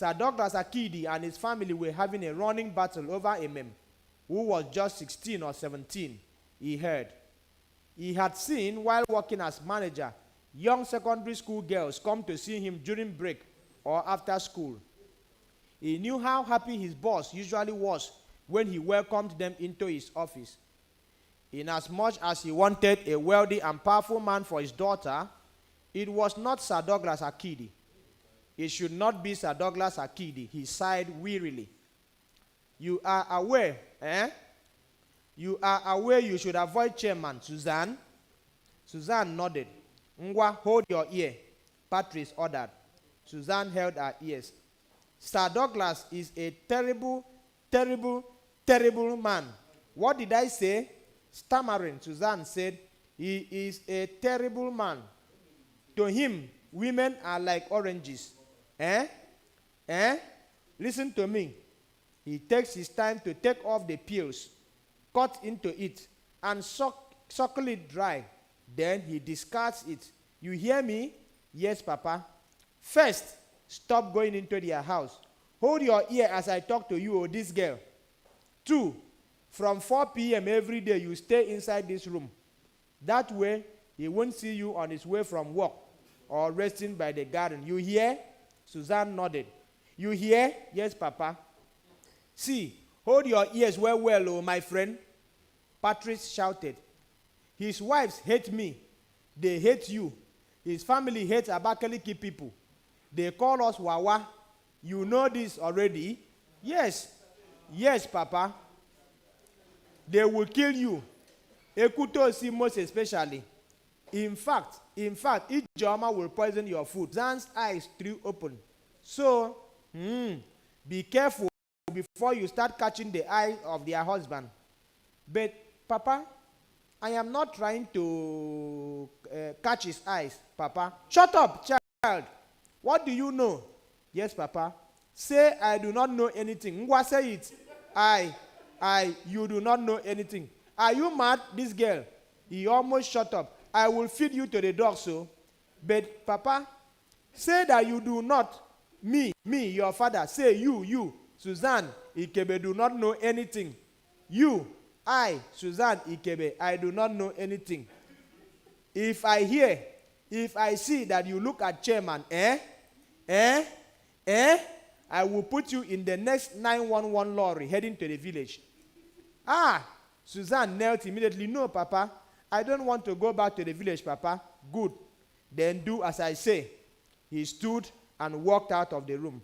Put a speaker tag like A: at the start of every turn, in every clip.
A: Sir Douglas Akidi and his family were having a running battle over a mem who was just 16 or 17, he heard. He had seen, while working as manager, young secondary school girls come to see him during break or after school. He knew how happy his boss usually was when he welcomed them into his office. Inasmuch as he wanted a wealthy and powerful man for his daughter, it was not Sir Douglas Akidi. It should not be Sir Douglas Akidi, he sighed wearily. You are aware, You are aware you should avoid Chairman, Suzanne? Suzanne nodded. Ngwa, hold your ear, Patrice ordered. Suzanne held her ears. Sir Douglas is a terrible, terrible, terrible man. What did I say? Stammering, Suzanne said, he is a terrible man. To him, women are like oranges. Listen to me. He takes his time to take off the peels, cut into it, and suckle it dry. Then he discards it. You hear me? Yes, Papa. First, stop going into their house. Hold your ear as I talk to you or this girl. 2, from 4 p.m. every day, you stay inside this room. That way, he won't see you on his way from work or resting by the garden. You hear? Suzanne nodded. You hear? Yes, Papa. See, hold your ears well, oh, my friend. Patrice shouted. His wives hate me. They hate you. His family hates Abakaliki people. They call us Wawa. You know this already? Yes. Yes, Papa. They will kill you. Ekutosi most especially. In fact, each Jama will poison your food. Zan's eyes threw open. So, be careful before you start catching the eye of their husband. But, Papa, I am not trying to catch his eyes, Papa. Shut up, child. What do you know? Yes, Papa. Say I do not know anything. Ngwa, say it. You do not know anything. Are you mad, this girl? He almost shut up. I will feed you to the dog, so. But, Papa, say that you do not. Me, your father. Say you, Suzanne Ikebe, do not know anything. You, Suzanne Ikebe, I do not know anything. If I see that you look at Chairman, I will put you in the next 911 lorry heading to the village. Suzanne knelt immediately. No, Papa, I don't want to go back to the village, Papa. Good. Then do as I say. He stood and walked out of the room.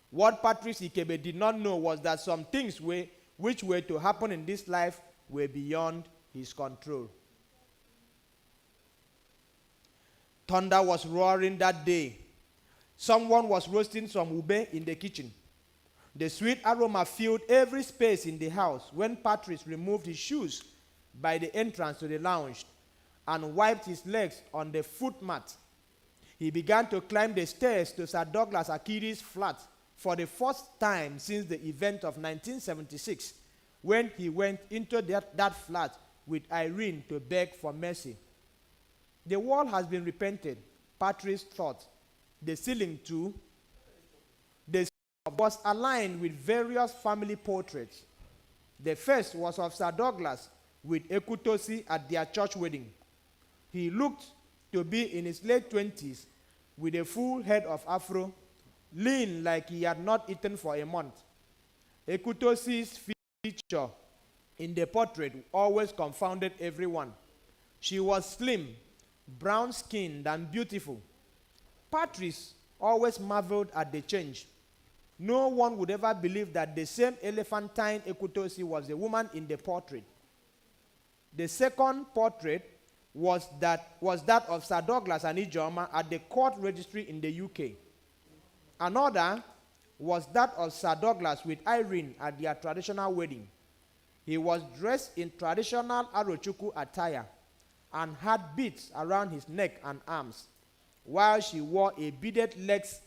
A: What Patrice Ikebe did not know was that some things which were to happen in this life were beyond his control. Thunder was roaring that day. Someone was roasting some ube in the kitchen. The sweet aroma filled every space in the house when Patrice removed his shoes by the entrance to the lounge and wiped his legs on the footmat. He began to climb the stairs to Sir Douglas Akidi's flat for the first time since the event of 1976, when he went into that flat with Irene to beg for mercy. The wall has been repainted, Patrice thought. The ceiling too. The ceiling was aligned with various family portraits. The first was of Sir Douglas with Ekutosi at their church wedding. He looked to be in his late 20s with a full head of afro, lean like he had not eaten for a month. Ekutosi's feature in the portrait always confounded everyone. She was slim, brown-skinned, and beautiful. Patrice always marveled at the change. No one would ever believe that the same elephantine Ekutosi was the woman in the portrait. The second portrait was that of Sir Douglas and Ijoma at the court registry in the UK. Another was that of Sir Douglas with Irene at their traditional wedding. He was dressed in traditional Arochukwu attire and had beads around his neck and arms, while she wore a beaded legs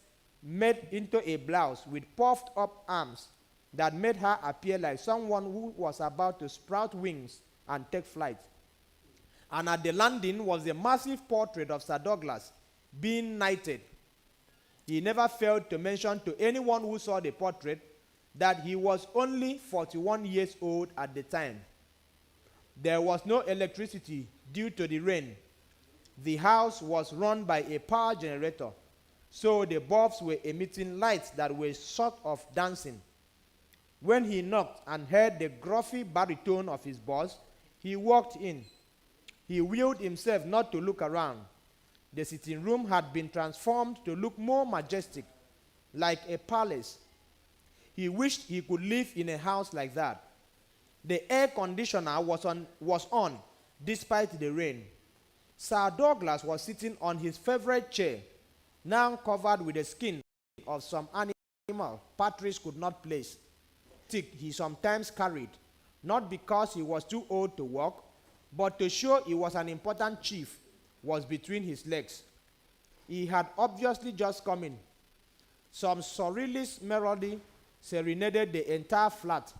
A: made into a blouse with puffed up arms that made her appear like someone who was about to sprout wings and take flight. And at the landing was a massive portrait of Sir Douglas being knighted. He never failed to mention to anyone who saw the portrait that he was only 41 years old at the time. There was no electricity due to the rain. The house was run by a power generator, so the bulbs were emitting lights that were sort of dancing. When he knocked and heard the gruffy baritone of his boss, he walked in. He willed himself not to look around. The sitting room had been transformed to look more majestic, like a palace. He wished he could live in a house like that. The air conditioner was on despite the rain. Sir Douglas was sitting on his favorite chair, now covered with the skin of some animal Patrice could not place. Stick he sometimes carried, not because he was too old to walk, but to show he was an important chief, was between his legs. He had obviously just come in. Some surrealist melody serenaded the entire flat.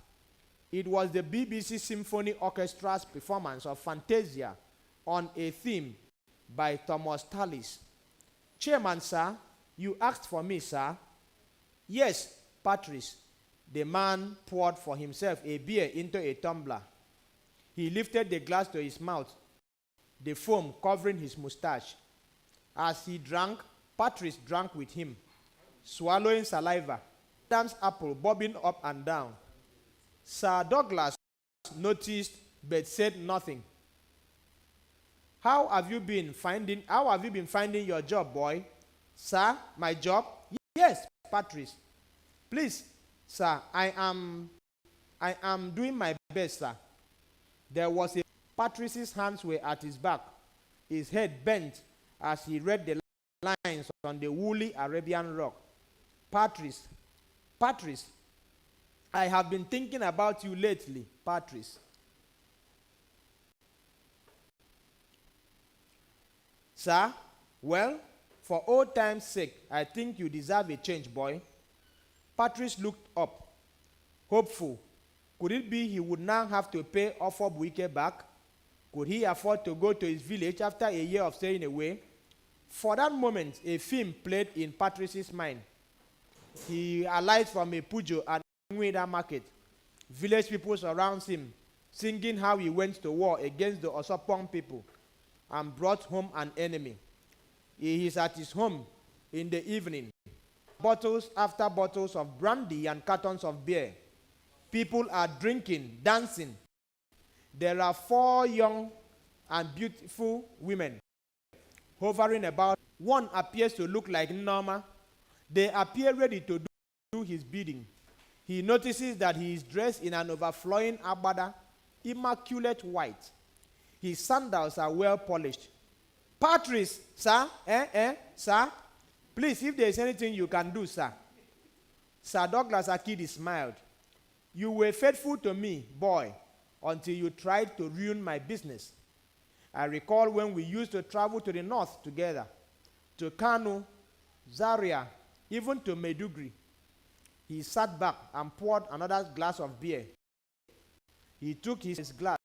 A: It was the BBC Symphony Orchestra's performance of Fantasia on a theme by Thomas Tallis. Chairman, sir, you asked for me, sir. Yes, Patrice. The man poured for himself a beer into a tumbler. He lifted the glass to his mouth, the foam covering his mustache. As he drank, Patrice drank with him, swallowing saliva, Adam's apple bobbing up and down. Sir Douglas noticed but said nothing. How have you been finding your job, boy? Sir, my job? Yes, Patrice. Please, sir, I am doing my best, sir. There was a Patrice's hands were at his back, his head bent as he read the lines on the woolly Arabian rug. Patrice, I have been thinking about you lately, Patrice. Sir, well, for old time's sake, I think you deserve a change, boy. Patrice looked up, hopeful. Could it be he would now have to pay Offobuike back? Could he afford to go to his village after a year of staying away? For that moment, a film played in Patrice's mind. He alighted from a Pujo at Nwida market. Village people surround him, singing how he went to war against the Osopong people and brought home an enemy. He is at his home in the evening. Bottles after bottles of brandy and cartons of beer. People are drinking, dancing. There are 4 young and beautiful women hovering about. One appears to look like Norma. They appear ready to do his bidding. He notices that he is dressed in an overflowing agbada, immaculate white. His sandals are well polished. Patrice, sir, sir, please, if there is anything you can do, sir. Sir Douglas Akidi smiled. You were faithful to me, boy, until you tried to ruin my business. I recall when we used to travel to the north together, to Kano, Zaria, even to Maiduguri. He sat back and poured another glass of beer. He took his glass.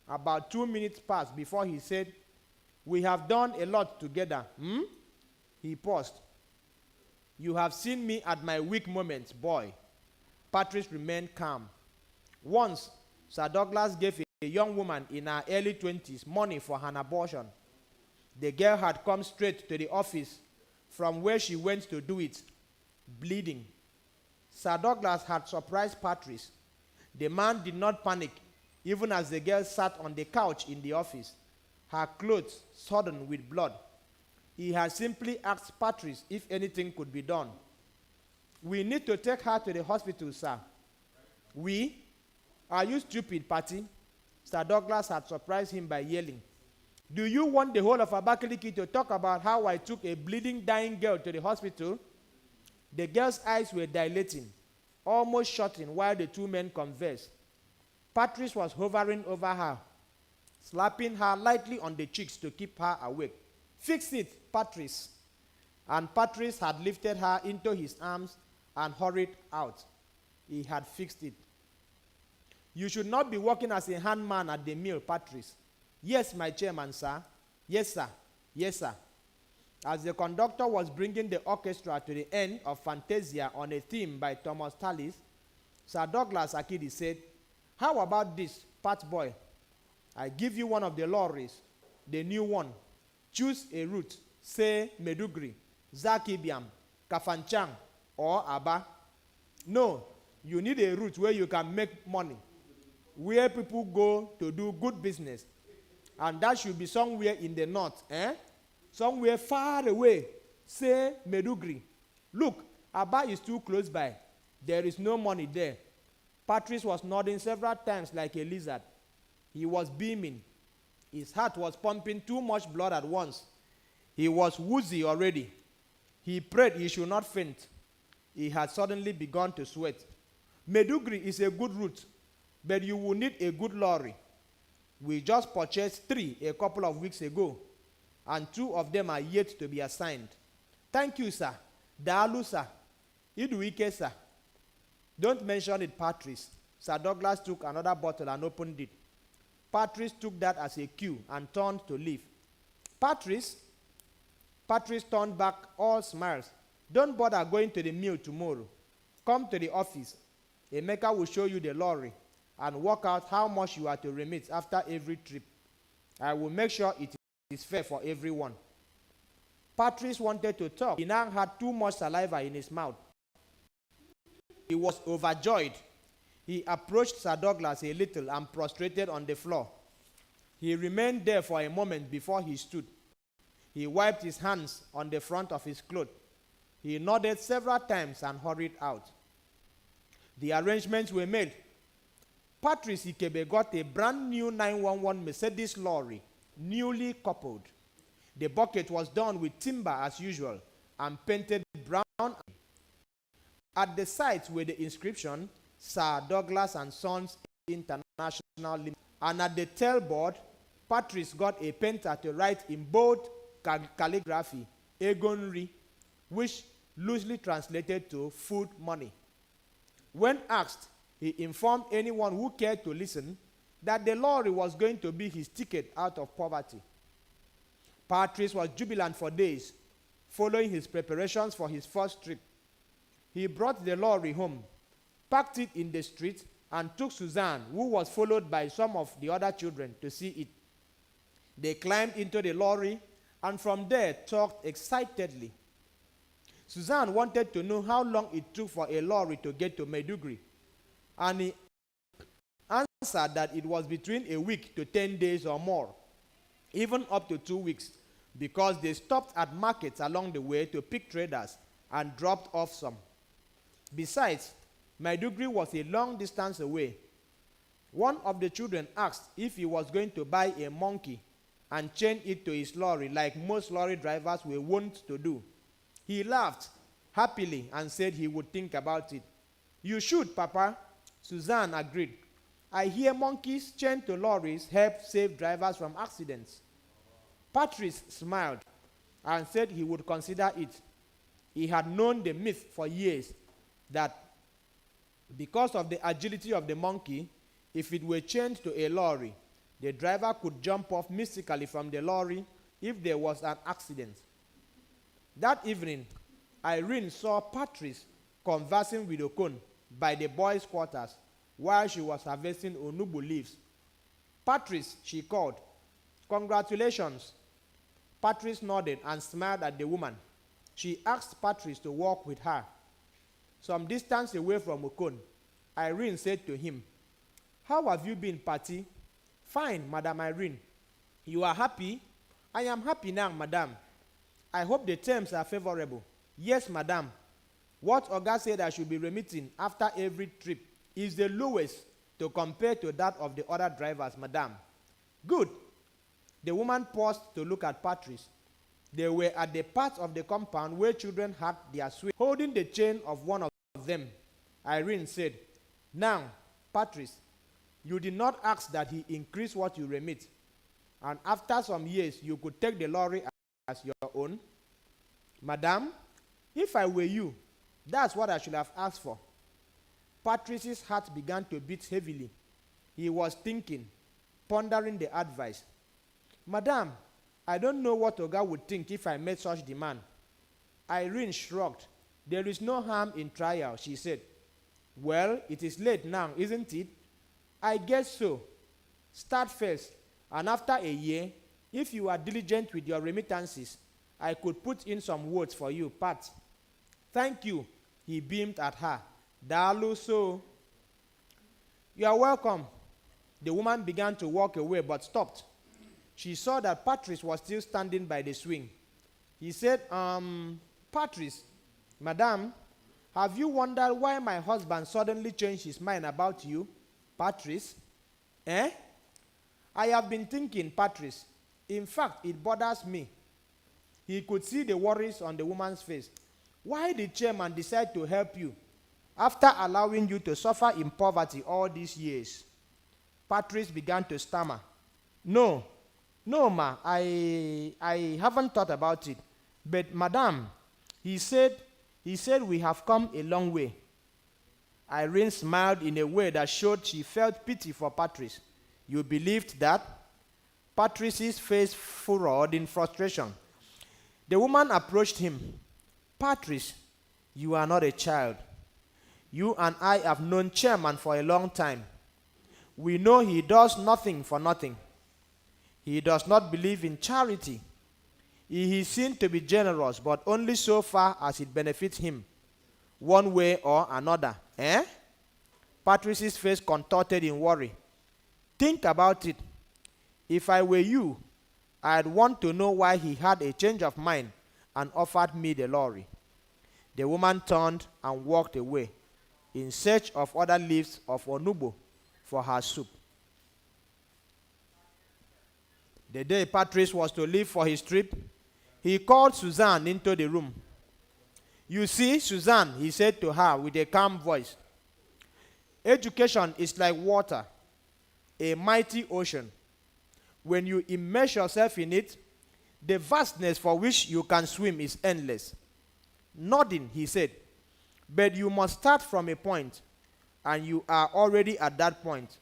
A: About 2 minutes passed before he said, we have done a lot together. He paused. You have seen me at my weak moments, boy. Patrice remained calm. Once, Sir Douglas gave a young woman in her early 20s money for an abortion. The girl had come straight to the office from where she went to do it, bleeding. Sir Douglas had surprised Patrice. The man did not panic, even as the girl sat on the couch in the office, her clothes sodden with blood. He had simply asked Patrice if anything could be done. We need to take her to the hospital, sir. We? Are you stupid, Patty? Sir Douglas had surprised him by yelling. Do you want the whole of Abakaliki to talk about how I took a bleeding, dying girl to the hospital? The girl's eyes were dilating, almost shutting while the two men conversed. Patrice was hovering over her, slapping her lightly on the cheeks to keep her awake. Fix it, Patrice. And Patrice had lifted her into his arms and hurried out. He had fixed it. You should not be working as a handman at the mill, Patrice. Yes, my chairman, sir. Yes, sir. Yes, sir. As the conductor was bringing the orchestra to the end of Fantasia on a theme by Thomas Tallis, Sir Douglas Akidi said, "How about this, Pat boy? I give you one of the lorries, the new one. Choose a route, say Medugri, Zakibiam, Kafanchang, or Aba. No, you need a route where you can make money, where people go to do good business. And that should be somewhere in the north, somewhere far away, say Medugri. Look, Aba is too close by. There is no money there." Patrice was nodding several times like a lizard. He was beaming. His heart was pumping too much blood at once. He was woozy already. He prayed he should not faint. He had suddenly begun to sweat. "Medugri is a good route, but you will need a good lorry. We just purchased 3 a couple of weeks ago, and 2 of them are yet to be assigned." "Thank you, sir. Dalu, sir. Iduike, sir." "Don't mention it, Patrice." Sir Douglas took another bottle and opened it. Patrice took that as a cue and turned to leave. "Patrice?" Patrice turned back, all smiles. "Don't bother going to the mill tomorrow. Come to the office. Emeka will show you the lorry and work out how much you are to remit after every trip. I will make sure it is fair for everyone." Patrice wanted to talk. He now had too much saliva in his mouth. He was overjoyed. He approached Sir Douglas a little and prostrated on the floor. He remained there for a moment before he stood. He wiped his hands on the front of his cloth. He nodded several times and hurried out. The arrangements were made. Patrice Ikebe got a brand new 911 Mercedes lorry, newly coupled. The bucket was done with timber as usual and painted brown. At the site were the inscription, "Sir Douglas and Sons International Limited." And at the tailboard, Patrice got a painter to write in bold calligraphy, "Egonri," which loosely translated to "food money." When asked, he informed anyone who cared to listen that the lorry was going to be his ticket out of poverty. Patrice was jubilant for days, following his preparations for his first trip. He brought the lorry home, parked it in the street, and took Suzanne, who was followed by some of the other children, to see it. They climbed into the lorry and from there talked excitedly. Suzanne wanted to know how long it took for a lorry to get to Medugri, and he answered that it was between a week to 10 days or more, even up to 2 weeks, because they stopped at markets along the way to pick traders and dropped off some. Besides, Maiduguri was a long distance away. One of the children asked if he was going to buy a monkey and chain it to his lorry like most lorry drivers were wont to do. He laughed happily and said he would think about it. "You should, Papa," Suzanne agreed. "I hear monkeys chained to lorries help save drivers from accidents." Patrice smiled and said he would consider it. He had known the myth for years that because of the agility of the monkey, if it were chained to a lorry, the driver could jump off mystically from the lorry if there was an accident. That evening, Irene saw Patrice conversing with Okon by the boys' quarters while she was harvesting onubu leaves. "Patrice," she called. "Congratulations." Patrice nodded and smiled at the woman. She asked Patrice to walk with her. Some distance away from Okon, Irene said to him, "How have you been, Patty?" "Fine, Madam Irene." "You are happy?" "I am happy now, Madam." "I hope the terms are favorable." "Yes, Madam. What Oga said I should be remitting after every trip is the lowest to compare to that of the other drivers, Madam." "Good." The woman paused to look at Patrice. They were at the part of the compound where children had their swing. Holding the chain of one of them, Irene said, "Now, Patrice, you did not ask that he increase what you remit, and after some years you could take the lorry as your own." "Madam, if I were you, that's what I should have asked for." Patrice's heart began to beat heavily. He was thinking, pondering the advice. "Madam, I don't know what Oga would think if I made such demand. Irene shrugged. There is no harm in trial, she said. Well, it is late now, isn't it? I guess so. Start first, and after a year, if you are diligent with your remittances, I could put in some words for you, Pat. Thank you, he beamed at her. Dalu so. You are welcome. The woman began to walk away but stopped. She saw that Patrice was still standing by the swing. He said, Patrice, Madame, have you wondered why my husband suddenly changed his mind about you? Patrice? Eh? I have been thinking, Patrice. In fact, it bothers me. He could see the worries on the woman's face. Why did chairman decide to help you after allowing you to suffer in poverty all these years? Patrice began to stammer. No, ma, I haven't thought about it. But madam, he said we have come a long way. Irene smiled in a way that showed she felt pity for Patrice. You believed that? Patrice's face furrowed in frustration. The woman approached him. Patrice, you are not a child. You and I have known chairman for a long time. We know he does nothing for nothing. He does not believe in charity. He is seen to be generous, but only so far as it benefits him, one way or another. Eh? Patrice's face contorted in worry. Think about it. If I were you, I'd want to know why he had a change of mind and offered me the lorry. The woman turned and walked away in search of other leaves of onubo for her soup. The day Patrice was to leave for his trip, he called Suzanne into the room. You see, Suzanne, he said to her with a calm voice, education is like water, a mighty ocean. When you immerse yourself in it, the vastness for which you can swim is endless. Nothing, he said, but you must start from a point, and you are already at that point.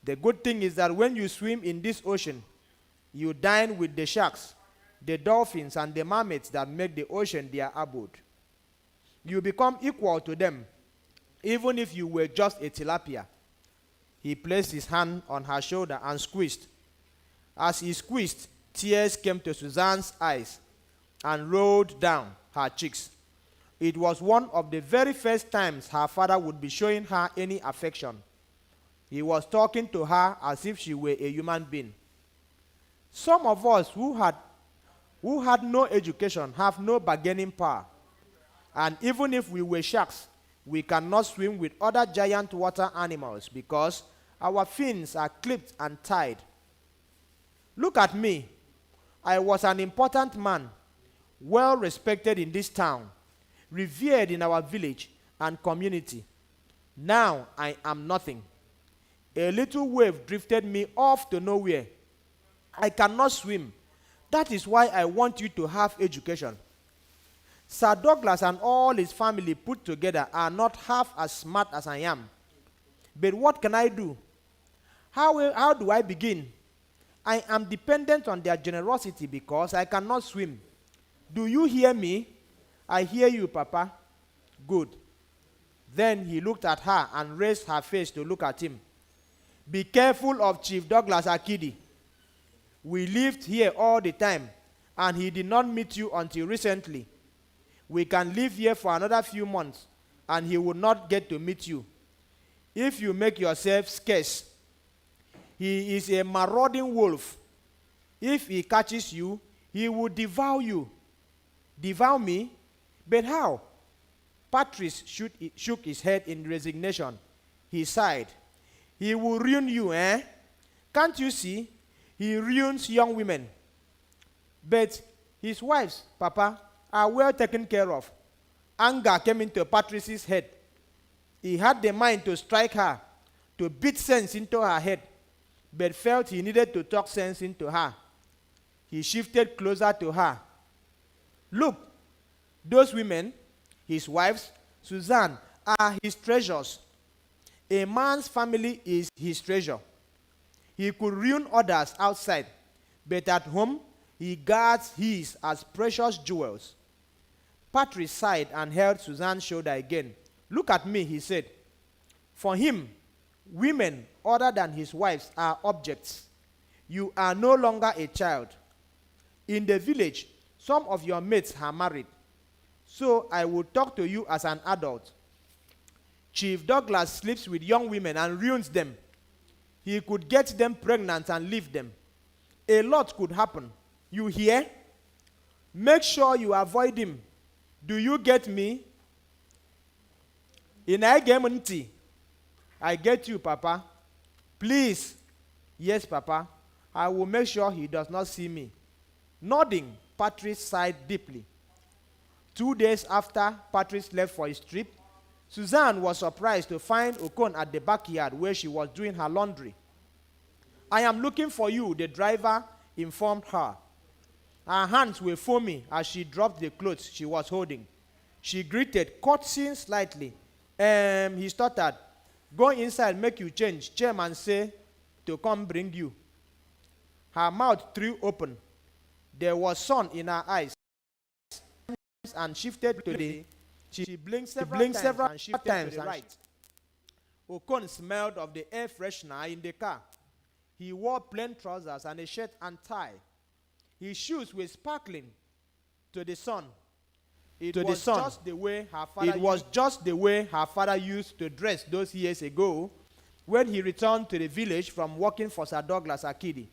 A: The good thing is that when you swim in this ocean, you dine with the sharks, the dolphins, and the mermaids that make the ocean their abode. You become equal to them, even if you were just a tilapia. He placed his hand on her shoulder and squeezed. As he squeezed, tears came to Suzanne's eyes and rolled down her cheeks. It was one of the very first times her father would be showing her any affection. He was talking to her as if she were a human being. Some of us who had no education have no bargaining power. And even if we were sharks, we cannot swim with other giant water animals because our fins are clipped and tied. Look at me. I was an important man, well respected in this town, revered in our village and community. Now I am nothing. A little wave drifted me off to nowhere. I cannot swim. That is why I want you to have education. Sir Douglas and all his family put together are not half as smart as I am. But what can I do? How do I begin? I am dependent on their generosity because I cannot swim. Do you hear me? I hear you, Papa. Good. Then he looked at her and raised her face to look at him. Be careful of Chief Douglas Akidi. We lived here all the time, and he did not meet you until recently. We can live here for another few months, and he will not get to meet you. If you make yourself scarce, he is a marauding wolf. If he catches you, he will devour you. Devour me? But how? Patrice shook his head in resignation. He sighed. He will ruin you, eh? Can't you see? He ruins young women. But his wives, Papa, are well taken care of. Anger came into Patrice's head. He had the mind to strike her, to beat sense into her head, but felt he needed to talk sense into her. He shifted closer to her. Look, those women, his wives, Suzanne, are his treasures. A man's family is his treasure. He could ruin others outside, but at home, He guards his as precious jewels. Patrice sighed and held Suzanne's shoulder again. Look at me, he said. For him, women other than his wives are objects. You are no longer a child. In the village, some of your mates are married. So I will talk to you as an adult. Chief Douglas sleeps with young women and ruins them. He could get them pregnant and leave them. A lot could happen. You hear? Make sure you avoid him. Do you get me? In I get you, Papa. Please. Yes, Papa. I will make sure he does not see me. Nodding, Patrice sighed deeply. 2 days after Patrice left for his trip, Suzanne was surprised to find Okon at the backyard where she was doing her laundry. I am looking for you, the driver informed her. Her hands were foamy as she dropped the clothes she was holding. She greeted, curtsying slightly. He stuttered. Go inside, make you change. Chairman say to come bring you. Her mouth threw open. There was sun in her eyes. And shifted to the... She blinked several times and shifted to the right. Okon smelled of the air freshener in the car. He wore plain trousers and a shirt and tie. His shoes were sparkling to the sun. It was just the way her father used to dress those years ago when he returned to the village from working for Sir Douglas Akidi.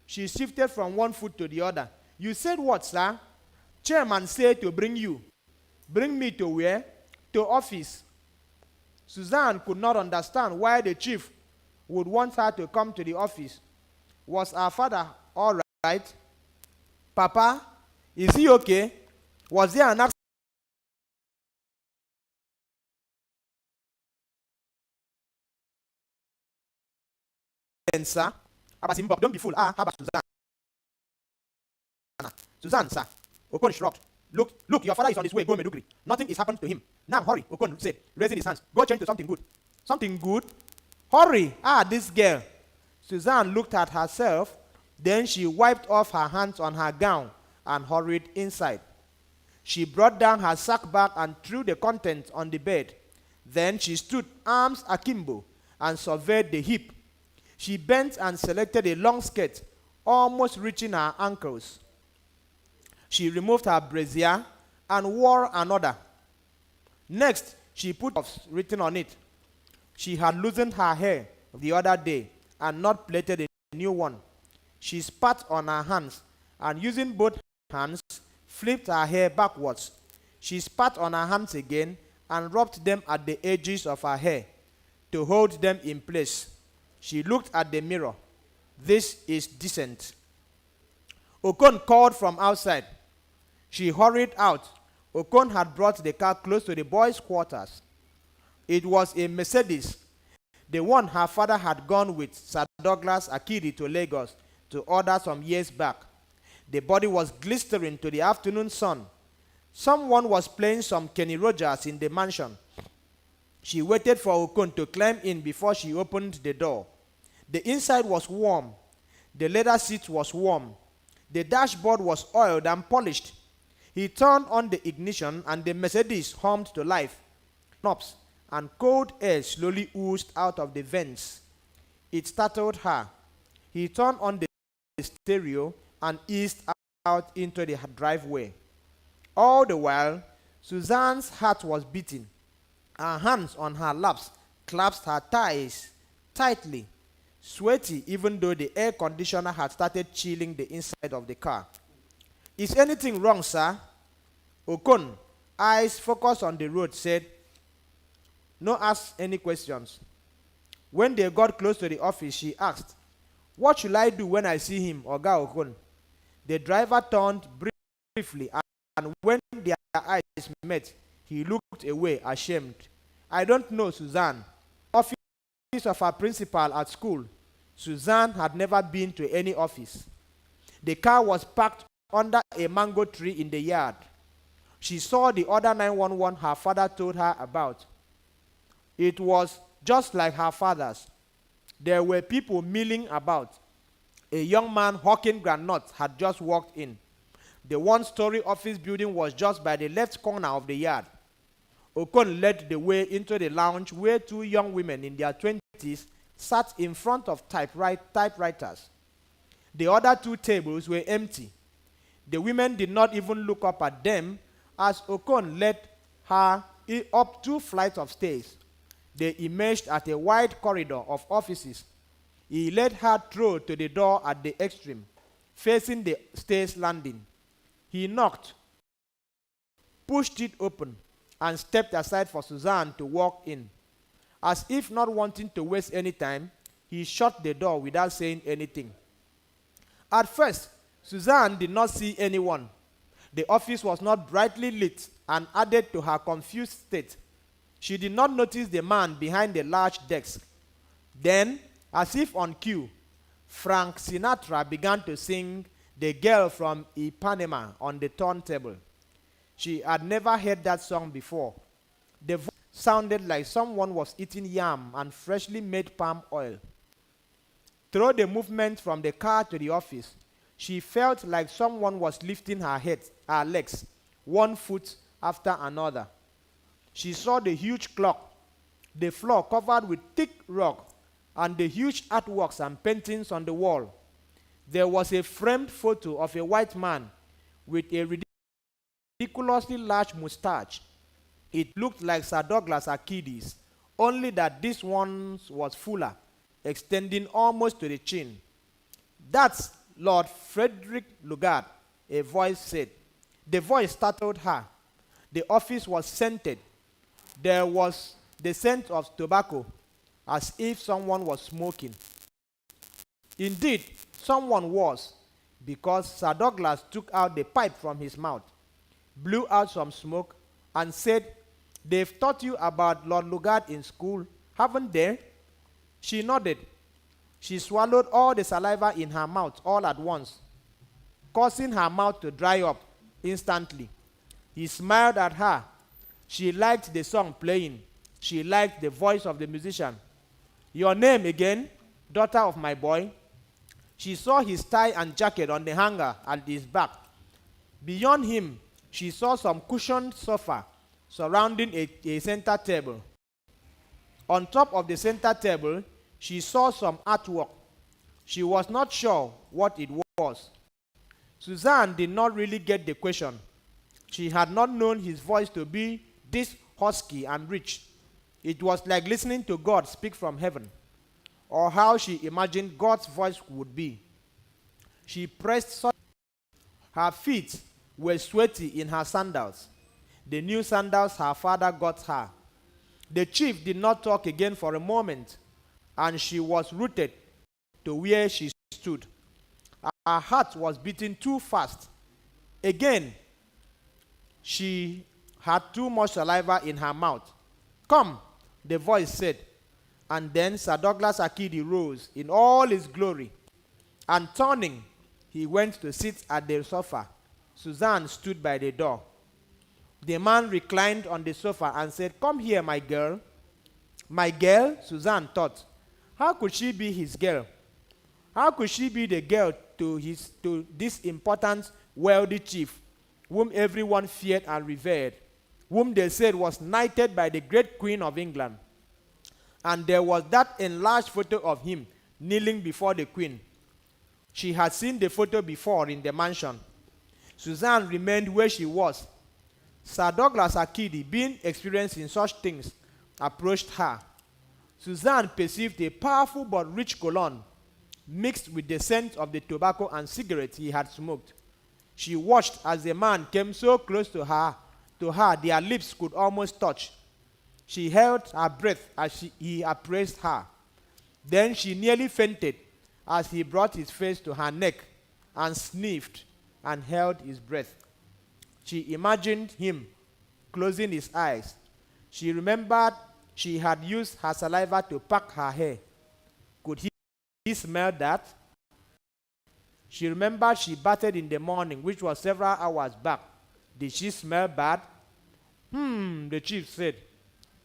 A: She shifted from one foot to the other. You said what, sir? Chairman said to bring you. Bring me to where? To office. Suzanne could not understand why the chief would want her to come to the office. Was her father all right? Papa, is he okay? Was there an accident, sir? Don't be fool. How about Suzanne? Suzanne, sir. Okon shrugged. Look, your father is on his way. Go Medugri. Nothing is happened to him. Now hurry, Okon said, raising his hands. Go change to something good. Something good? Hurry. This girl. Suzanne looked at herself. Then she wiped off her hands on her gown and hurried inside. She brought down her sack bag and threw the contents on the bed. Then she stood arms akimbo and surveyed the heap. She bent and selected a long skirt, almost reaching her ankles. She removed her brassiere and wore another. Next, she put offs written on it. She had loosened her hair the other day and not plaited a new one. She spat on her hands and using both hands, flipped her hair backwards. She spat on her hands again and rubbed them at the edges of her hair to hold them in place. She looked at the mirror. This is decent. Okon called from outside. She hurried out. Okon had brought the car close to the boys' quarters. It was a Mercedes, the one her father had gone with Sir Douglas Akidi to Lagos to order some years back. The body was glistering to the afternoon sun. Someone was playing some Kenny Rogers in the mansion. She waited for Okon to climb in before she opened the door. The inside was warm. The leather seat was warm. The dashboard was oiled and polished. He turned on the ignition and the Mercedes hummed to life. Knobs and cold air slowly oozed out of the vents. It startled her. He turned on the stereo and eased out into the driveway. All the while, Suzanne's heart was beating. Her hands on her laps clasped her thighs tightly, sweaty even though the air conditioner had started chilling the inside of the car. Is anything wrong, sir? Okon, eyes focused on the road, said, no ask any questions. When they got close to the office, she asked, what should I do when I see him, Oga Okon? The driver turned briefly, and when their eyes met, he looked away, ashamed. I don't know, Suzanne. Office of her principal at school. Suzanne had never been to any office. The car was parked under a mango tree in the yard. She saw the other 911 her father told her about. It was just like her father's. There were people milling about. A young man hawking granuts had just walked in. The one-story office building was just by the left corner of the yard. Okon led the way into the lounge where two young women in their 20s sat in front of typewriters. The other two tables were empty. The women did not even look up at them as Okon led her up 2 flights of stairs. They emerged at a wide corridor of offices. He led her through to the door at the extreme, facing the stairs landing. He knocked, pushed it open, and stepped aside for Suzanne to walk in. As if not wanting to waste any time, he shut the door without saying anything. At first, Suzanne did not see anyone. The office was not brightly lit and added to her confused state. She did not notice the man behind the large desk. Then, as if on cue, Frank Sinatra began to sing "The Girl from Ipanema" on the turntable. She had never heard that song before. The voice sounded like someone was eating yam and freshly made palm oil. Through the movement from the car to the office, she felt like someone was lifting her legs, one foot after another. She saw the huge clock, the floor covered with thick rug, and the huge artworks and paintings on the wall. There was a framed photo of a white man with a ridiculously large mustache. It looked like Sir Douglas Akidi's, only that this one was fuller, extending almost to the chin. "That's Lord Frederick Lugard," a voice said. The voice startled her. The office was scented. There was the scent of tobacco, as if someone was smoking. Indeed, someone was, because Sir Douglas took out the pipe from his mouth, blew out some smoke, and said, "They've taught you about Lord Lugard in school, haven't they?" She nodded. She swallowed all the saliva in her mouth all at once, causing her mouth to dry up instantly. He smiled at her. She liked the song playing. She liked the voice of the musician. "Your name again, daughter of my boy?" She saw his tie and jacket on the hanger at his back. Beyond him, she saw some cushioned sofa surrounding a center table. On top of the center table, she saw some artwork. She was not sure what it was. Suzanne did not really get the question. She had not known his voice to be this husky and rich. It was like listening to God speak from heaven, or how she imagined God's voice would be. She pressed. Her feet were sweaty in her sandals, the new sandals her father got her. The chief did not talk again for a moment, and she was rooted to where she stood. Her heart was beating too fast. Again, she had too much saliva in her mouth. "Come," the voice said. And then Sir Douglas Akidi rose in all his glory, and turning, he went to sit at the sofa. Suzanne stood by the door. The man reclined on the sofa and said, "Come here, my girl." My girl, Suzanne thought. How could she be his girl? How could she be the girl to this important, wealthy chief, whom everyone feared and revered, whom they said was knighted by the great Queen of England? And there was that enlarged photo of him kneeling before the Queen. She had seen the photo before in the mansion. Suzanne remained where she was. Sir Douglas Akidi, being experienced in such things, approached her. Suzanne perceived a powerful but rich cologne mixed with the scent of the tobacco and cigarettes he had smoked. She watched as the man came so close to her their lips could almost touch. She held her breath as he appraised her. Then she nearly fainted as he brought his face to her neck and sniffed and held his breath. She imagined him closing his eyes. She remembered she had used her saliva to pack her hair. Could he smell that? She remembered she bathed in the morning, which was several hours back. Did she smell bad? The chief said,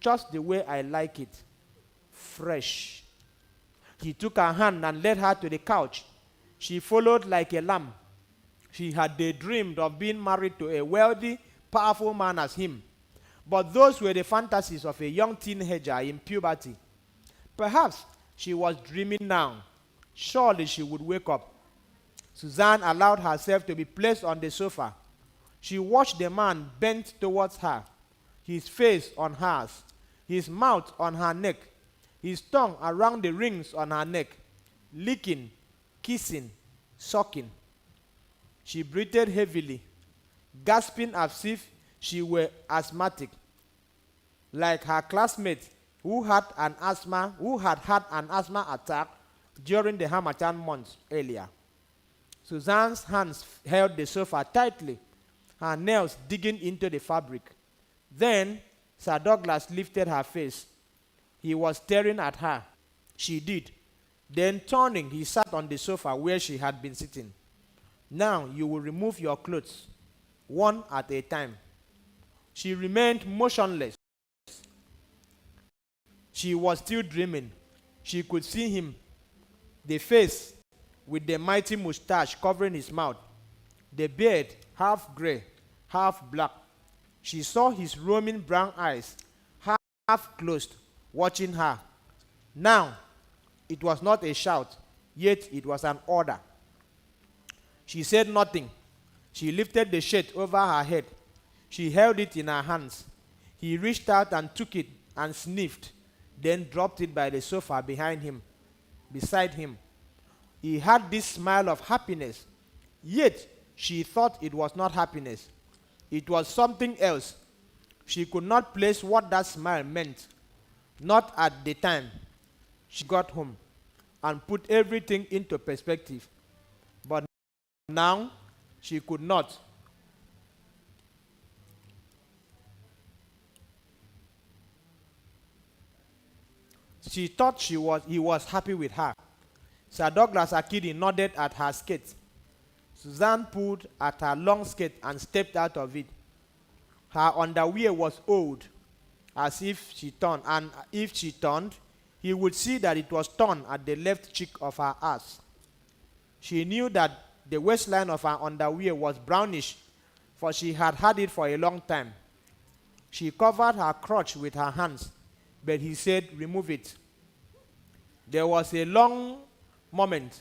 A: "Just the way I like it. Fresh." He took her hand and led her to the couch. She followed like a lamb. She had daydreamed of being married to a wealthy, powerful man as him. But those were the fantasies of a young teenager in puberty. Perhaps she was dreaming now. Surely she would wake up. Suzanne allowed herself to be placed on the sofa. She watched the man bent towards her, his face on hers, his mouth on her neck, his tongue around the rings on her neck, licking, kissing, sucking. She breathed heavily, gasping as if she were asthmatic, like her classmate who had had an asthma attack during the Harmattan months earlier. Suzanne's hands held the sofa tightly, her nails digging into the fabric. Then Sir Douglas lifted her face. He was staring at her. She did. Then turning, he sat on the sofa where she had been sitting. Now you will remove your clothes, one at a time. She remained motionless. She was still dreaming. She could see him, the face with the mighty mustache covering his mouth, the beard half gray, half black. She saw his roaming brown eyes, half closed, watching her. Now, it was not a shout, yet it was an order. She said nothing. She lifted the shade over her head. She held it in her hands. He reached out and took it and sniffed, then dropped it by the sofa beside him. He had this smile of happiness, yet she thought it was not happiness. It was something else. She could not place what that smile meant, not at the time. She got home and put everything into perspective. But now she could not. She thought he was happy with her. Sir Douglas Akidi nodded at her skirt. Suzanne pulled at her long skirt and stepped out of it. Her underwear was old, as if she turned, and if she turned, he would see that it was torn at the left cheek of her ass. She knew that the waistline of her underwear was brownish, for she had had it for a long time. She covered her crotch with her hands, but he said, "Remove it." There was a long moment,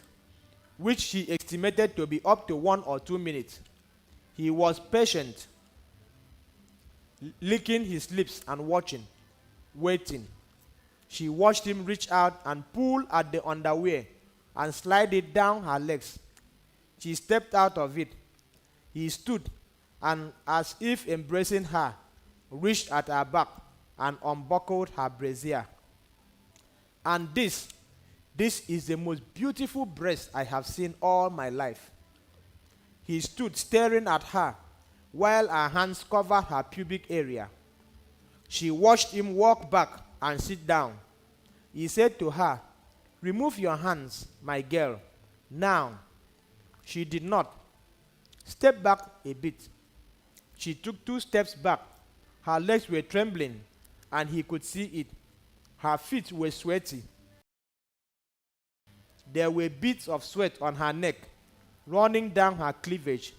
A: which she estimated to be up to 1 or 2 minutes. He was patient, licking his lips and watching, waiting. She watched him reach out and pull at the underwear and slide it down her legs. She stepped out of it. He stood and, as if embracing her, reached at her back and unbuckled her brassiere. And this is the most beautiful breast I have seen all my life. He stood staring at her while her hands covered her pubic area. She watched him walk back and sit down. He said to her, "Remove your hands, my girl, now." She did not. Step back a bit. She took 2 steps back. Her legs were trembling, and he could see it. Her feet were sweaty. There were beads of sweat on her neck, running down her cleavage.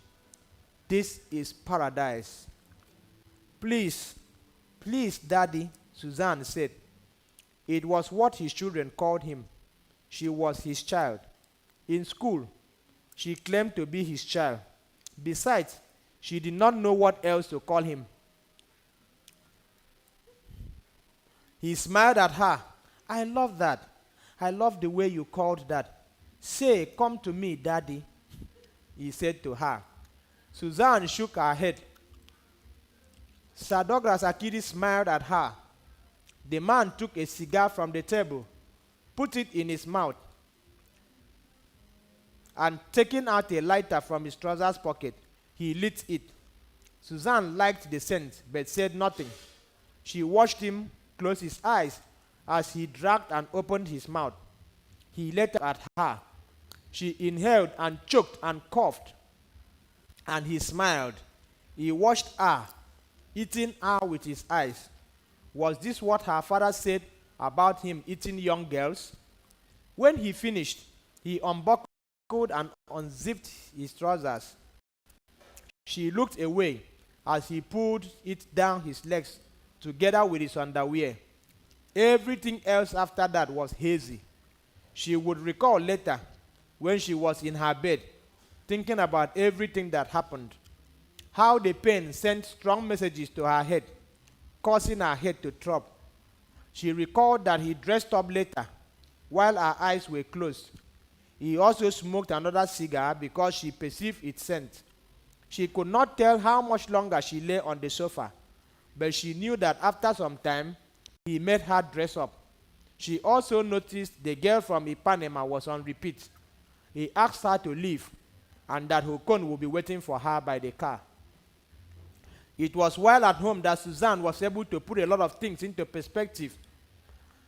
A: This is paradise. "Please, please, Daddy," Suzanne said. It was what his children called him. She was his child. In school, she claimed to be his child. Besides, she did not know what else to call him. He smiled at her. "I love that. I love the way you called that. Say, come to me, Daddy," he said to her. Suzanne shook her head. Sir Douglas Akidi smiled at her. The man took a cigar from the table, put it in his mouth, and taking out a lighter from his trousers pocket, he lit it. Suzanne liked the scent, but said nothing. She watched him close his eyes as he dragged and opened his mouth. He looked at her. She inhaled and choked and coughed, and he smiled. He watched her, eating her with his eyes. Was this what her father said about him eating young girls? When he finished, he unbuckled buckled and unzipped his trousers. She looked away as he pulled it down his legs together with his underwear. Everything else after that was hazy. She would recall later when she was in her bed, thinking about everything that happened. How the pain sent strong messages to her head, causing her head to throb. She recalled that he dressed up later while her eyes were closed. He also smoked another cigar because she perceived its scent. She could not tell how much longer she lay on the sofa, but she knew that after some time, he made her dress up. She also noticed the girl from Ipanema was on repeat. He asked her to leave and that Okon would be waiting for her by the car. It was while at home that Suzanne was able to put a lot of things into perspective.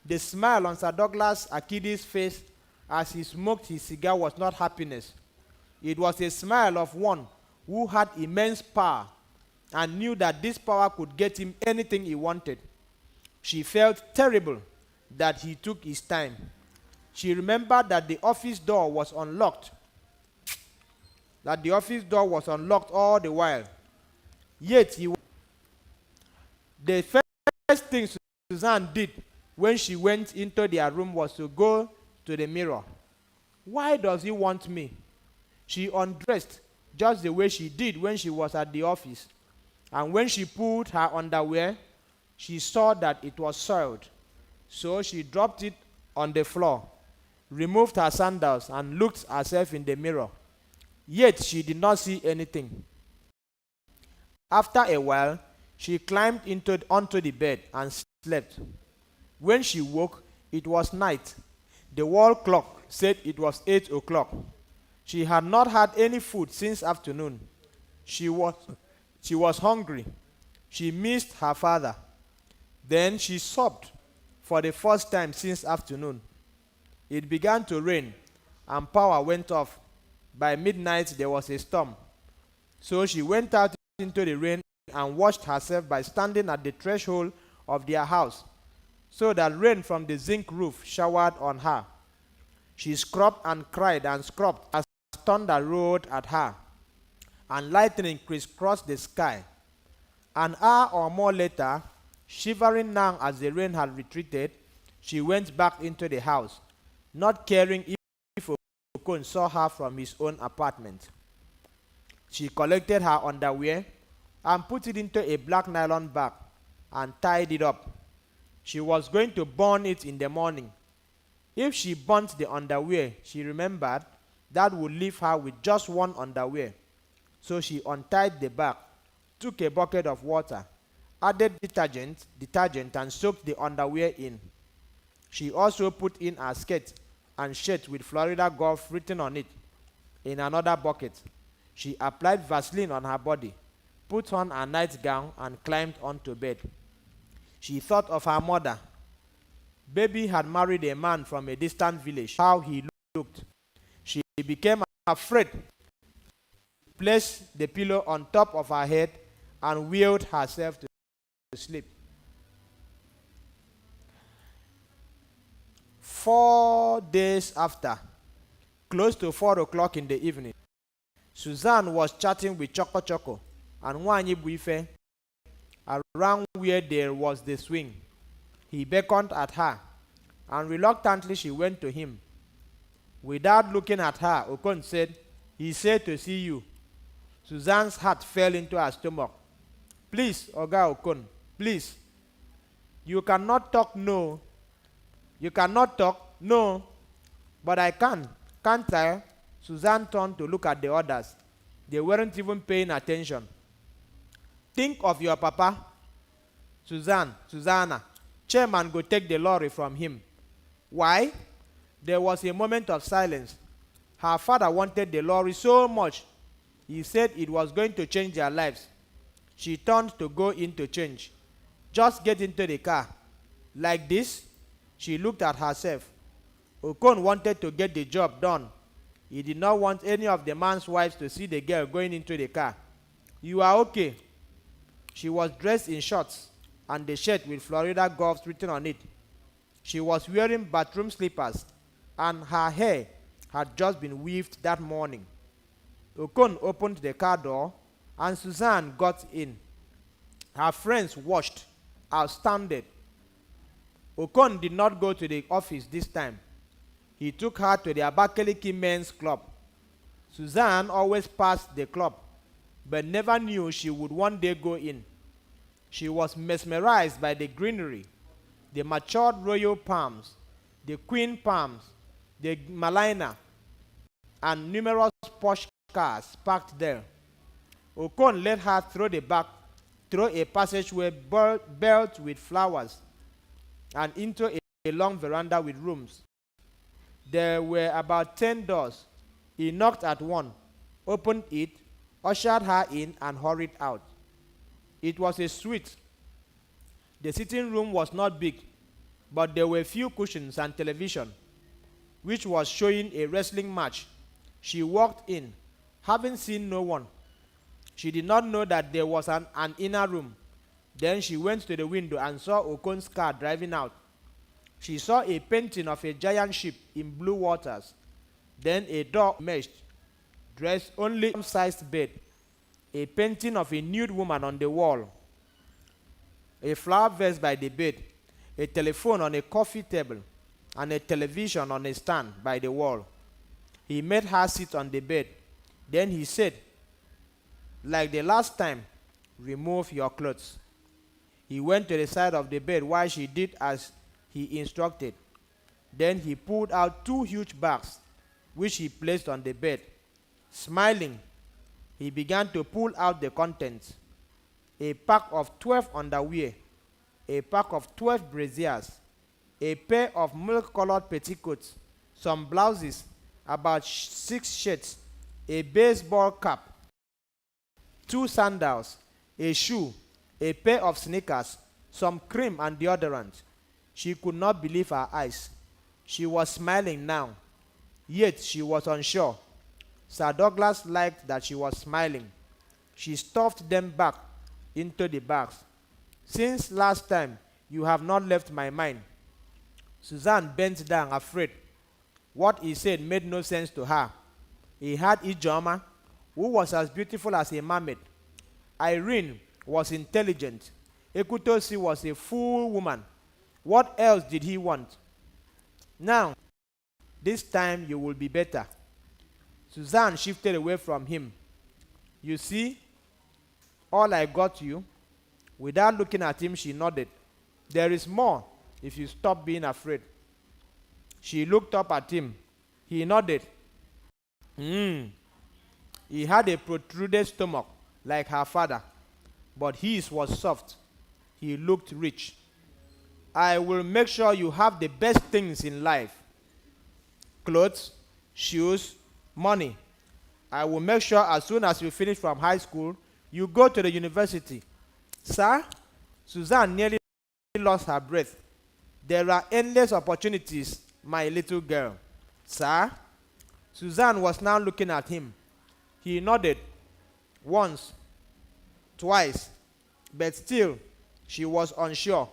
A: The smile on Sir Douglas Akidi's face as he smoked his cigar was not happiness. It was a smile of one who had immense power and knew that this power could get him anything he wanted. She felt terrible that he took his time. She remembered that the office door was unlocked. All the while. Yet the first thing Suzanne did when she went into their room was to go to the mirror. Why does he want me? She undressed just the way she did when she was at the office. And when she pulled her underwear, she saw that it was soiled. So she dropped it on the floor, removed her sandals, and looked herself in the mirror. Yet she did not see anything. After a while, she climbed onto the bed and slept. When she woke, it was night. The wall clock said it was 8 o'clock. She had not had any food since afternoon. She was hungry. She missed her father. Then she sobbed for the first time since afternoon. It began to rain, and power went off. By midnight, there was a storm. So she went out into the rain and washed herself by standing at the threshold of their house, so that rain from the zinc roof showered on her. She scrubbed and cried and scrubbed as thunder roared at her, and lightning crisscrossed the sky. An hour or more later, shivering now as the rain had retreated, she went back into the house, not caring if Okon saw her from his own apartment. She collected her underwear and put it into a black nylon bag and tied it up. She was going to burn it in the morning. If she burnt the underwear, she remembered, that would leave her with just one underwear. So she untied the bag, took a bucket of water, added detergent and soaked the underwear in. She also put in her skirt and shirt with Florida Gulf written on it in another bucket. She applied Vaseline on her body, put on her nightgown, and climbed onto bed. She thought of her mother. Baby had married a man from a distant village. How he looked. She became afraid. Placed the pillow on top of her head and willed herself to sleep. 4 days after, close to 4 o'clock in the evening, Suzanne was chatting with Choco Choco and Nwanyi Buife around where there was the swing. He beckoned at her, and reluctantly she went to him. Without looking at her, Okon said, "He said to see you." Suzanne's heart fell into her stomach. "Please, Oga Okon, please. You cannot talk, no. You cannot talk, no. But I can, can't I?" Suzanne turned to look at the others. They weren't even paying attention. "Think of your papa." Susanna. Chairman go take the lorry from him. Why? There was a moment of silence. Her father wanted the lorry so much. He said it was going to change their lives. She turned to go in to change. "Just get into the car." Like this, she looked at herself. Okon wanted to get the job done. He did not want any of the man's wives to see the girl going into the car. "You are okay." She was dressed in shorts and the shirt with Florida Gulf written on it. She was wearing bathroom slippers, and her hair had just been weaved that morning. Okon opened the car door, and Suzanne got in. Her friends watched, astounded. Okon did not go to the office this time. He took her to the Abakaliki Men's Club. Suzanne always passed the club, but never knew she would one day go in. She was mesmerized by the greenery, the matured royal palms, the queen palms, the Malina, and numerous posh cars parked there. Okon let her through a passageway built with flowers and into a long veranda with rooms. There were about 10 doors. He knocked at one, opened it, ushered her in, and hurried out. It was a suite. The sitting room was not big, but there were few cushions and television, which was showing a wrestling match. She walked in, having seen no one. She did not know that there was an inner room. Then she went to the window and saw Okon's car driving out. She saw a painting of a giant ship in blue waters. Then a door emerged, dressed only in a sized bed, a painting of a nude woman on the wall, a flower vase by the bed, a telephone on a coffee table, and a television on a stand by the wall. He made her sit on the bed. Then he said, like the last time, remove your clothes. He went to the side of the bed while she did as he instructed. Then he pulled out 2 huge bags, which he placed on the bed. Smiling, he began to pull out the contents: a pack of 12 underwear, a pack of 12 brassiers, a pair of milk-colored petticoats, some blouses, about 6 shirts, a baseball cap, 2 sandals, a shoe, a pair of sneakers, some cream and deodorant. She could not believe her eyes. She was smiling now, yet she was unsure. Sir Douglas liked that she was smiling. She stuffed them back into the bags. Since last time, you have not left my mind. Suzanne bent down, afraid. What he said made no sense to her. He had Ijoma, who was as beautiful as a mermaid. Irene was intelligent. Ekutosi was a fool woman. What else did he want? Now, this time you will be better. Suzanne shifted away from him. You see, all I got you. Without looking at him, she nodded. There is more if you stop being afraid. She looked up at him. He nodded. He had a protruded stomach like her father, but his was soft. He looked rich. I will make sure you have the best things in life: clothes, shoes, money. I will make sure as soon as you finish from high school, you go to the university. Sir? Suzanne nearly lost her breath. There are endless opportunities, my little girl. Sir? Suzanne was now looking at him. He nodded once, twice, but still she was unsure.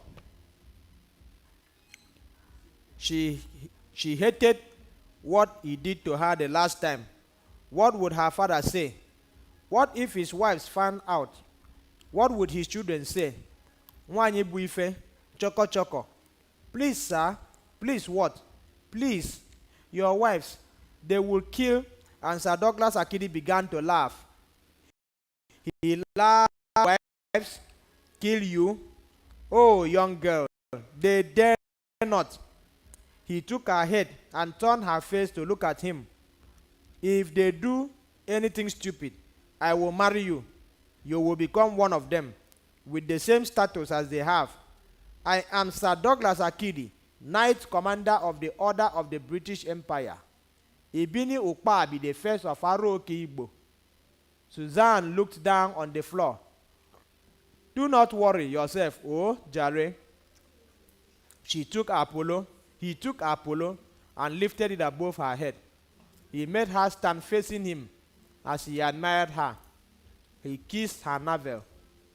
A: She hated what he did to her the last time. What would her father say? What if his wives found out? What would his children say? Nwanyi bu ife, choko choko. Please, sir. Please what? Please. Your wives, they will kill. And Sir Douglas Akidi began to laugh. He laughed. Wives kill you? Oh, young girl, they dare not. He took her head and turned her face to look at him. If they do anything stupid, I will marry you. You will become one of them, with the same status as they have. I am Sir Douglas Akidi, Knight Commander of the Order of the British Empire. Ibini Ukpabi, the first of Aroke Igbo. Suzanne looked down on the floor. Do not worry yourself, oh, Jare. He took Apollo, and lifted it above her head. He made her stand facing him as he admired her. He kissed her navel.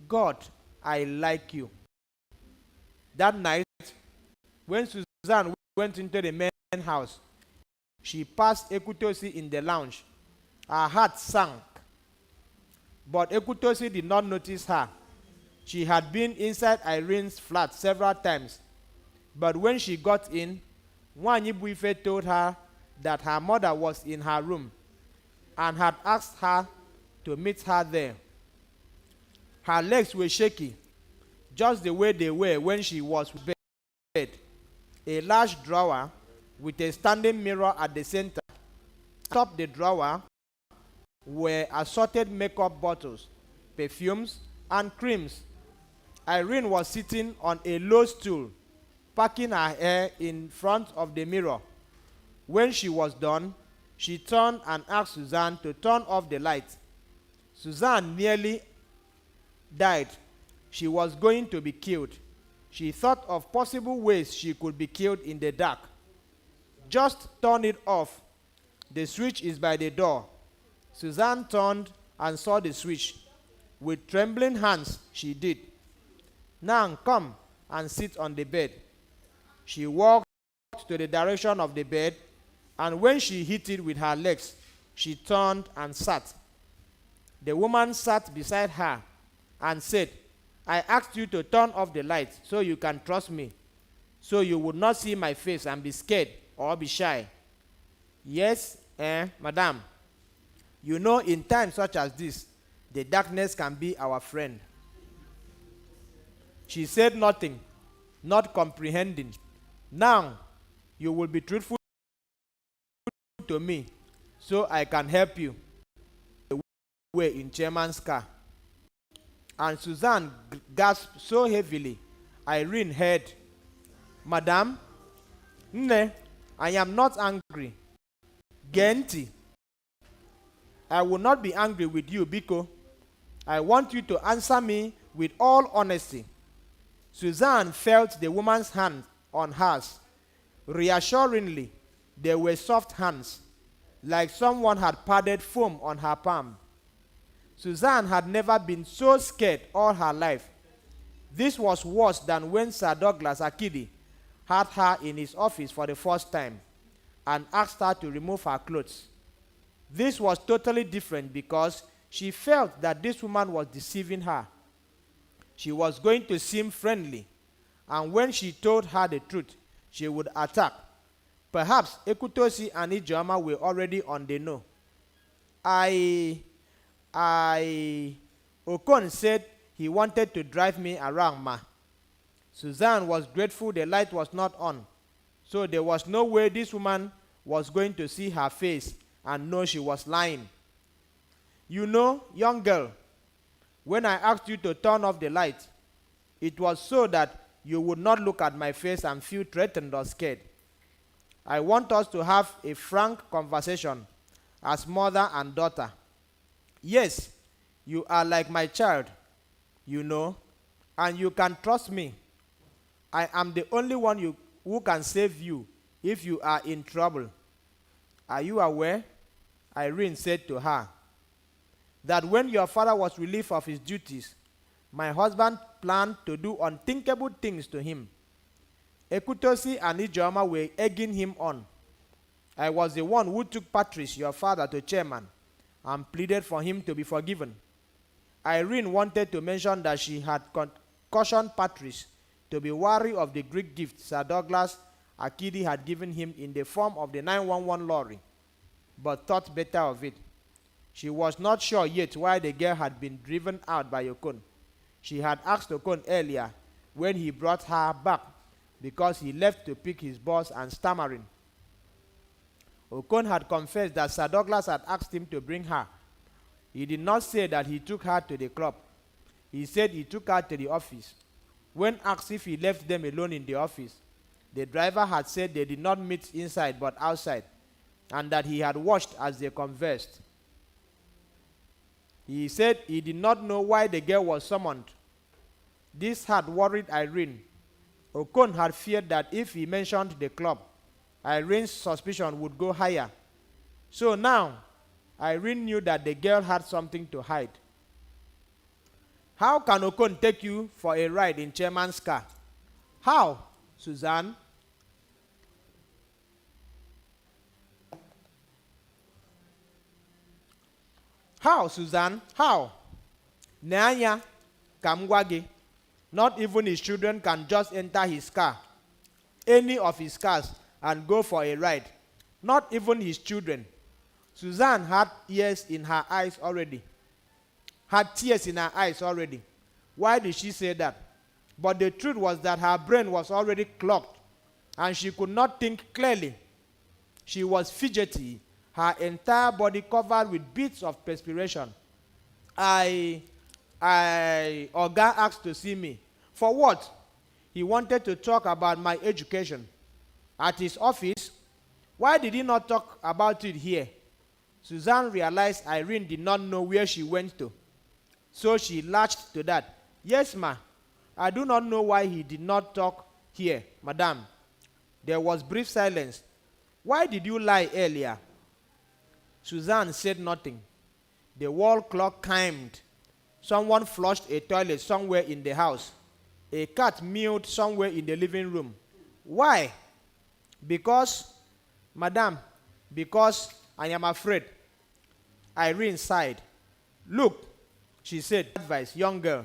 A: God, I like you. That night, when Suzanne went into the men's house, she passed Ekutosi in the lounge. Her heart sank. But Ekutosi did not notice her. She had been inside Irene's flat several times. But when she got in, Nwanyibuife told her that her mother was in her room and had asked her to meet her there. Her legs were shaky, just the way they were when she was in bed. A large drawer with a standing mirror at the center. Atop the drawer were assorted makeup bottles, perfumes, and creams. Irene was sitting on a low stool, packing her hair in front of the mirror. When she was done, she turned and asked Suzanne to turn off the light. Suzanne nearly died. She was going to be killed. She thought of possible ways she could be killed in the dark. Just turn it off. The switch is by the door. Suzanne turned and saw the switch. With trembling hands, she did. Now come and sit on the bed. She walked to the direction of the bed, and when she hit it with her legs, she turned and sat. The woman sat beside her and said, I asked you to turn off the light so you can trust me, so you would not see my face and be scared or be shy. Yes, madam. You know, in times such as this, the darkness can be our friend. She said nothing, not comprehending. Now, you will be truthful to me, so I can help you. Way in Chairman's car. And Suzanne gasped so heavily, Irene heard, Madam, I am not angry. Genti, I will not be angry with you, Biko. I want you to answer me with all honesty. Suzanne felt the woman's hand on hers. Reassuringly, they were soft hands, like someone had padded foam on her palm. Suzanne had never been so scared all her life. This was worse than when Sir Douglas Akidi had her in his office for the first time and asked her to remove her clothes. This was totally different because she felt that this woman was deceiving her. She was going to seem friendly, and when she told her the truth, she would attack. Perhaps Ekutosi and Ijeoma were already on the know. Okon said he wanted to drive me around, ma. Suzanne was grateful the light was not on, so there was no way this woman was going to see her face and know she was lying. You know, young girl, when I asked you to turn off the light, it was so that you would not look at my face and feel threatened or scared. I want us to have a frank conversation as mother and daughter. Yes, you are like my child, you know, and you can trust me. I am the only one who can save you if you are in trouble. Are you aware, Irene said to her, that when your father was relieved of his duties, my husband planned to do unthinkable things to him. Ekutosi and Ijeoma were egging him on. I was the one who took Patrice, your father, to chairman and pleaded for him to be forgiven. Irene wanted to mention that she had cautioned Patrice to be wary of the Greek gift Sir Douglas Akidi had given him in the form of the 911 lorry, but thought better of it. She was not sure yet why the girl had been driven out by Okon. She had asked Okon earlier when he brought her back because he left to pick his boss and stammering. Okon had confessed that Sir Douglas had asked him to bring her. He did not say that he took her to the club. He said he took her to the office. When asked if he left them alone in the office, the driver had said they did not meet inside but outside, and that he had watched as they conversed. He said he did not know why the girl was summoned. This had worried Irene. Okon had feared that if he mentioned the club, Irene's suspicion would go higher. So now, Irene knew that the girl had something to hide. How can Okon take you for a ride in Chairman's car? How, Suzanne? How, Suzanne? How? Naija, kamgwagi. Not even his children can just enter his car, any of his cars, and go for a ride. Not even his children. Suzanne had tears in her eyes already. Why did she say that? But the truth was that her brain was already clogged, and she could not think clearly. She was fidgety, her entire body covered with beads of perspiration. Oga asked to see me. For what? He wanted to talk about my education. At his office? Why did he not talk about it here? Suzanne realized Irene did not know where she went to. So she latched to that. Yes, ma. I do not know why he did not talk here, madam. There was brief silence. Why did you lie earlier? Suzanne said nothing. The wall clock chimed. Someone flushed a toilet somewhere in the house. A cat mewed somewhere in the living room. Why? Because, madam, because I am afraid. Irene sighed. Look, she said, advice, young girl.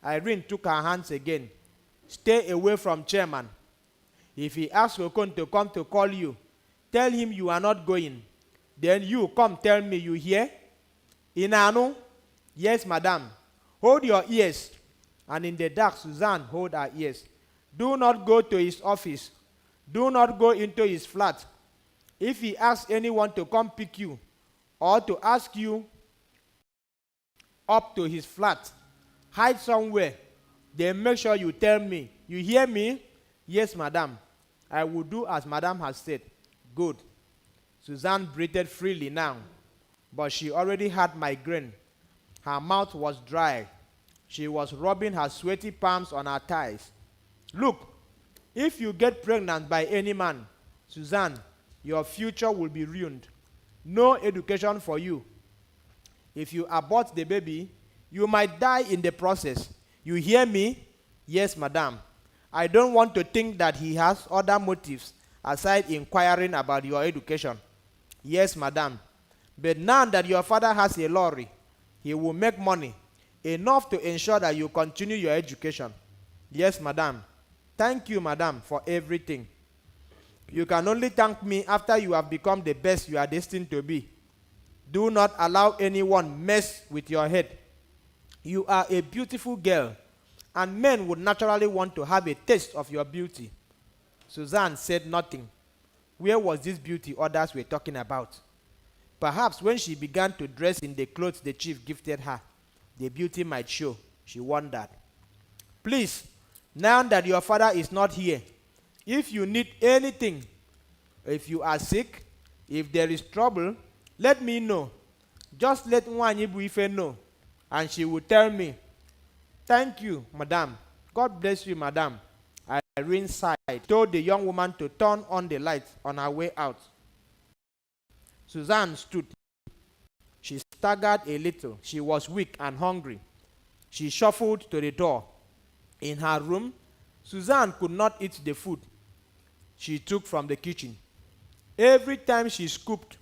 A: Irene took her hands again. Stay away from chairman. If he asks Okon to come to call you, tell him you are not going. Then you come tell me, you hear? Inanu? Yes, madam. Hold your ears. And in the dark, Suzanne held her ears. Do not go to his office. Do not go into his flat. If he asks anyone to come pick you, or to ask you up to his flat, hide somewhere. Then make sure you tell me. You hear me? Yes, madam. I will do as madam has said. Good. Suzanne breathed freely now, but she already had migraine. Her mouth was dry. She was rubbing her sweaty palms on her thighs. Look, if you get pregnant by any man, Suzanne, your future will be ruined. No education for you. If you abort the baby, you might die in the process. You hear me? Yes, madam. I don't want to think that he has other motives aside inquiring about your education. Yes, madam. But now that your father has a lorry, he will make money, enough to ensure that you continue your education. Yes, madam. Thank you, madam, for everything. You can only thank me after you have become the best you are destined to be. Do not allow anyone mess with your head. You are a beautiful girl, and men would naturally want to have a taste of your beauty. Suzanne said nothing. Where was this beauty others were talking about? Perhaps when she began to dress in the clothes the chief gifted her, the beauty might show, she wondered. Please, now that your father is not here, if you need anything, if you are sick, if there is trouble, let me know. Just let Nwanyi Buife know, and she will tell me. Thank you, madam. God bless you, madam. Irene sighed, told the young woman to turn on the light on her way out. Suzanne stood. She staggered a little. She was weak and hungry. She shuffled to the door. In her room, Suzanne could not eat the food she took from the kitchen. Every time she scooped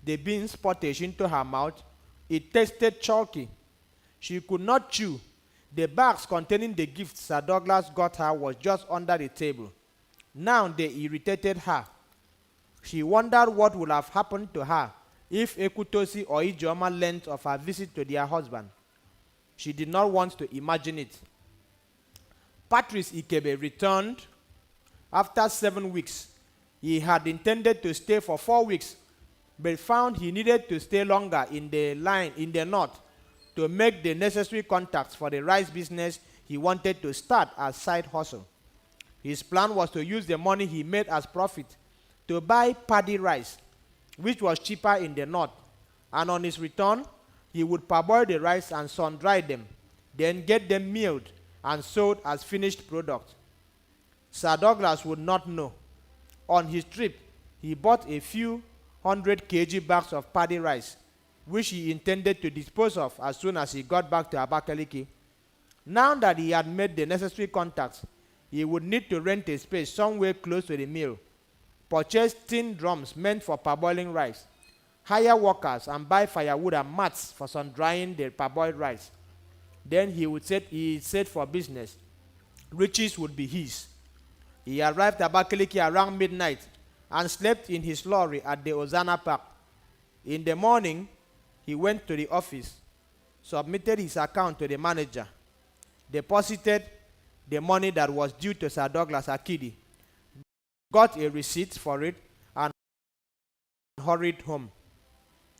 A: the beans pottage into her mouth, it tasted chalky. She could not chew. The bags containing the gifts Sir Douglas got her was just under the table. Now they irritated her. She wondered what would have happened to her if Ekutosi or Ijeoma learned of her visit to their husband. She did not want to imagine it. Patrice Ikebe returned after 7 weeks. He had intended to stay for 4 weeks, but found he needed to stay longer in the north to make the necessary contacts for the rice business he wanted to start as side hustle. His plan was to use the money he made as profit to buy paddy rice, which was cheaper in the north, and on his return, he would parboil the rice and sun-dry them, then get them milled and sold as finished product. Sir Douglas would not know. On his trip, he bought a few 100 kg bags of paddy rice, which he intended to dispose of as soon as he got back to Abakaliki. Now that he had made the necessary contacts, he would need to rent a space somewhere close to the mill, purchase tin drums meant for parboiling rice, hire workers, and buy firewood and mats for sun drying the parboiled rice. Then he said for business. Riches would be his. He arrived at Abakaliki around midnight and slept in his lorry at the Ozana Park. In the morning, he went to the office, submitted his account to the manager, deposited the money that was due to Sir Douglas Akidi, got a receipt for it, and hurried home.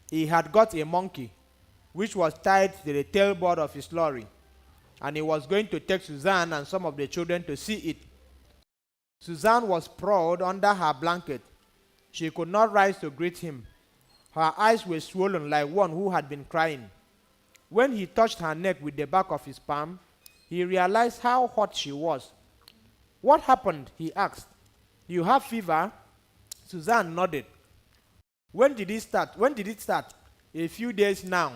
A: He had got a monkey, which was tied to the tailboard of his lorry, and he was going to take Suzanne and some of the children to see it. Suzanne was sprawled under her blanket. She could not rise to greet him. Her eyes were swollen like one who had been crying. When he touched her neck with the back of his palm, he realized how hot she was. "What happened?" he asked. "You have fever?" Suzanne nodded. When did it start? "A few days now."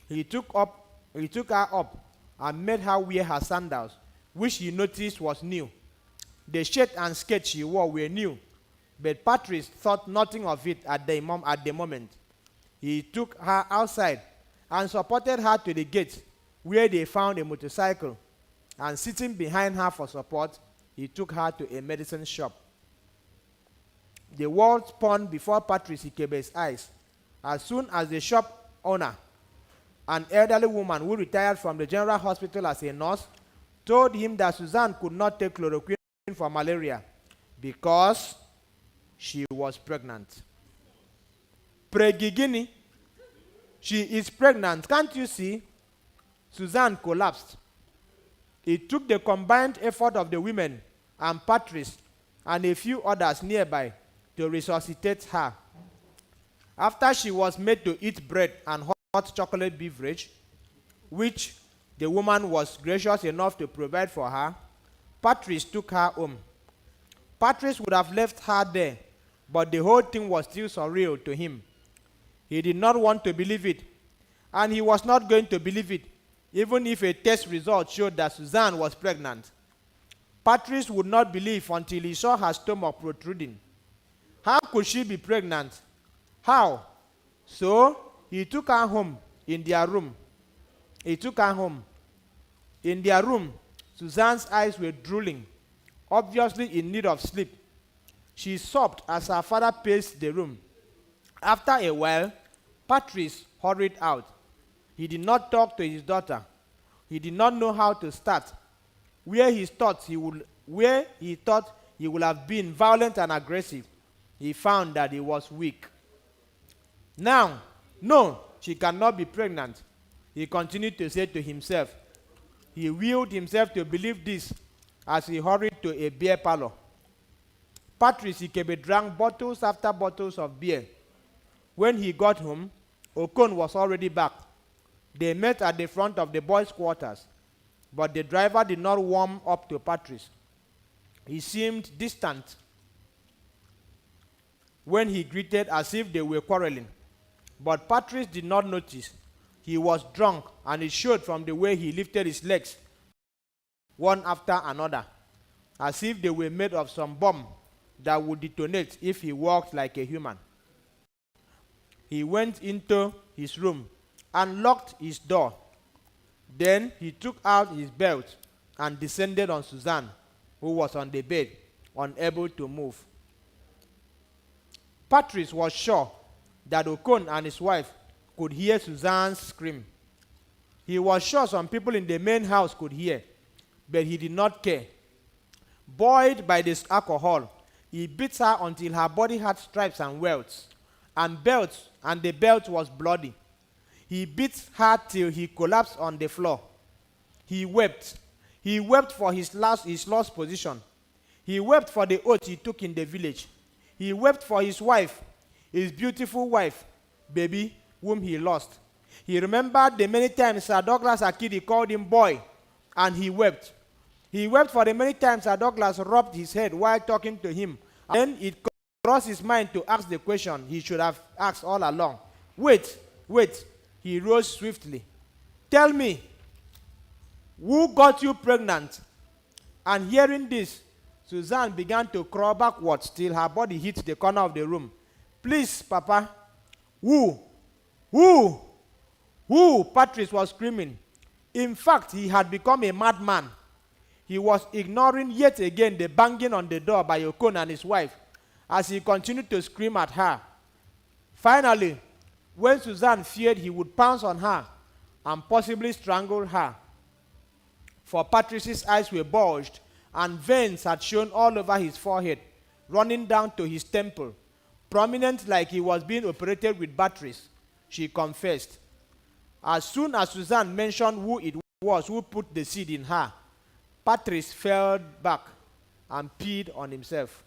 A: He took her up and made her wear her sandals, which he noticed was new. The shirt and skirt she wore were new, but Patrice thought nothing of it at the moment. He took her outside and supported her to the gate, where they found a motorcycle, and sitting behind her for support, he took her to a medicine shop. The world spun before Patrice Ikebe's eyes. As soon as the shop owner, an elderly woman who retired from the general hospital as a nurse, told him that Suzanne could not take chloroquine for malaria because she was pregnant. Pregigini, she is pregnant, can't you see? Suzanne collapsed. It took the combined effort of the women and Patrice and a few others nearby to resuscitate her. After she was made to eat bread and hot chocolate beverage, which the woman was gracious enough to provide for her, Patrice took her home. Patrice would have left her there, but the whole thing was still surreal to him. He did not want to believe it, and he was not going to believe it, even if a test result showed that Suzanne was pregnant. Patrice would not believe until he saw her stomach protruding. How could she be pregnant? How? So he took her home in their room. In their room, Suzanne's eyes were drooling, obviously in need of sleep. She sobbed as her father paced the room. After a while, Patrice hurried out. He did not talk to his daughter. He did not know how to start. Where he thought he would have been violent and aggressive, he found that he was weak. Now, no, she cannot be pregnant, he continued to say to himself. He willed himself to believe this as he hurried to a beer parlor. Patrice Ikebe drank bottles after bottles of beer. When he got home, Okon was already back. They met at the front of the boys' quarters, but the driver did not warm up to Patrice. He seemed distant when he greeted as if they were quarreling, but Patrice did not notice. He was drunk, and it showed from the way he lifted his legs, one after another, as if they were made of some bomb that would detonate if he walked like a human. He went into his room and locked his door. Then he took out his belt and descended on Suzanne, who was on the bed, unable to move. Patrice was sure that Okon and his wife could hear Suzanne's scream. He was sure some people in the main house could hear, but he did not care. Buoyed by this alcohol, he beat her until her body had stripes and welts, and the belt was bloody. He beat her till he collapsed on the floor. He wept. He wept for his lost position. He wept for the oath he took in the village. He wept for his wife, his beautiful wife, baby, whom he lost. He remembered the many times Sir Douglas Akidi called him boy, and he wept. He wept for the many times Sir Douglas rubbed his head while talking to him. And then it crossed his mind to ask the question he should have asked all along. Wait. He rose swiftly. Tell me, who got you pregnant? And hearing this, Suzanne began to crawl backwards till her body hit the corner of the room. Please, Papa, Who? Who? Who? Patrice was screaming. In fact, he had become a madman. He was ignoring yet again the banging on the door by Okon and his wife as he continued to scream at her. Finally, when Suzanne feared he would pounce on her and possibly strangle her, for Patrice's eyes were bulged and veins had shown all over his forehead, running down to his temple, prominent like he was being operated with batteries, she confessed. As soon as Suzanne mentioned who it was who put the seed in her, Patrice fell back and peed on himself.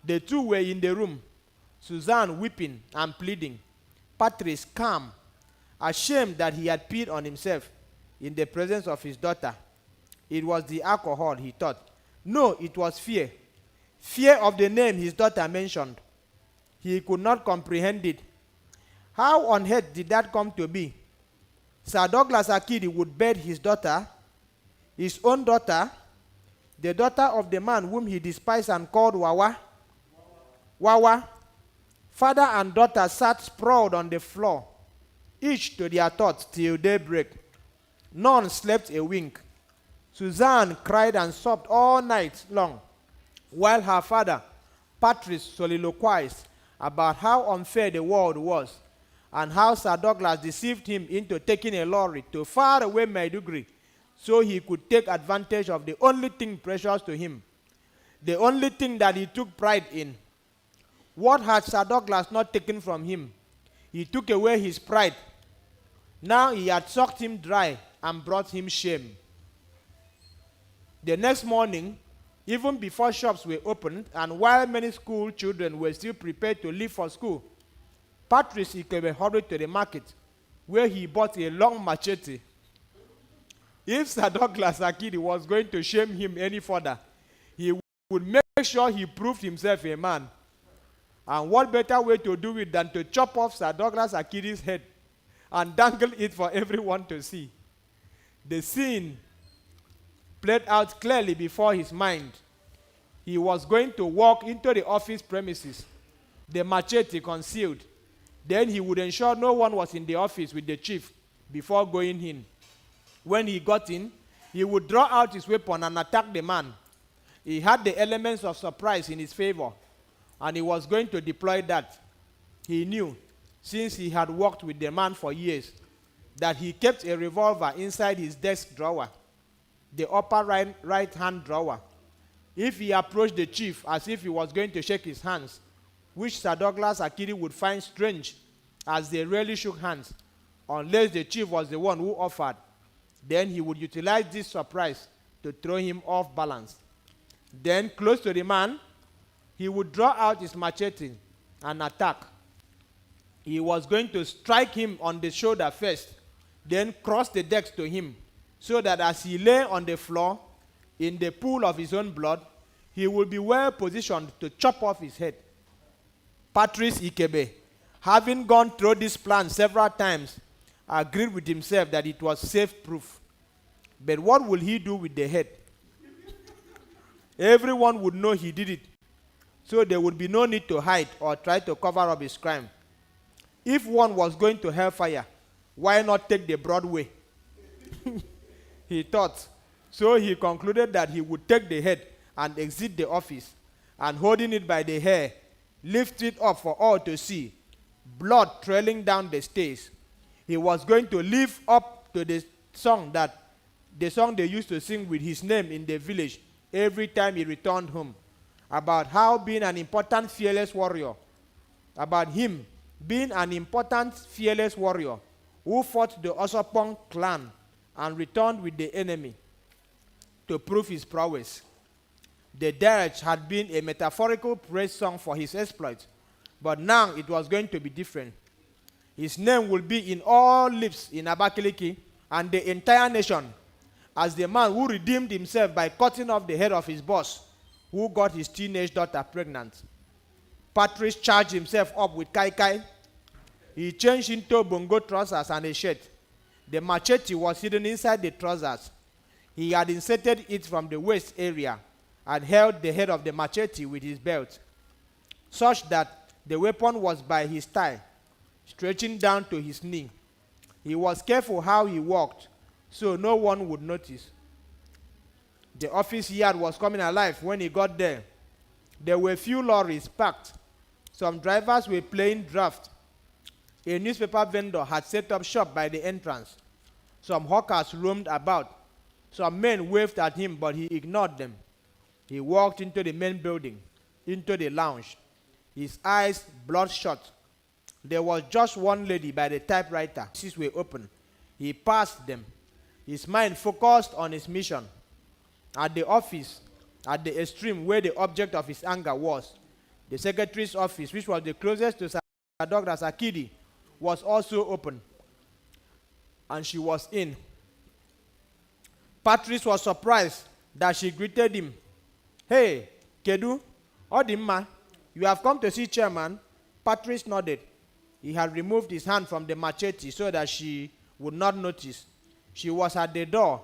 A: The two were in the room, Suzanne weeping and pleading, Patrice calm, ashamed that he had peed on himself in the presence of his daughter. It was the alcohol, he thought. No, it was fear. Fear of the name his daughter mentioned. He could not comprehend it. How on earth did that come to be? Sir Douglas Akidi would bed his daughter, his own daughter, the daughter of the man whom he despised and called Wawa. Wawa. Father and daughter sat sprawled on the floor, each to their thoughts till daybreak. None slept a wink. Suzanne cried and sobbed all night long, while her father, Patrice, soliloquized about how unfair the world was, and how Sir Douglas deceived him into taking a lorry to far away Maiduguri so he could take advantage of the only thing precious to him, the only thing that he took pride in. What had Sir Douglas not taken from him? He took away his pride. Now he had sucked him dry and brought him shame. The next morning, even before shops were opened and while many school children were still prepared to leave for school, Patrice Ikebe hurried to the market, where he bought a long machete. If Sir Douglas Akidi was going to shame him any further, he would make sure he proved himself a man. And what better way to do it than to chop off Sir Douglas Akidi's head and dangle it for everyone to see? The scene played out clearly before his mind. He was going to walk into the office premises, the machete concealed. Then he would ensure no one was in the office with the chief before going in. When he got in, he would draw out his weapon and attack the man. He had the elements of surprise in his favor, and he was going to deploy that. He knew, since he had worked with the man for years, that he kept a revolver inside his desk drawer, the upper right-hand drawer. If he approached the chief as if he was going to shake his hands, which Sir Douglas Akidi would find strange, as they rarely shook hands, unless the chief was the one who offered, then he would utilize this surprise to throw him off balance. Then, close to the man, he would draw out his machete and attack. He was going to strike him on the shoulder first, then cross the decks to him, so that as he lay on the floor, in the pool of his own blood, he would be well positioned to chop off his head. Patrice Ikebe, having gone through this plan several times, agreed with himself that it was safe-proof. But what will he do with the head? Everyone would know he did it, so there would be no need to hide or try to cover up his crime. If one was going to hellfire, why not take the broad way? He thought. So he concluded that he would take the head and exit the office, and holding it by the hair, lift it up for all to see, blood trailing down the stairs. He was going to live up to the song they used to sing with his name in the village every time he returned home, about how being an important fearless warrior, about him being an important fearless warrior who fought the Osopong clan and returned with the enemy to prove his prowess. The dirge had been a metaphorical praise song for his exploits, but now it was going to be different. His name will be in all lips in Abakaliki and the entire nation as the man who redeemed himself by cutting off the head of his boss, who got his teenage daughter pregnant. Patrice charged himself up with kai. He changed into bongo trousers and a shirt. The machete was hidden inside the trousers. He had inserted it from the waist area and held the head of the machete with his belt, such that The weapon was by his thigh, stretching down to his knee. He was careful how he walked, so no one would notice. The office yard was coming alive when he got there. There were few lorries parked. Some drivers were playing draft. A newspaper vendor had set up shop by the entrance. Some hawkers roamed about. Some men waved at him, but he ignored them. He walked into the main building, into the lounge, his eyes bloodshot. There was just one lady by the typewriter. His were open. He passed them. His mind focused on his mission. At the office, at the extreme where the object of his anger was, the secretary's office, which was the closest to Sir Douglas Akidi, was also open. And she was in. Patrice was surprised that she greeted him. "Hey, Kedu, Odimma, you have come to see Chairman?" Patrice nodded. He had removed his hand from the machete so that she would not notice. She was at the door,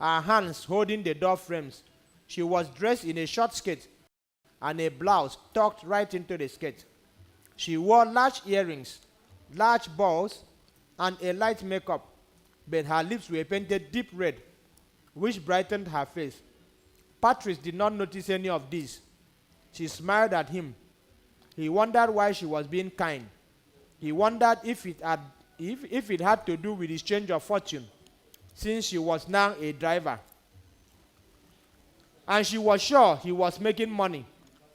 A: her hands holding the door frames. She was dressed in a short skirt and a blouse tucked right into the skirt. She wore large earrings, large balls, and a light makeup, but her lips were painted deep red, which brightened her face. Patrice did not notice any of this. She smiled at him. He wondered why she was being kind. He wondered if it had to do with his change of fortune, since she was now a driver. And she was sure he was making money.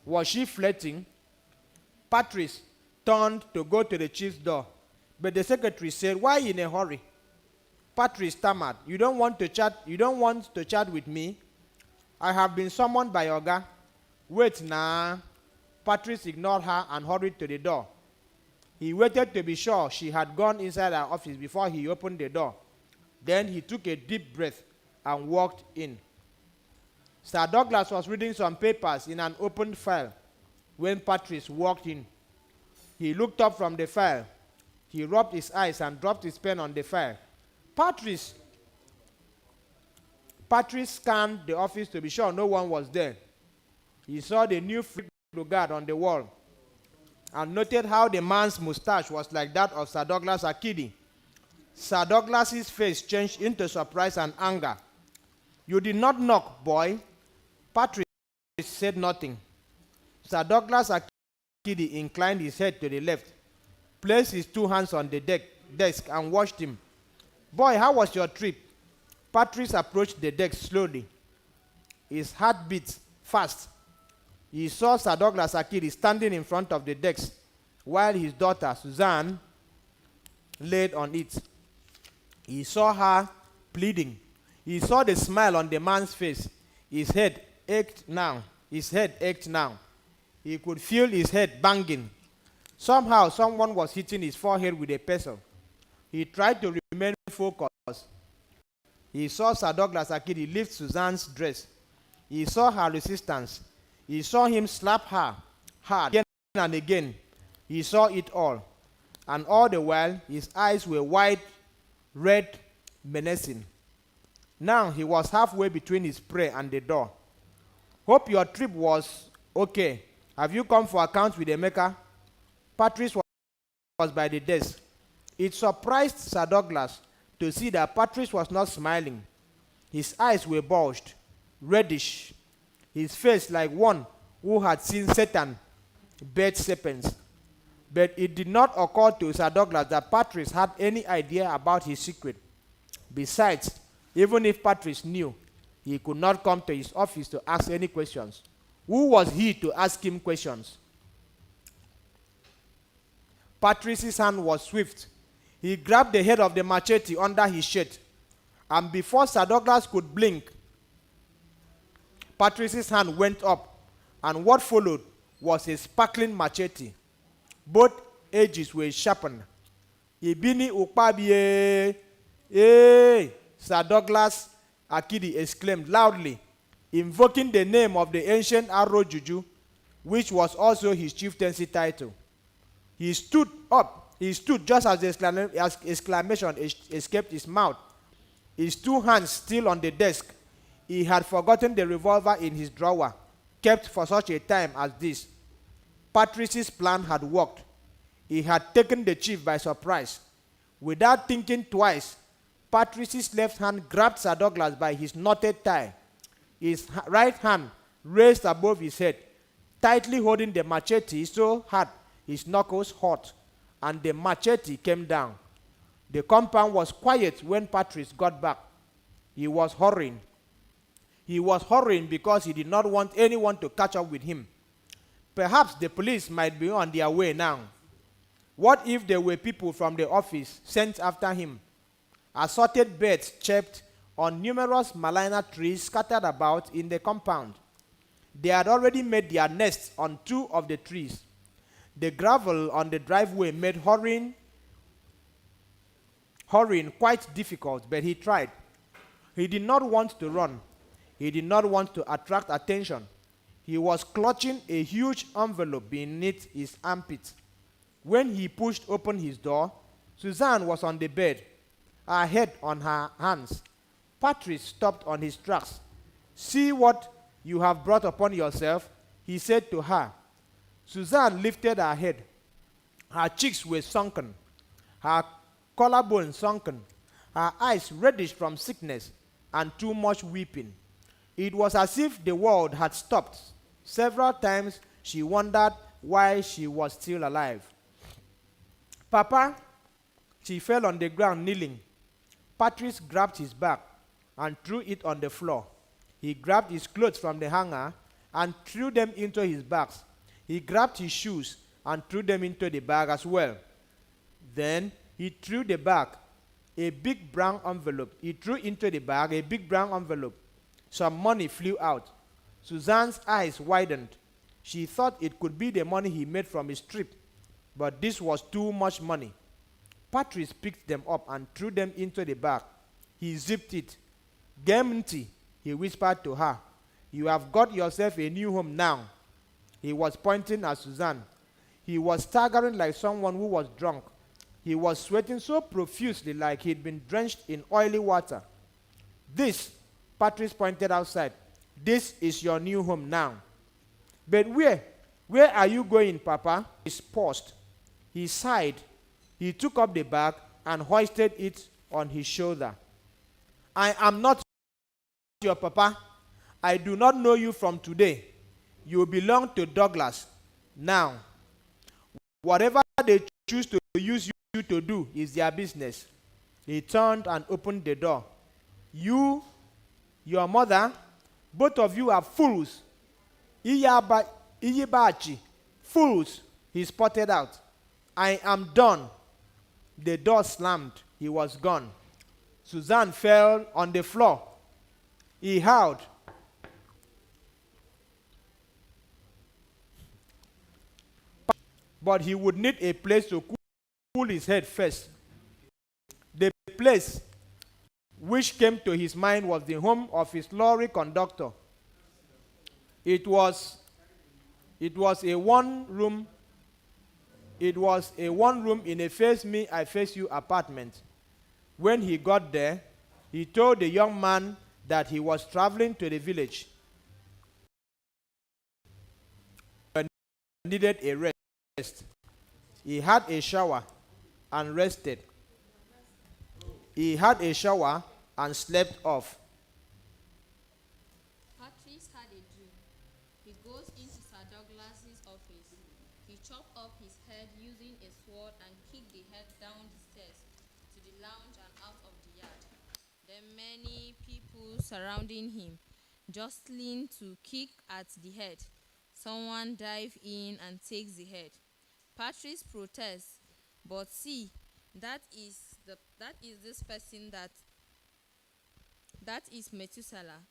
A: Was she flirting? Patrice turned to go to the chief's door, but the secretary said, "Why in a hurry?" Patrice stammered, You don't want to chat with me? I have been summoned by Oga." "Wait now." Patrice ignored her and hurried to the door. He waited to be sure she had gone inside her office before he opened the door. Then he took a deep breath and walked in. Sir Douglas was reading some papers in an opened file when Patrice walked in. He looked up from the file. He rubbed his eyes and dropped his pen on the file. Patrice scanned the office to be sure no one was there. He saw the new guard on the wall and noted how the man's mustache was like that of Sir Douglas Akidi. Sir Douglas's face changed into surprise and anger. "You did not knock, boy." Patrice said nothing. Sir Douglas Akidi inclined his head to the left, placed his two hands on the desk and watched him. "Boy, how was your trip?" Patrice approached the desk slowly. His heart beat fast. He saw Sir Douglas Akidi standing in front of the desk while his daughter, Suzanne, laid on it. He saw her pleading. He saw the smile on the man's face. His head ached now. He could feel his head banging. Somehow, someone was hitting his forehead with a pestle. He tried to remain focused. He saw Sir Douglas Akidi lift Suzanne's dress. He saw her resistance. He saw him slap her hard again and again. He saw it all. And all the while, his eyes were wide, red, menacing. Now he was halfway between his prey and the door. "Hope your trip was okay. Have you come for accounts with Emeka?" Patrice was by the desk. It surprised Sir Douglas to see that Patrice was not smiling. His eyes were bulged, reddish, his face like one who had seen Satan bait serpents. But it did not occur to Sir Douglas that Patrice had any idea about his secret. Besides, even if Patrice knew, he could not come to his office to ask any questions. Who was he to ask him questions? Patrice's hand was swift. He grabbed the head of the machete under his shirt, and before Sir Douglas could blink, Patrice's hand went up, and what followed was a sparkling machete. Both edges were sharpened. "Ibini ukpabie!" "Hey!" Sir Douglas Akidi exclaimed loudly, invoking the name of the ancient arrow juju, which was also his chieftaincy title. He stood up. He stood just as the exclamation escaped his mouth, his two hands still on the desk. He had forgotten the revolver in his drawer, kept for such a time as this. Patrice's plan had worked. He had taken the chief by surprise. Without thinking twice, Patrice's left hand grabbed Sir Douglas by his knotted tie. His right hand raised above his head, tightly holding the machete so hard his knuckles hurt, and the machete came down. The compound was quiet when Patrice got back. He was hurrying. He was hurrying because he did not want anyone to catch up with him. Perhaps the police might be on their way now. What if there were people from the office sent after him? Assorted birds chirped on numerous malina trees scattered about in the compound. They had already made their nests on 2 of the trees. The gravel on the driveway made hurrying quite difficult, but he tried. He did not want to run. He did not want to attract attention. He was clutching a huge envelope beneath his armpit. When he pushed open his door, Suzanne was on the bed, her head on her hands. Patrice stopped on his tracks. "See what you have brought upon yourself," he said to her. Suzanne lifted her head. Her cheeks were sunken, her collarbone sunken, her eyes reddish from sickness and too much weeping. It was as if the world had stopped. Several times she wondered why she was still alive. "Papa," she fell on the ground kneeling. Patrice grabbed his bag and threw it on the floor. He grabbed his clothes from the hanger and threw them into his bags. He grabbed his shoes and threw them into the bag as well. Then he threw the bag, a big brown envelope. He threw into the bag a big brown envelope. Some money flew out. Suzanne's eyes widened. She thought it could be the money he made from his trip, but this was too much money. Patrice picked them up and threw them into the bag. He zipped it. "Gemty," he whispered to her. "You have got yourself a new home now." He was pointing at Suzanne. He was staggering like someone who was drunk. He was sweating so profusely like he'd been drenched in oily water. "This," Patrice pointed outside, "this is your new home now." "But where? Where are you going, Papa?" He paused. He sighed. He took up the bag and hoisted it on his shoulder. "I am not your papa. I do not know you from today. You belong to Douglas now. Whatever they choose to use you to do is their business." He turned and opened the door. "You, your mother, both of you are fools. Iyibachi, fools," he sputtered out. "I am done." The door slammed. He was gone. Suzanne fell on the floor. He howled. But he would need a place to cool his head first. The place which came to his mind was the home of his lorry conductor. It was a one-room in a face me, I face you apartment. When he got there, he told the young man that he was traveling to the village. He needed a rest. He had a shower and rested. He had a shower and slept off.
B: Patrice had a dream. He goes into Sir Douglas's office. He chopped off his head using a sword and kicked the head down the stairs to the lounge and out of the yard. Then many people surrounding him, jostling to kick at the head. Someone dives in and takes the head. Patrice protests, but see, that is this person that is Methuselah.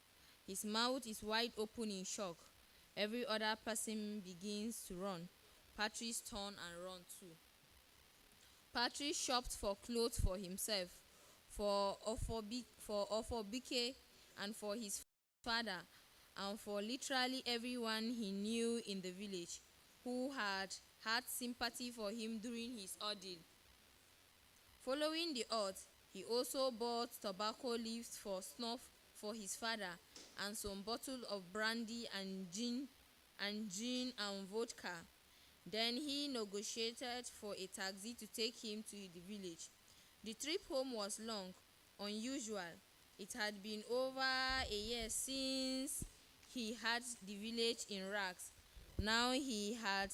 B: His mouth is wide open in shock. Every other person begins to run. Patrice turned and ran too. Patrice shopped for clothes for himself, for Bike, and for his father, and for literally everyone he knew in the village who had had sympathy for him during his ordeal. Following the oath, he also bought tobacco leaves for snuff for his father and some bottles of brandy and gin and vodka. Then he negotiated for a taxi to take him to the village. The trip home was long, unusual. It had been over a year since he had the village in rags. Now he had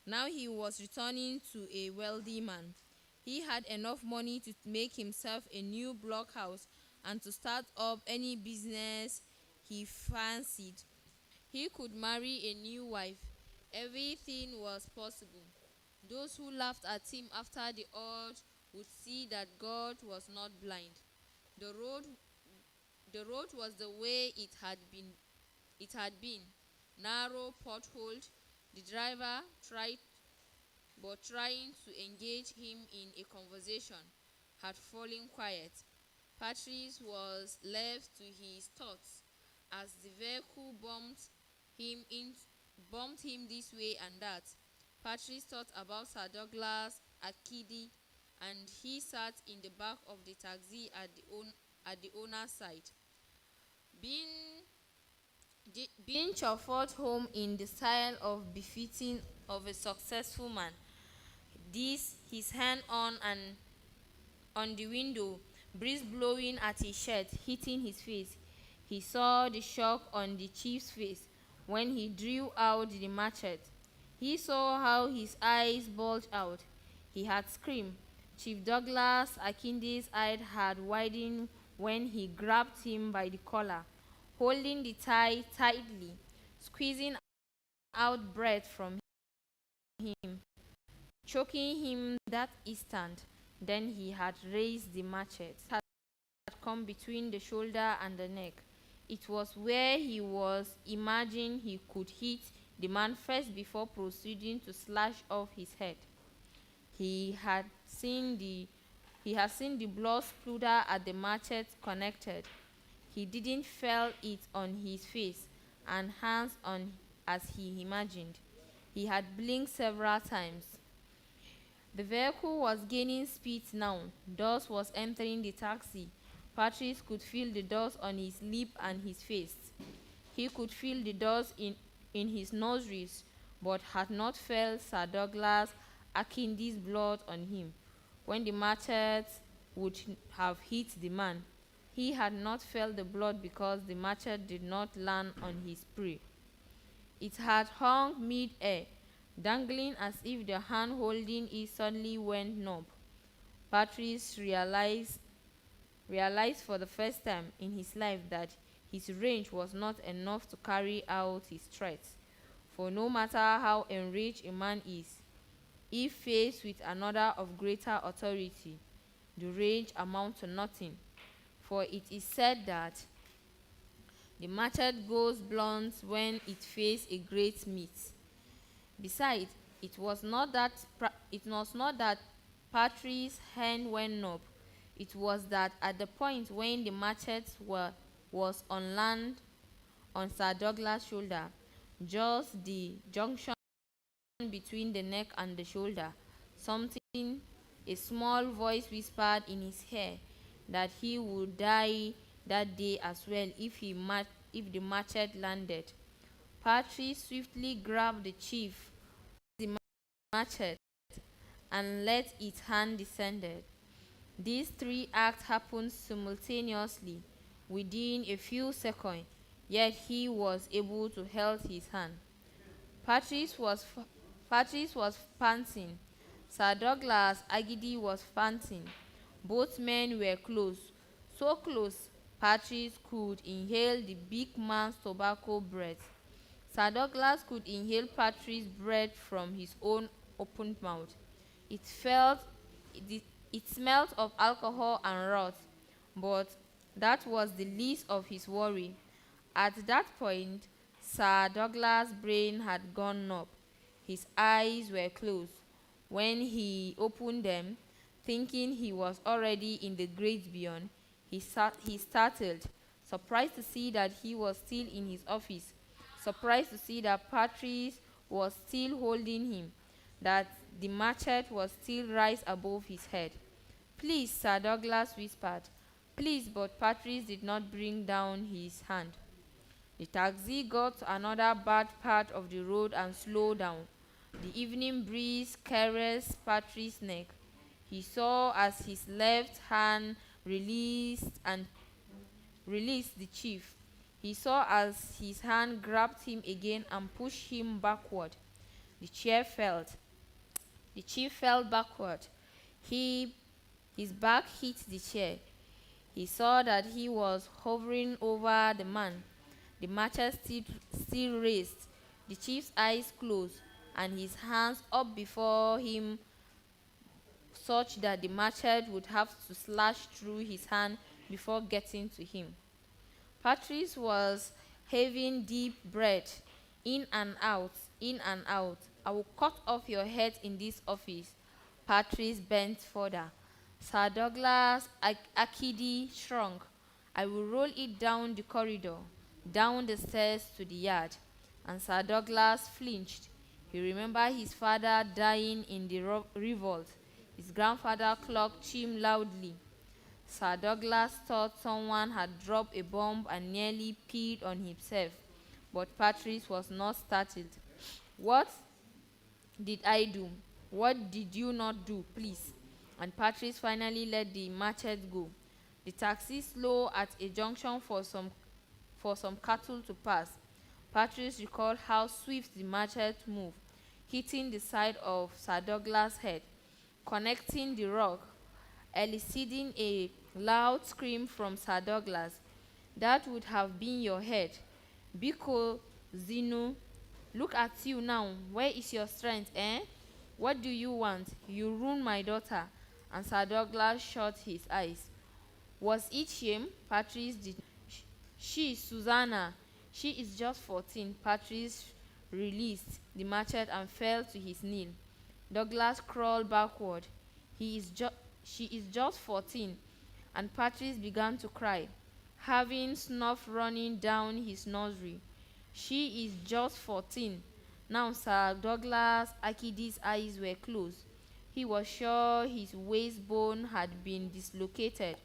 B: now he was returning to a wealthy man. He had enough money to make himself a new blockhouse and to start up any business he fancied. He could marry a new wife. Everything was possible. Those who laughed at him after the odd would see that God was not blind. The road the road was the way it had been, narrow, potholed. The driver trying to engage him in a conversation had fallen quiet. Patrice was left to his thoughts as the vehicle bumped him this way and that. Patrice thought about Sir Douglas Akidi, and he sat in the back of the taxi at the owner's side, being being chauffeured home in the style of befitting of a successful man. This, his hand on the window, breeze blowing at his shirt, hitting his face. He saw the shock on the chief's face when he drew out the machete. He saw how his eyes bulged out. He had screamed. Chief Douglas Akinde's eyes had widened when he grabbed him by the collar, holding the tie tightly, squeezing out breath from him, choking him that instant. Then he had raised the machete. It had come between the shoulder and the neck. It was where he was imagining he could hit the man first before proceeding to slash off his head. He had seen the blood splutter as the machete connected. He didn't feel it on his face and hands on as he imagined. He had blinked several times. The vehicle was gaining speed now. Dust was entering the taxi. Patrice could feel the dust on his lip and his face. He could feel the dust in his nostrils, but had not felt Sir Douglas Akindi's blood on him when the machete would have hit the man. He had not felt the blood because the machete did not land on his prey. It had hung mid-air, dangling as if the hand holding it suddenly went numb. Patrice realized for the first time in his life that his range was not enough to carry out his threats. For no matter how enraged a man is, if faced with another of greater authority, the range amounts to nothing. For it is said that the machete goes blunt when it faces a great meat. Besides, it was not that Patrice's hand went numb. It was that at the point when the machete was on land on Sir Douglas' shoulder, just the junction between the neck and the shoulder, a small voice whispered in his ear that he would die that day as well if the machete landed. Patrice swiftly grabbed the chief the machete and let its hand descended. These three acts happened simultaneously within a few seconds, yet he was able to hold his hand. Patrice was panting. Sir Douglas Agidi was panting. Both men were close, so close Patrice could inhale the big man's tobacco breath. Sir Douglas could inhale Patrice's breath from his own opened mouth. It smelled of alcohol and rot, but that was the least of his worry. At that point, Sir Douglas' brain had gone numb. His eyes were closed. When he opened them, thinking he was already in the great beyond, he startled, surprised to see that he was still in his office, surprised to see that Patrice was still holding him, that the machete was still raised above his head. "Please," Sir Douglas whispered. "Please," but Patrice did not bring down his hand. The taxi got to another bad part of the road and slowed down. The evening breeze caressed Patrick's neck. He saw as his left hand released the chief. He saw as his hand grabbed him again and pushed him backward. The chair fell. The chief fell backward. He, his back hit the chair. He saw that he was hovering over the man. The machete still raised. The chief's eyes closed, and his hands up before him, such that the machete would have to slash through his hand before getting to him. Patrice was having deep breath, in and out, in and out. I will cut off your head in this office. Patrice bent further. Sir Douglas Akidi shrunk. I will roll it down the corridor, down the stairs to the yard. And Sir Douglas flinched. He remembered his father dying in the revolt. His grandfather clock chimed loudly. Sir Douglas thought someone had dropped a bomb and nearly peed on himself, but Patrice was not startled. What did I do? What did you not do, please? And Patrice finally let the machete go. The taxi slowed at a junction for some cattle to pass. Patrice recalled how swift the machete moved, hitting the side of Sir Douglas' head, connecting the rock, eliciting a loud scream from Sir Douglas. That would have been your head. Biko, Zinu, look at you now. Where is your strength, eh? What do you want? You ruined my daughter. And Sir Douglas shut his eyes. Was it shame? Patrice did. She, Susanna, she is just 14. Patrice released the machete and fell to his knee. Douglas crawled backward. She is just 14. And Patrice began to cry, having snuff running down his nursery. She is just 14. Now Sir Douglas Akidi's eyes were closed. He was sure his waist bone had been dislocated,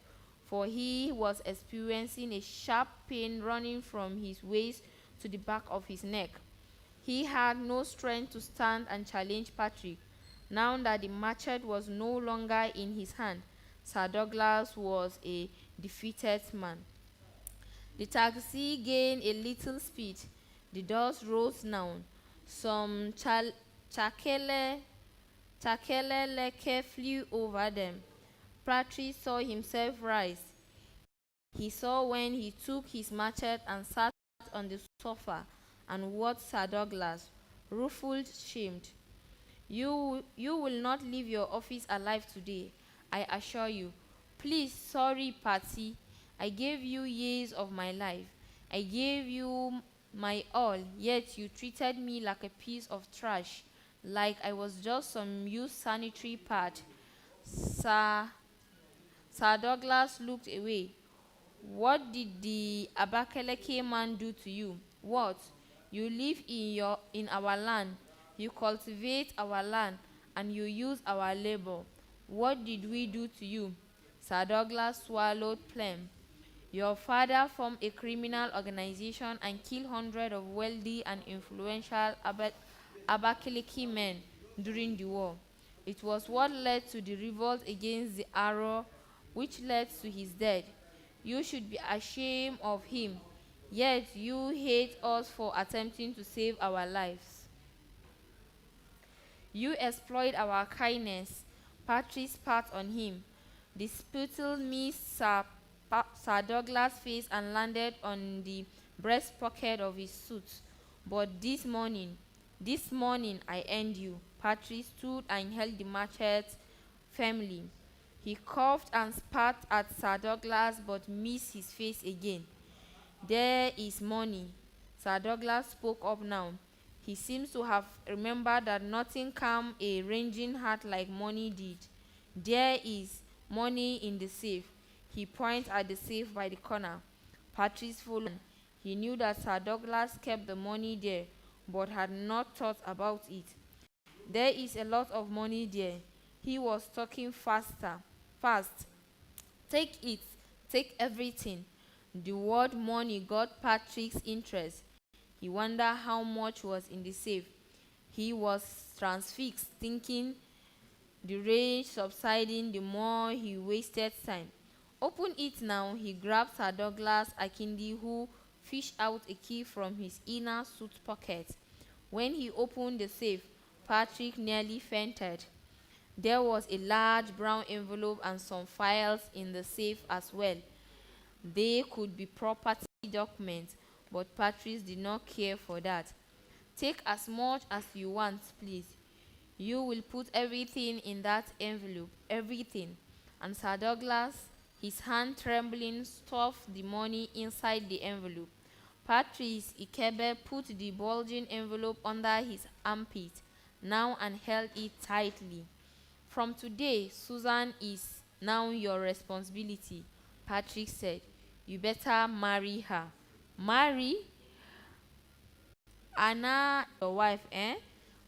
B: for he was experiencing a sharp pain running from his waist to the back of his neck. He had no strength to stand and challenge Patrick. Now that the machete was no longer in his hand, Sir Douglas was a defeated man. The taxi gained a little speed. The doors rose down. Some chakeleleke flew over them. Patrice saw himself rise. He saw when he took his machete and sat on the sofa and watched Sir Douglas, ruffled, shamed. You will not leave your office alive today, I assure you. Please, sorry, Patty. I gave you years of my life. I gave you my all, yet you treated me like a piece of trash, like I was just some used sanitary pad. Sir Douglas looked away. What did the Abakaleke man do to you? What? You live in our land. You cultivate our land, and you use our labor. What did we do to you? Sir Douglas swallowed phlegm. Your father formed a criminal organization and killed hundreds of wealthy and influential Abakaleke men during the war. It was what led to the revolt against the Aro, which led to his death. You should be ashamed of him, yet you hate us for attempting to save our lives. You exploit our kindness. Patrice spat on him. The spittle missed Sir Douglas' face and landed on the breast pocket of his suit. But this morning I end you. Patrice stood and held the machete firmly. He coughed and spat at Sir Douglas but missed his face again. There is money. Sir Douglas spoke up now. He seems to have remembered that nothing calmed a raging heart like money did. There is money in the safe. He pointed at the safe by the corner. Patrice followed. He knew that Sir Douglas kept the money there, but had not thought about it. There is a lot of money there. He was talking fast. Take it. Take everything. The word money got Patrick's interest. He wondered how much was in the safe. He was transfixed, thinking, the rage subsiding the more he wasted time. Open it now, he grabbed Sir Douglas Akindi, who fished out a key from his inner suit pocket. When he opened the safe, Patrick nearly fainted. There was a large brown envelope and some files in the safe as well. They could be property documents, but Patrice did not care for that. Take as much as you want, please. You will put everything in that envelope, everything. And Sir Douglas, his hand trembling, stuffed the money inside the envelope. Patrice Ikebe put the bulging envelope under his armpit now and held it tightly. From today, Susan is now your responsibility, Patrick said. You better marry her. Marry? Anna, your wife, eh?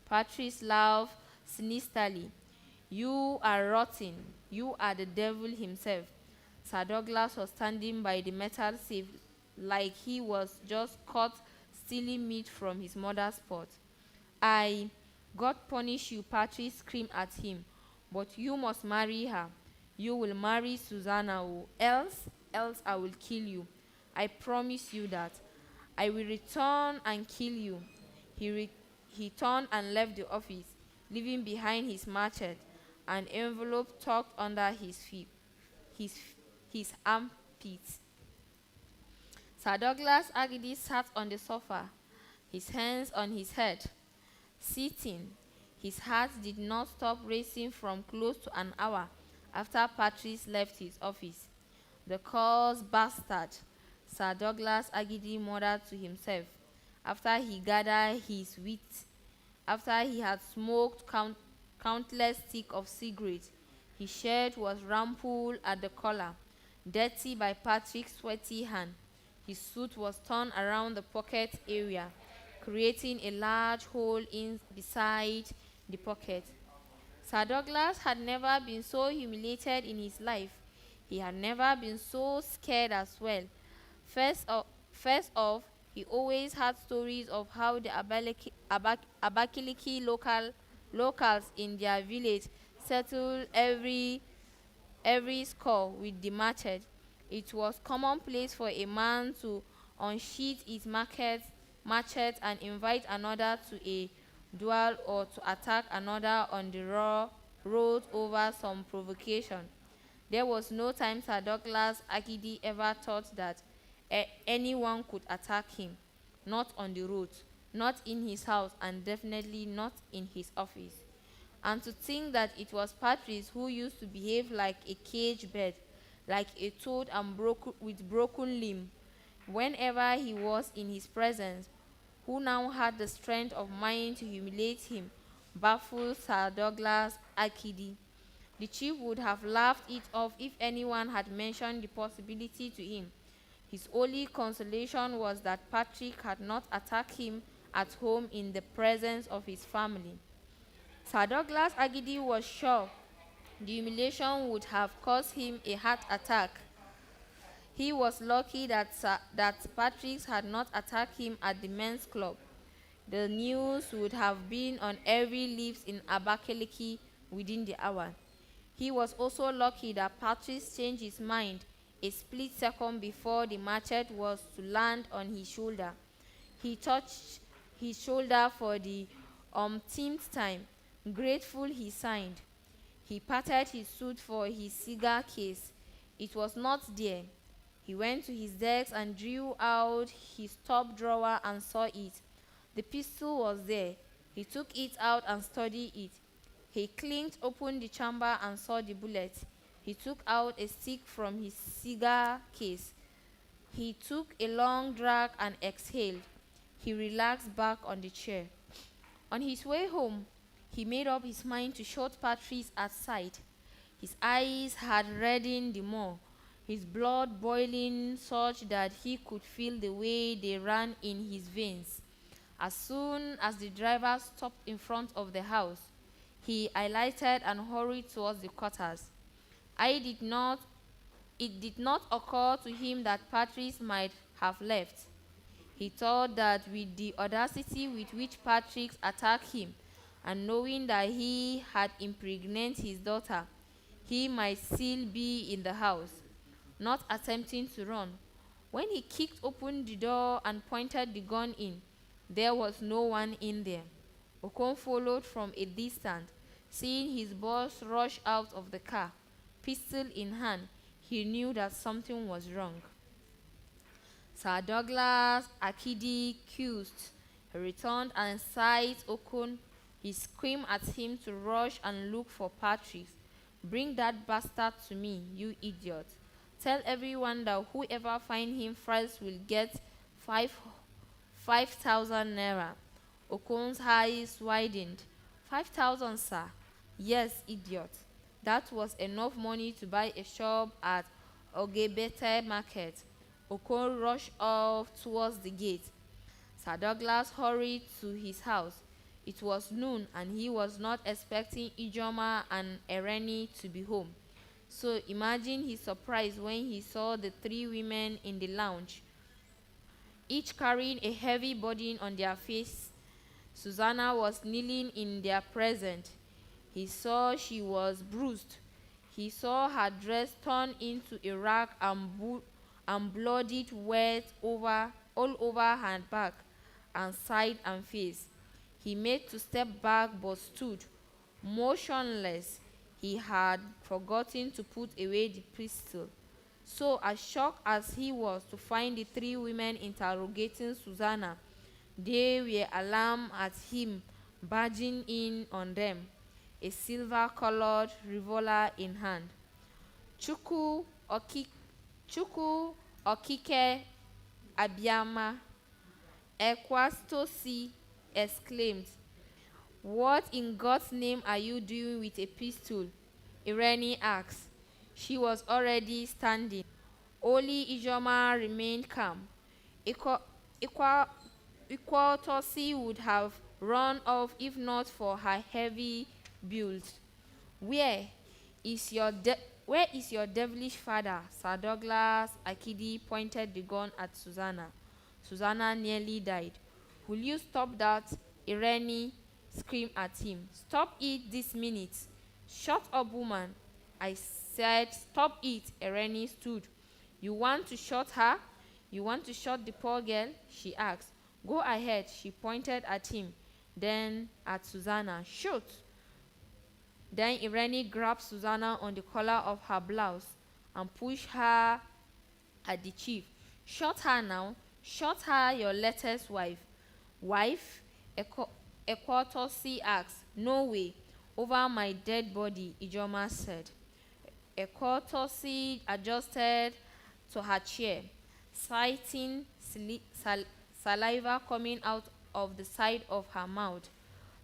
B: Patrice laughed sinisterly. You are rotten. You are the devil himself. Sir Douglas was standing by the metal safe like he was just caught stealing meat from his mother's pot. God punish you, Patrice screamed at him. But you must marry her. You will marry Susanna, else I will kill you. I promise you that. I will return and kill you. He turned and left the office, leaving behind his machete, an envelope tucked under his, his armpit. Sir Douglas Agidi sat on the sofa, his hands on his head. Sitting, his heart did not stop racing from close to an hour after Patrice left his office. The cursed bastard, Sir Douglas Agidi muttered to himself after he gathered his wit. After he had smoked countless sticks of cigarettes, his shirt was rumpled at the collar, dirty by Patrick's sweaty hand. His suit was torn around the pocket area, creating a large hole in beside the pocket. Sir Douglas had never been so humiliated in his life. He had never been so scared as well. First off, he always had stories of how the Abakaliki locals in their village settled every score with the machete. It was commonplace for a man to unsheath his machete and invite another to a duel or to attack another on the raw road over some provocation. There was no time Sir Douglas Akidi ever thought that anyone could attack him. Not on the road, not in his house, and definitely not in his office. And to think that it was Patrice who used to behave like a caged bird, like a toad and with broken limb, whenever he was in his presence, who now had the strength of mind to humiliate him, baffled Sir Douglas Akidi. The chief would have laughed it off if anyone had mentioned the possibility to him. His only consolation was that Patrick had not attacked him at home in the presence of his family. Sir Douglas Agidi was sure the humiliation would have caused him a heart attack. He was lucky that Patrick had not attacked him at the men's club. The news would have been on every lips in Abakaliki within the hour. He was also lucky that Patrick changed his mind a split second before the machete was to land on his shoulder. He touched his shoulder for the umpteenth time. Grateful, he signed. He patted his suit for his cigar case. It was not there. He went to his desk and drew out his top drawer and saw it. The pistol was there. He took it out and studied it. He clinked open the chamber and saw the bullet. He took out a stick from his cigar case. He took a long drag and exhaled. He relaxed back on the chair. On his way home, he made up his mind to shut Patrice aside. His eyes had reddened the more, his blood boiling such that he could feel the way they ran in his veins. As soon as the driver stopped in front of the house, he alighted and hurried towards the quarters. It did not occur to him that Patrice might have left. He thought that with the audacity with which Patrick attacked him, and knowing that he had impregnated his daughter, he might still be in the house, not attempting to run. When he kicked open the door and pointed the gun in, there was no one in there. Okon followed from a distance. Seeing his boss rush out of the car, pistol in hand, he knew that something was wrong. Sir Douglas Akidi accused. He returned and seized Okon. He screamed at him to rush and look for Patrick. Bring that bastard to me, you idiot. Tell everyone that whoever finds him first will get 5,000 naira. Okon's eyes widened. 5,000, sir. Yes, idiot. That was enough money to buy a shop at Ogebete Market. Okon rushed off towards the gate. Sir Douglas hurried to his house. It was noon and he was not expecting Ijoma and Ereni to be home. So imagine his surprise when he saw the three women in the lounge, each carrying a heavy burden on their face. Susanna was kneeling in their presence. He saw she was bruised. He saw her dress torn into a rag and bloodied wet all over her back and side and face. He made to step back but stood motionless. He had forgotten to put away the pistol. So as shocked as he was to find the three women interrogating Susanna, they were alarmed at him barging in on them, a silver-colored revolver in hand. Chuku Okike Abiyama, Ekwastosi exclaimed, "What in God's name are you doing with a pistol?" Irene asked. She was already standing. Only Ijoma remained calm. Equatosi would have run off if not for her heavy build. Where is your devilish father? Sir Douglas Akidi pointed the gun at Susanna. Susanna nearly died. Will you stop that? Irene screamed at him. Stop it this minute. Shut up, woman. I said stop it. Irene stood. You want to shoot her? You want to shoot the poor girl? She asked. Go ahead. She pointed at him, then at Susanna. Shoot. Then Irene grabbed Susanna on the collar of her blouse and pushed her at the chief. Shoot her now. Shoot her, your latest wife. Wife? Equatosi asked. No way. Over my dead body, Ijoma said. Equatosi adjusted to her chair, sighting saliva coming out of the side of her mouth.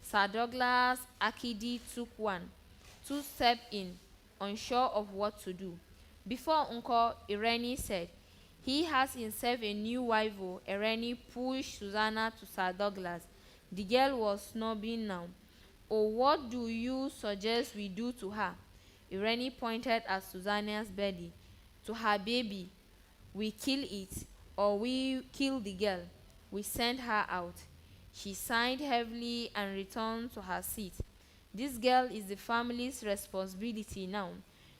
B: Sir Douglas Akidi took 2 steps in, unsure of what to do. Before Uncle, Irene said, he has himself a new wife. Irene pushed Susanna to Sir Douglas. The girl was snobbing now. Oh, what do you suggest we do to her? Irene pointed at Susanna's belly. To her baby. We kill it, or we kill the girl. We send her out. She sighed heavily and returned to her seat. This girl is the family's responsibility now.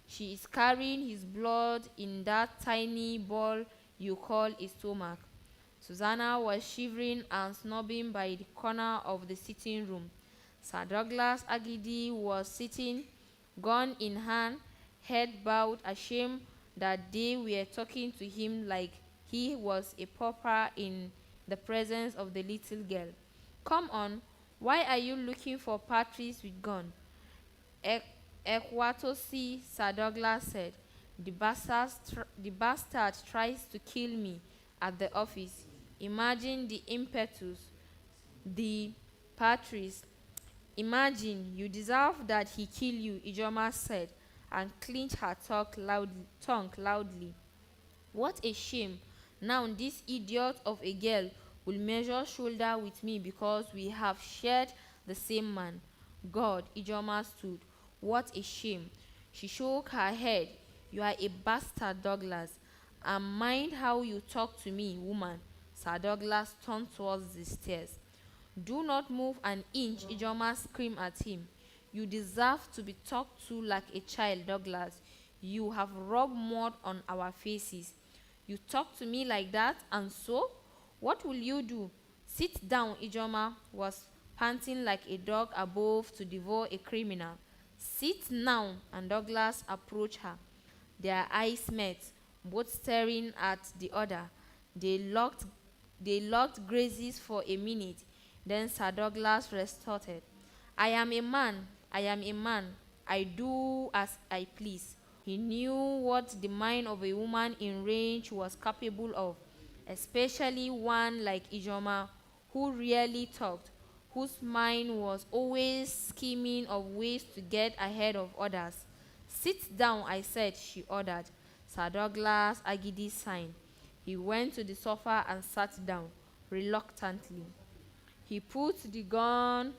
B: She is carrying his blood in that tiny ball you call a stomach. Susanna was shivering and snobbing by the corner of the sitting room. Sir Douglas Agidi was sitting, gun in hand, head bowed, ashamed that they were talking to him like he was a pauper in the presence of the little girl. Come on, why are you looking for Patrice with gun? Ekwatosi, Sir Douglas said. The bastard tries to kill me at the office. Imagine the impetus. The Patrice. Imagine, you deserve that he kill you, Ijoma said, and clenched her tongue loudly. What a shame. Now this idiot of a girl will measure shoulder with me because we have shared the same man. God, Ijoma stood. What a shame. She shook her head. You are a bastard, Douglas. And mind how you talk to me, woman. Sir Douglas turned towards the stairs. "Do not move an inch," Ijoma screamed at him. "You deserve to be talked to like a child, Douglas. You have rubbed mud on our faces. You talk to me like that, and so? What will you do?" "Sit down," Ijoma was panting like a dog above to devour a criminal. "Sit now," and Douglas approached her. Their eyes met, both staring at the other. They locked gazes for a minute. Then Sir Douglas retorted, "I am a man. I am a man. I do as I please." He knew what the mind of a woman in range was capable of, especially one like Ijoma, who rarely talked, whose mind was always scheming of ways to get ahead of others. "Sit down," I said, she ordered. Sir Douglas Agidi signed. He went to the sofa and sat down, reluctantly. He put the gun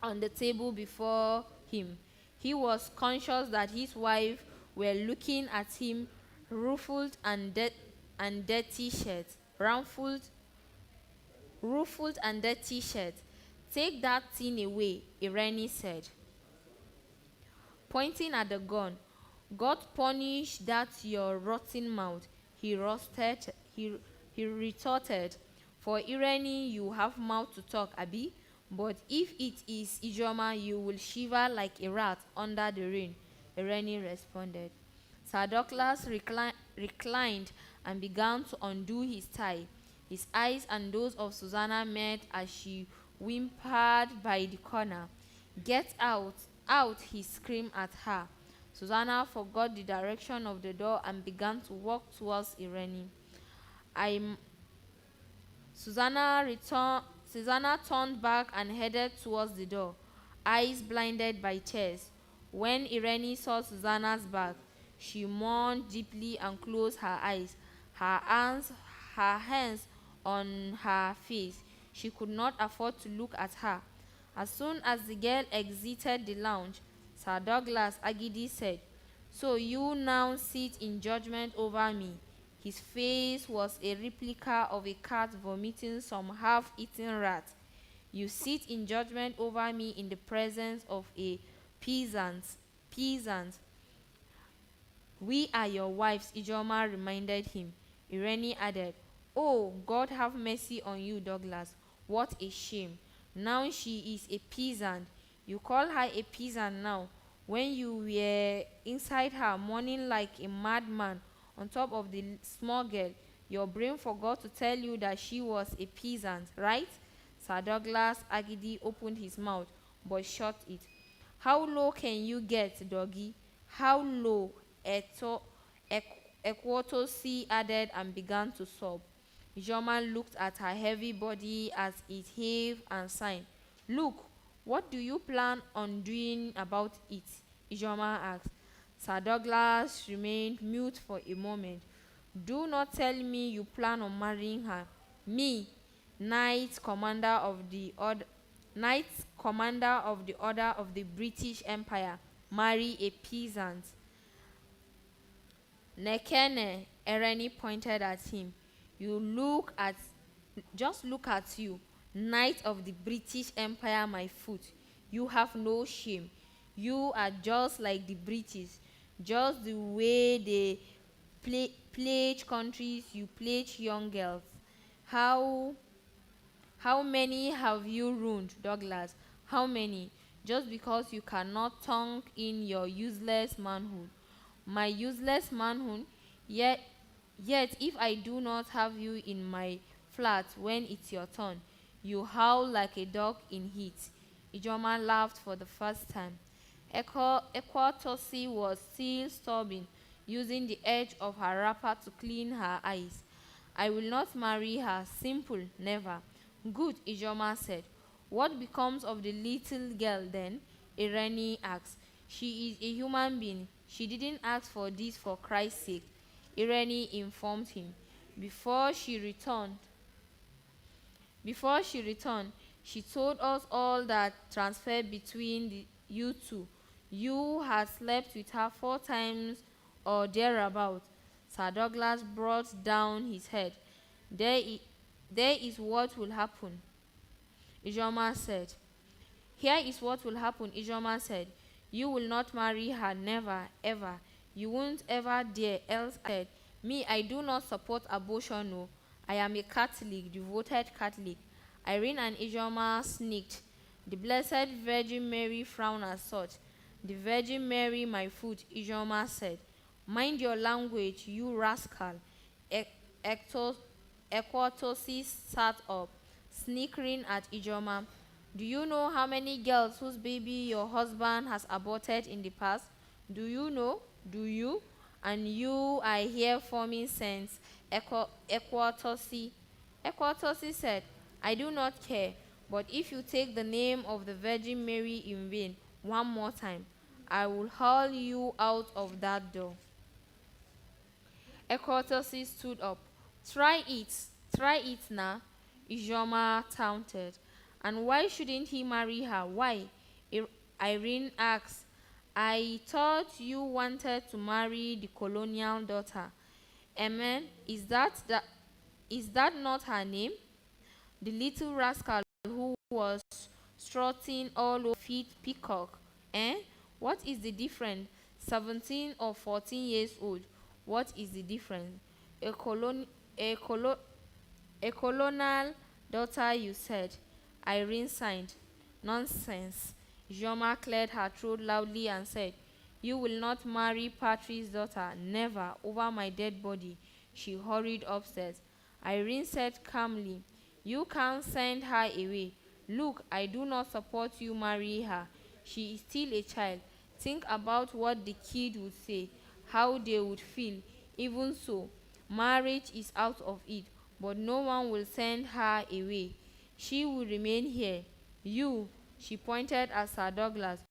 B: on the table before him. He was conscious that his wife were looking at him, ruffled and dirty shirt. Ruffled and dirty shirt. "Take that thing away," Irene said, pointing at the gun. "God punish that your rotten mouth," he retorted. "For Irene, you have mouth to talk, Abi. But if it is Ijoma, you will shiver like a rat under the rain," Irene responded. Sir Douglas reclined and began to undo his tie. His eyes and those of Susanna met as she whimpered by the corner. "Get out, out," he screamed at her. Susanna forgot the direction of the door and began to walk towards Irene. Susanna turned back and headed towards the door, eyes blinded by tears. When Irene saw Susanna's back, she mourned deeply and closed her eyes, her hands on her face. She could not afford to look at her. As soon as the girl exited the lounge, Sir Douglas Agidi said, "So you now sit in judgment over me." His face was a replica of a cat vomiting some half-eaten rat. "You sit in judgment over me in the presence of a peasant. We are your wives," Ijoma reminded him. Irene added, "Oh, God have mercy on you, Douglas. What a shame. Now she is a peasant. You call her a peasant now. When you were inside her, mourning like a madman on top of the small girl, your brain forgot to tell you that she was a peasant, right?" Sir Douglas Agidi opened his mouth, but shut it. "How low can you get, doggy? How low?" Ekwotosi added and began to sob. Ijoma looked at her heavy body as it heaved and sighed. "Look, what do you plan on doing about it?" Ijoma asked. Sir Douglas remained mute for a moment. "Do not tell me you plan on marrying her. Me, Knight Commander of the Order of the British Empire, marry a peasant?" "Nekene," Ereni pointed at him. Just look at you, Knight of the British Empire, my foot. You have no shame. You are just like the British. Just the way they pledge countries, you pledge young girls. How many have you ruined, Douglas? How many? Just because you cannot tongue in your useless manhood." "My useless manhood? Yet if I do not have you in my flat when it's your turn, you howl like a dog in heat." Ijoma laughed for the first time. Ekwatosi was still sobbing, using the edge of her wrapper to clean her eyes. "I will not marry her. Simple, never." "Good," Ijoma said. "What becomes of the little girl then?" Irene asked. "She is a human being. She didn't ask for this, for Christ's sake," Irene informed him. Before she returned, she told us all that transpired between you two. You had slept with her 4 times or thereabout. Sir Douglas brought down his head. There is what will happen, Ijoma said. Here is what will happen, Ijoma said. You will not marry her, never, ever. You won't ever dare, else I said. Me, I do not support abortion, no. I am a Catholic, devoted Catholic. Irene and Ijoma sneaked. The Blessed Virgin Mary frowned as such. The Virgin Mary, my foot, Ijoma said. Mind your language, you rascal. Equatosis sat up, snickering at Ijoma. Do you know how many girls whose baby your husband has aborted in the past? Do you know? Do you? And you are here forming sense. Equatosis said, I do not care, but if you take the name of the Virgin Mary in vain one more time, I will hurl you out of that door. Equatosis stood up. Try it now, Ijoma taunted. And why shouldn't he marry her? Why? Irene asked. I thought you wanted to marry the colonial daughter. Amen. Is that not her name? The little rascal who was strutting all over feet peacock. Eh? What is the difference? 17 or 14 years old. What is the difference? A colonial daughter, you said. Irene signed. Nonsense. Joma cleared her throat loudly and said, you will not marry Patrick's daughter. Never. Over my dead body. She hurried upstairs. Irene said calmly, you can't send her away. Look, I do not support you marry her. She is still a child. Think about what the kid would say, how they would feel. Even so, marriage is out of it, but no one will send her away. She will remain here. You, she pointed at Sir Douglas,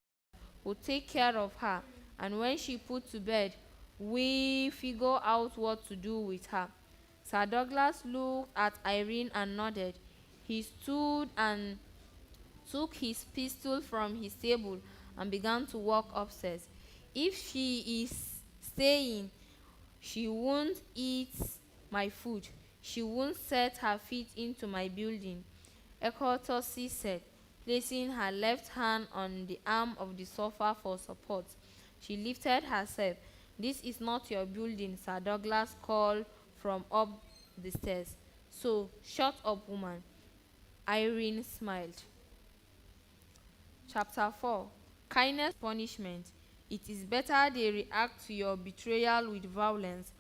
B: will take care of her, and when she put to bed, we figure out what to do with her. Sir Douglas looked at Irene and nodded. He stood and took his pistol from his table and began to walk upstairs. If she is staying, she won't eat my food. She won't set her feet into my building, Equatosis said, placing her left hand on the arm of the sofa for support. She lifted herself. This is not your building, Sir Douglas called from up the stairs. So, shut up, woman. Irene smiled. Chapter 4. Kindness Punishment. It is better they react to your betrayal with violence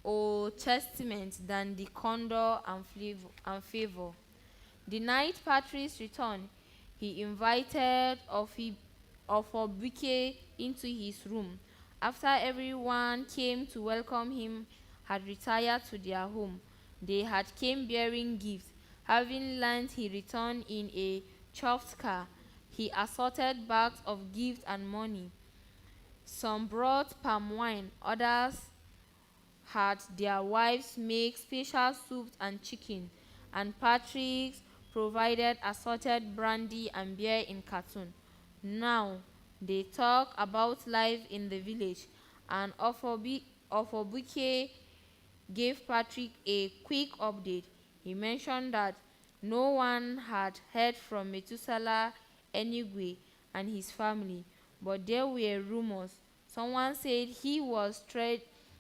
B: or chastisement than the condor and favor. The night Patrice returned, he invited Ofobuike into his room. After everyone came to welcome him had retired to their home, they had came bearing gifts. Having learned he returned in a chuffed car, he assorted bags of gifts and money. Some brought palm wine, others had their wives make special soups and chicken, and Patrick provided assorted brandy and beer in carton. Now they talk about life in the village, and Ofobuike gave Patrick a quick update. He mentioned that no one had heard from Methuselah Enigwe and his family, but there were rumors. Someone said he was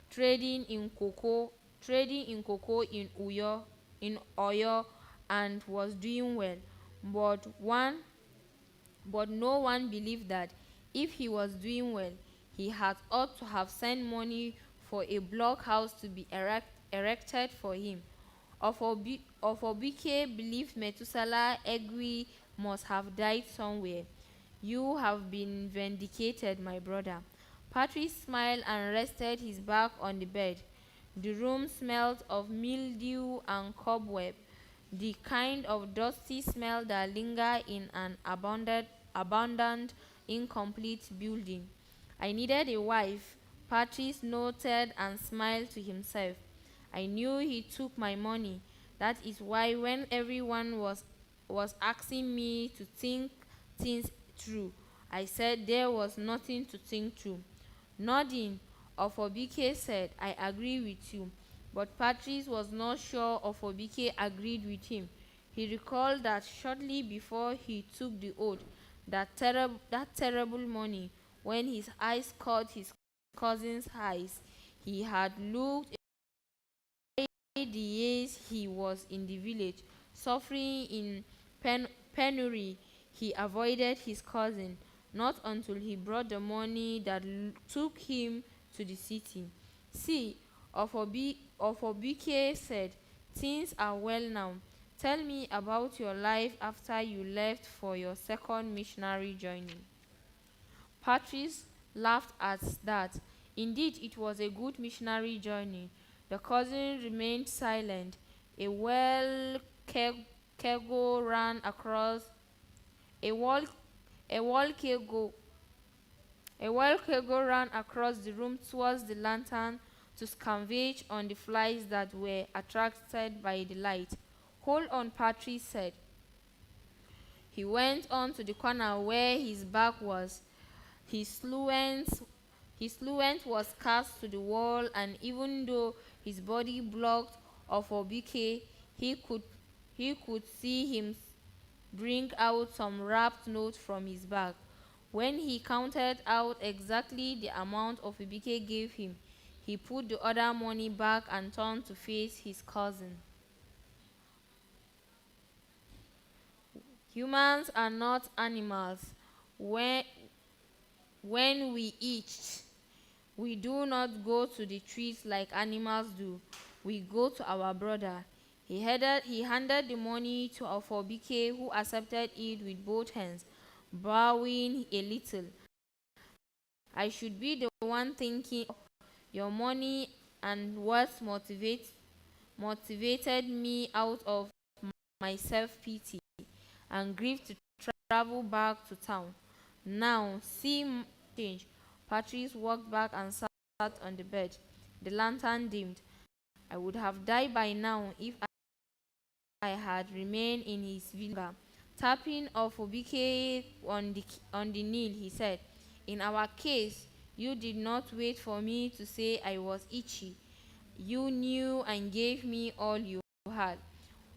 B: trading in cocoa in Oyo and was doing well. But no one believed that if he was doing well, he had ought to have sent money for a blockhouse to be erected for him. Ofobuike believed Methuselah Egwi must have died somewhere. You have been vindicated, my brother. Patrick smiled and rested his back on the bed. The room smelled of mildew and cobweb, the kind of dusty smell that linger in an abandoned, incomplete building. I needed a wife, Patrice noted and smiled to himself. I knew he took my money. That is why when everyone was asking me to think things through, I said there was nothing to think through. Nodding, Ofobuike said, I agree with you, But Patrice was not sure Ofobike agreed with him. He recalled that shortly before he took the oath, that terrible morning when his eyes caught his cousin's eyes, he had looked away the years he was in the village, suffering in penury. He avoided his cousin, not until he brought the money that took him to the city. See, Ofobike said, things are well now. Tell me about your life after you left for your second missionary journey. Patrice laughed at that. Indeed, it was a good missionary journey. The cousin remained silent. A well kego ran across a wall a wall kego a wall kego ran across the room towards the lantern to scavenge on the flies that were attracted by the light. Hold on, Patrice said. He went on to the corner where his back was. His sluent was cast to the wall, and even though his body blocked off Obike, he could see him bring out some wrapped notes from his bag. When he counted out exactly the amount Obike gave him, he put the other money back and turned to face his cousin. Humans are not animals. When we eat, we do not go to the trees like animals do. We go to our brother. He handed the money to Afobike, who accepted it with both hands, bowing a little. I should be the one thinking your money and what motivated me out of my self-pity and grief to travel back to town. Now, see change. Patrice walked back and sat on the bed. The lantern dimmed. I would have died by now if I had remained in his villa. Tapping of Obike on the knee, he said, in our case, you did not wait for me to say I was itchy. You knew and gave me all you had.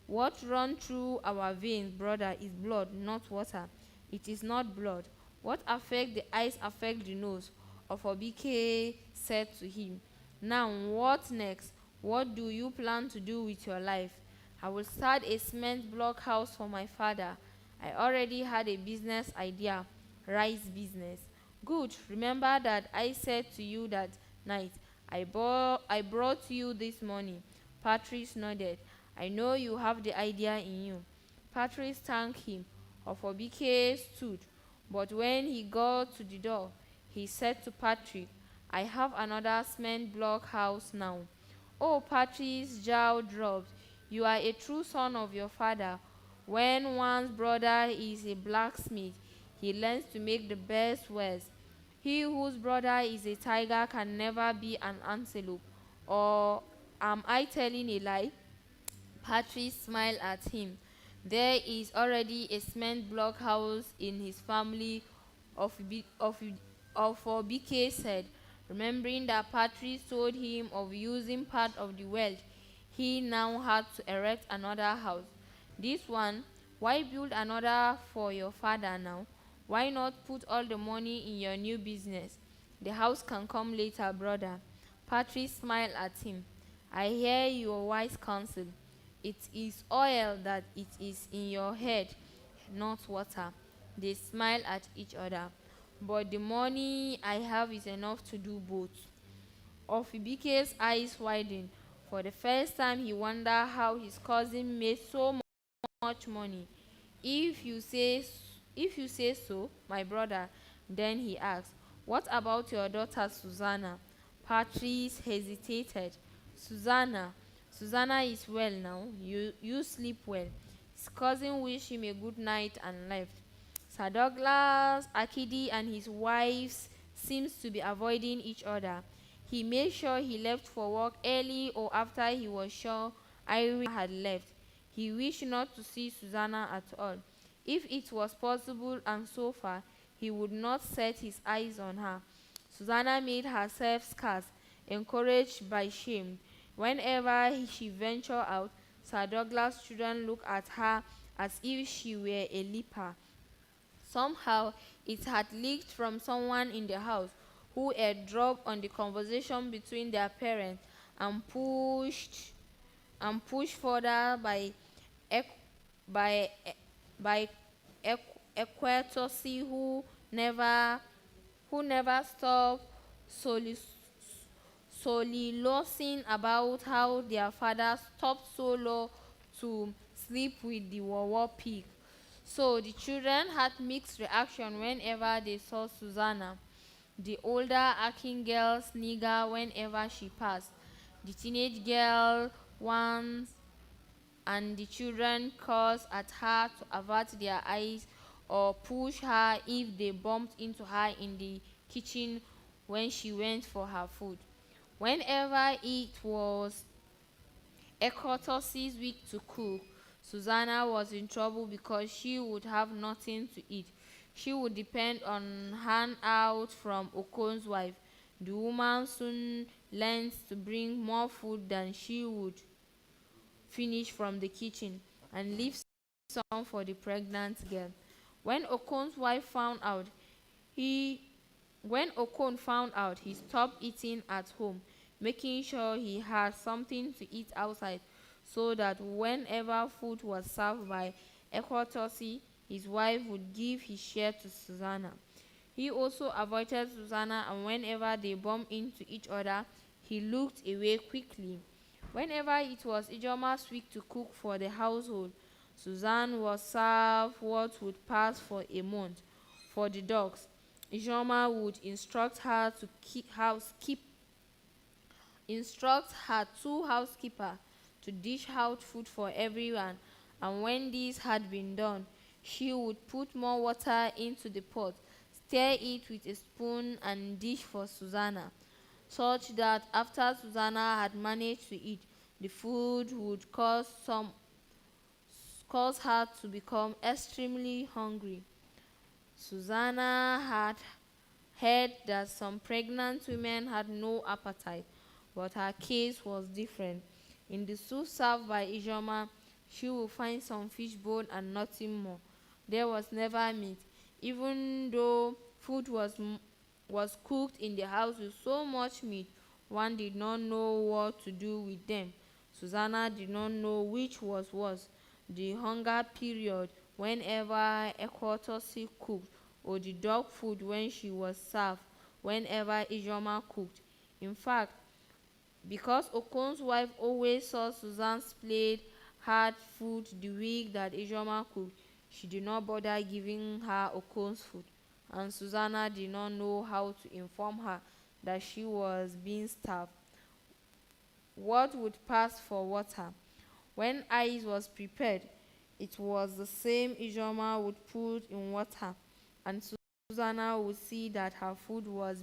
B: What runs through our veins, brother, is blood, not water. It is not blood. What affects the eyes affects the nose, Ofobike said to him. Now, what next? What do you plan to do with your life? I will start a cement block house for my father. I already had a business idea, rice business. Good. Remember that I said to you that night, I brought you this money. Patrice nodded. I know you have the idea in you. Patrice thanked him. Ofobike stood, but when he got to the door, he said to Patrick, I have another cement block house now. Oh, Patrice's jaw dropped. You are a true son of your father. When one's brother is a blacksmith, he learns to make the best wares. He whose brother is a tiger can never be an antelope. Or am I telling a lie? Patrice smiled at him. There is already a cement block house in his family, Obike said, remembering that Patrice told him of using part of the wealth he now had to erect another house. This one, why build another for your father now? Why not put all the money in your new business? The house can come later, brother. Patrice smiled at him. I hear your wise counsel. It is oil that it is in your head, not water. They smiled at each other. But the money I have is enough to do both. Ofibike's eyes widened. For the first time, he wondered how his cousin made so much money. If you say so, my brother, then he asked, what about your daughter Susanna? Patrice hesitated. Susanna is well now. You sleep well. His cousin wished him a good night and left. Sir Douglas Akidi and his wives seems to be avoiding each other. He made sure he left for work early or after he was sure Irene had left. He wished not to see Susanna at all. If it was possible, and so far, he would not set his eyes on her. Susanna made herself scarce, encouraged by shame.
C: Whenever she ventured out, Sir Douglas' children looked at her as if she were a leper. Somehow, it had leaked from someone in the house who had dropped on the conversation between their parents and pushed further by ec- by e- by Equatosi, who never stopped soliloquizing about how their father stopped so low to sleep with the Wawa pig. So the children had mixed reaction whenever they saw Susanna. The older Akin girl snigger whenever she passed. The teenage girl once and the children cursed at her to avert their eyes or push her if they bumped into her in the kitchen when she went for her food. Whenever it was Ekotosi's week to cook, Susanna was in trouble because she would have nothing to eat. She would depend on handout from Okon's wife. The woman soon learned to bring more food than she would finish from the kitchen and leave some for the pregnant girl. When Okon's wife found out, he when Okon found out, he stopped eating at home, making sure he had something to eat outside, so that whenever food was served by Ekwatosi, his wife would give his share to Susanna. He also avoided Susanna, and whenever they bumped into each other, he looked away quickly. Whenever it was Ijoma's week to cook for the household, Susan was served what would pass for a month. For the dogs, Ijoma would instruct her two housekeepers to dish out food for everyone, and when this had been done, she would put more water into the pot, stir it with a spoon, and dish for Susanna, such that after Susanna had managed to eat, the food would cause her to become extremely hungry. Susanna had heard that some pregnant women had no appetite, but her case was different. In the soup served by Ijoma, she would find some fish bone and nothing more. There was never meat, even though food was cooked in the house with so much meat. One did not know what to do with them. Susanna did not know which was worse, the hunger period whenever Equatosi cooked, or the dog food when she was served whenever Ijoma cooked. In fact, because Okon's wife always saw Susan's plate had food the week that Ijoma cooked, she did not bother giving her Okon's food, and Susanna did not know how to inform her that she was being starved. What would pass for water? When ice was prepared, it was the same Ijoma would put in water, and Susanna would see that her food was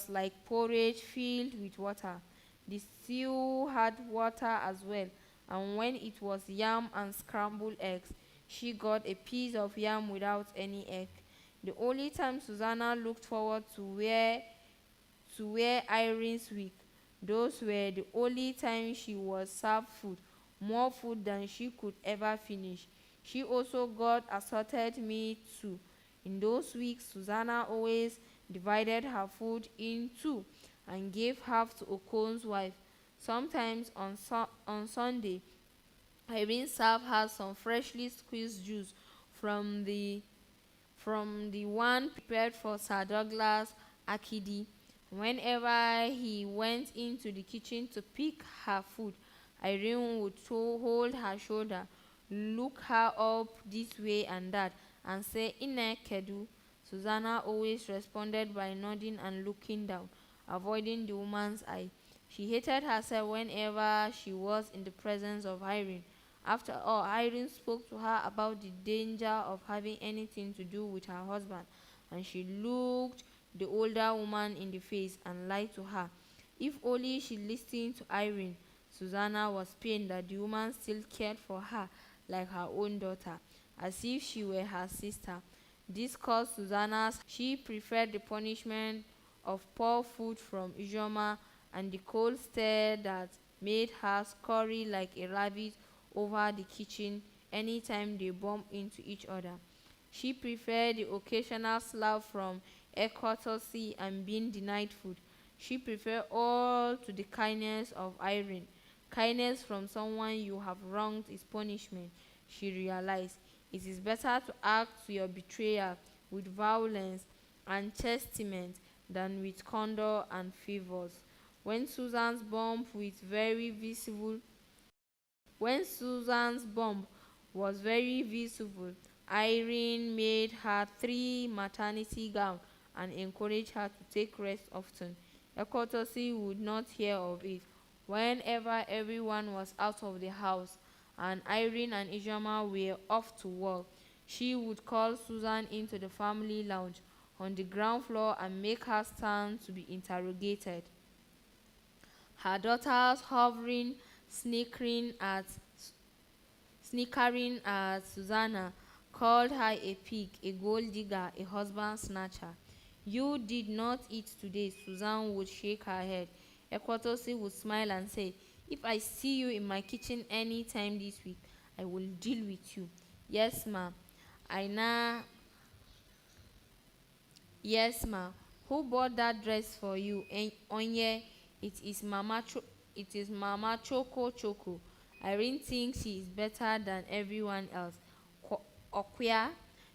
C: like porridge filled with water. The stew had water as well, and when it was yam and scrambled eggs, she got a piece of yam without any egg. The only time Susanna looked forward to were Irene's week. Those were the only times she was served food, more food than she could ever finish. She also got assorted meat too. In those weeks, Susanna always divided her food in two and gave half to Okon's wife. Sometimes on Sunday, Irene served her some freshly squeezed juice from the one prepared for Sir Douglas Akidi. Whenever he went into the kitchen to pick her food, Irene would hold her shoulder, look her up this way and that, and say, "Ine Kedu." Susanna always responded by nodding and looking down, avoiding the woman's eye. She hated herself whenever she was in the presence of Irene. After all, Irene spoke to her about the danger of having anything to do with her husband, and she looked the older woman in the face and lied to her. If only she listened to Irene. Susanna was pained that the woman still cared for her like her own daughter, as if she were her sister. This caused Susanna. She preferred the punishment of poor food from Ijoma and the cold stare that made her scurry like a rabbit over the kitchen anytime they bumped into each other. She preferred the occasional slap from courtesy and being denied food. She preferred all to the kindness of Irene. Kindness from someone you have wronged is punishment. She realized it is better to act to your betrayer with violence and chastisement than with candor and favors. When Susan's bump with very visible when Susan's bump was very visible, Irene made her 3 maternity gown and encouraged her to take rest often. Ekotasi would not hear of it. Whenever everyone was out of the house and Irene and Ijoma were off to work, she would call Susan into the family lounge on the ground floor and make her stand to be interrogated. Her daughters hovering, snickering at snickering at Susanna, called her a pig, a gold digger, a husband snatcher. You did not eat today, Susan would shake her head. Equatosi would smile and say, if I see you in my kitchen any time this week, I will deal with you. Yes, ma. I na Yes, ma. Who bought that dress for you? Onye, it is Mama Choco Choco. Irene thinks she is better than everyone else. Okwia,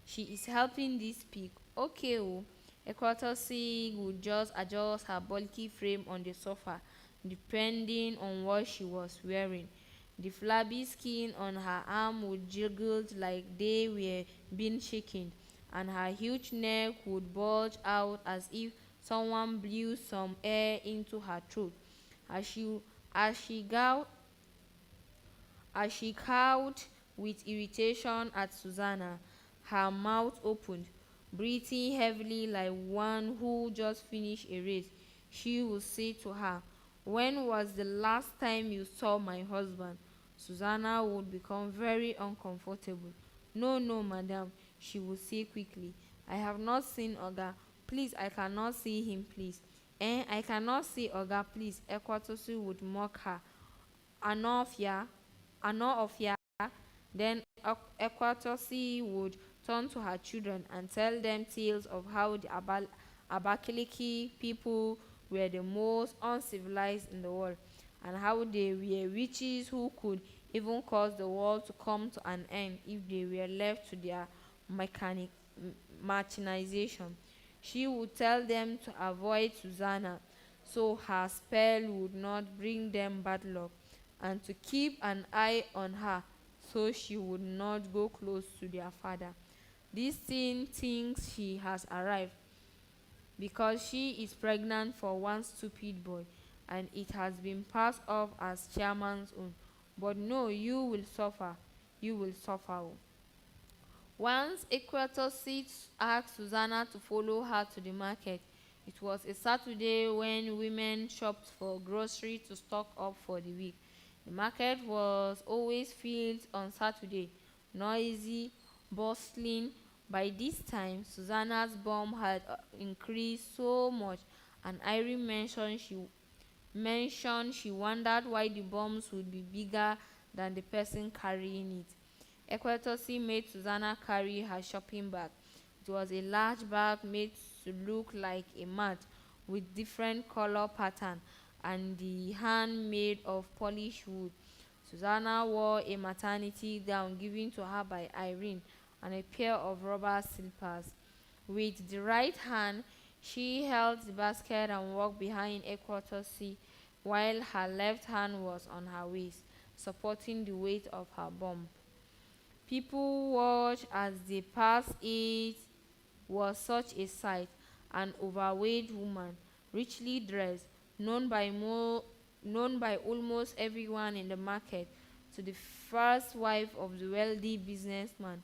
C: she is helping this pig. Okay, oh. Equatosi would just adjust her bulky frame on the sofa, depending on what she was wearing. The flabby skin on her arm would jiggle like they were being shaken, and her huge neck would bulge out as if someone blew some air into her throat. As she as she gowed as she cowed with irritation at Susanna, her mouth opened, breathing heavily like one who just finished a race. She would say to her, when was the last time you saw my husband? Susanna would become very uncomfortable. No, no, madam, she would say quickly. I have not seen Oga. Please, I cannot see him, please. I cannot see Oga, please. Equatosu would mock her. Anofia, Anofia. Then Equatosi would turn to her children and tell them tales of how the Abakaliki people were the most uncivilized in the world, and how they were witches who could even cause the world to come to an end if they were left to their mechanic machinization. She would tell them to avoid Susanna so her spell would not bring them bad luck, and to keep an eye on her so she would not go close to their father. This teen thinks she has arrived because she is pregnant for one stupid boy, and it has been passed off as chairman's own. But no, you will suffer. You will suffer. Oh. Once Equator Seats asked Susanna to follow her to the market. It was a Saturday when women shopped for groceries to stock up for the week. The market was always filled on Saturday, noisy, bustling. By this time, Susanna's bum had increased so much, and Irene mentioned she wondered why the bums would be bigger than the person carrying it. Equatosi made Susanna carry her shopping bag. It was a large bag made to look like a mat with different color pattern and the hand made of polished wood. Susanna wore a maternity gown given to her by Irene and a pair of rubber slippers. With the right hand, she held the basket and walked behind Equatosi while her left hand was on her waist, supporting the weight of her bump. People watched as they passed. It was such a sight. An overweight woman, richly dressed, known by almost everyone in the market, to the first wife of the wealthy businessman,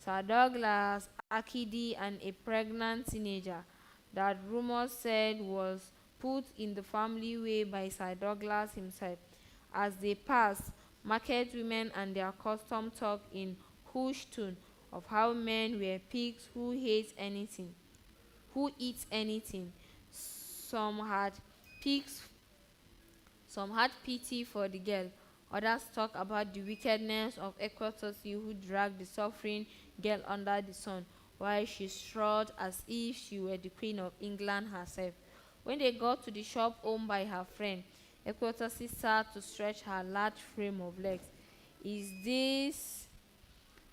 C: Sir Douglas Akidi, and a pregnant teenager that rumors said was put in the family way by Sir Douglas himself. As they passed, market women and their custom talked in hushed tone of how men were pigs who eat anything. Some had pigs Some had pity for the girl. Others talked about the wickedness of Equatosi, who dragged the suffering girl under the sun, while she strutted as if she were the Queen of England herself. When they got to the shop owned by her friend, Equatosi sat to stretch her large frame of legs. "Is this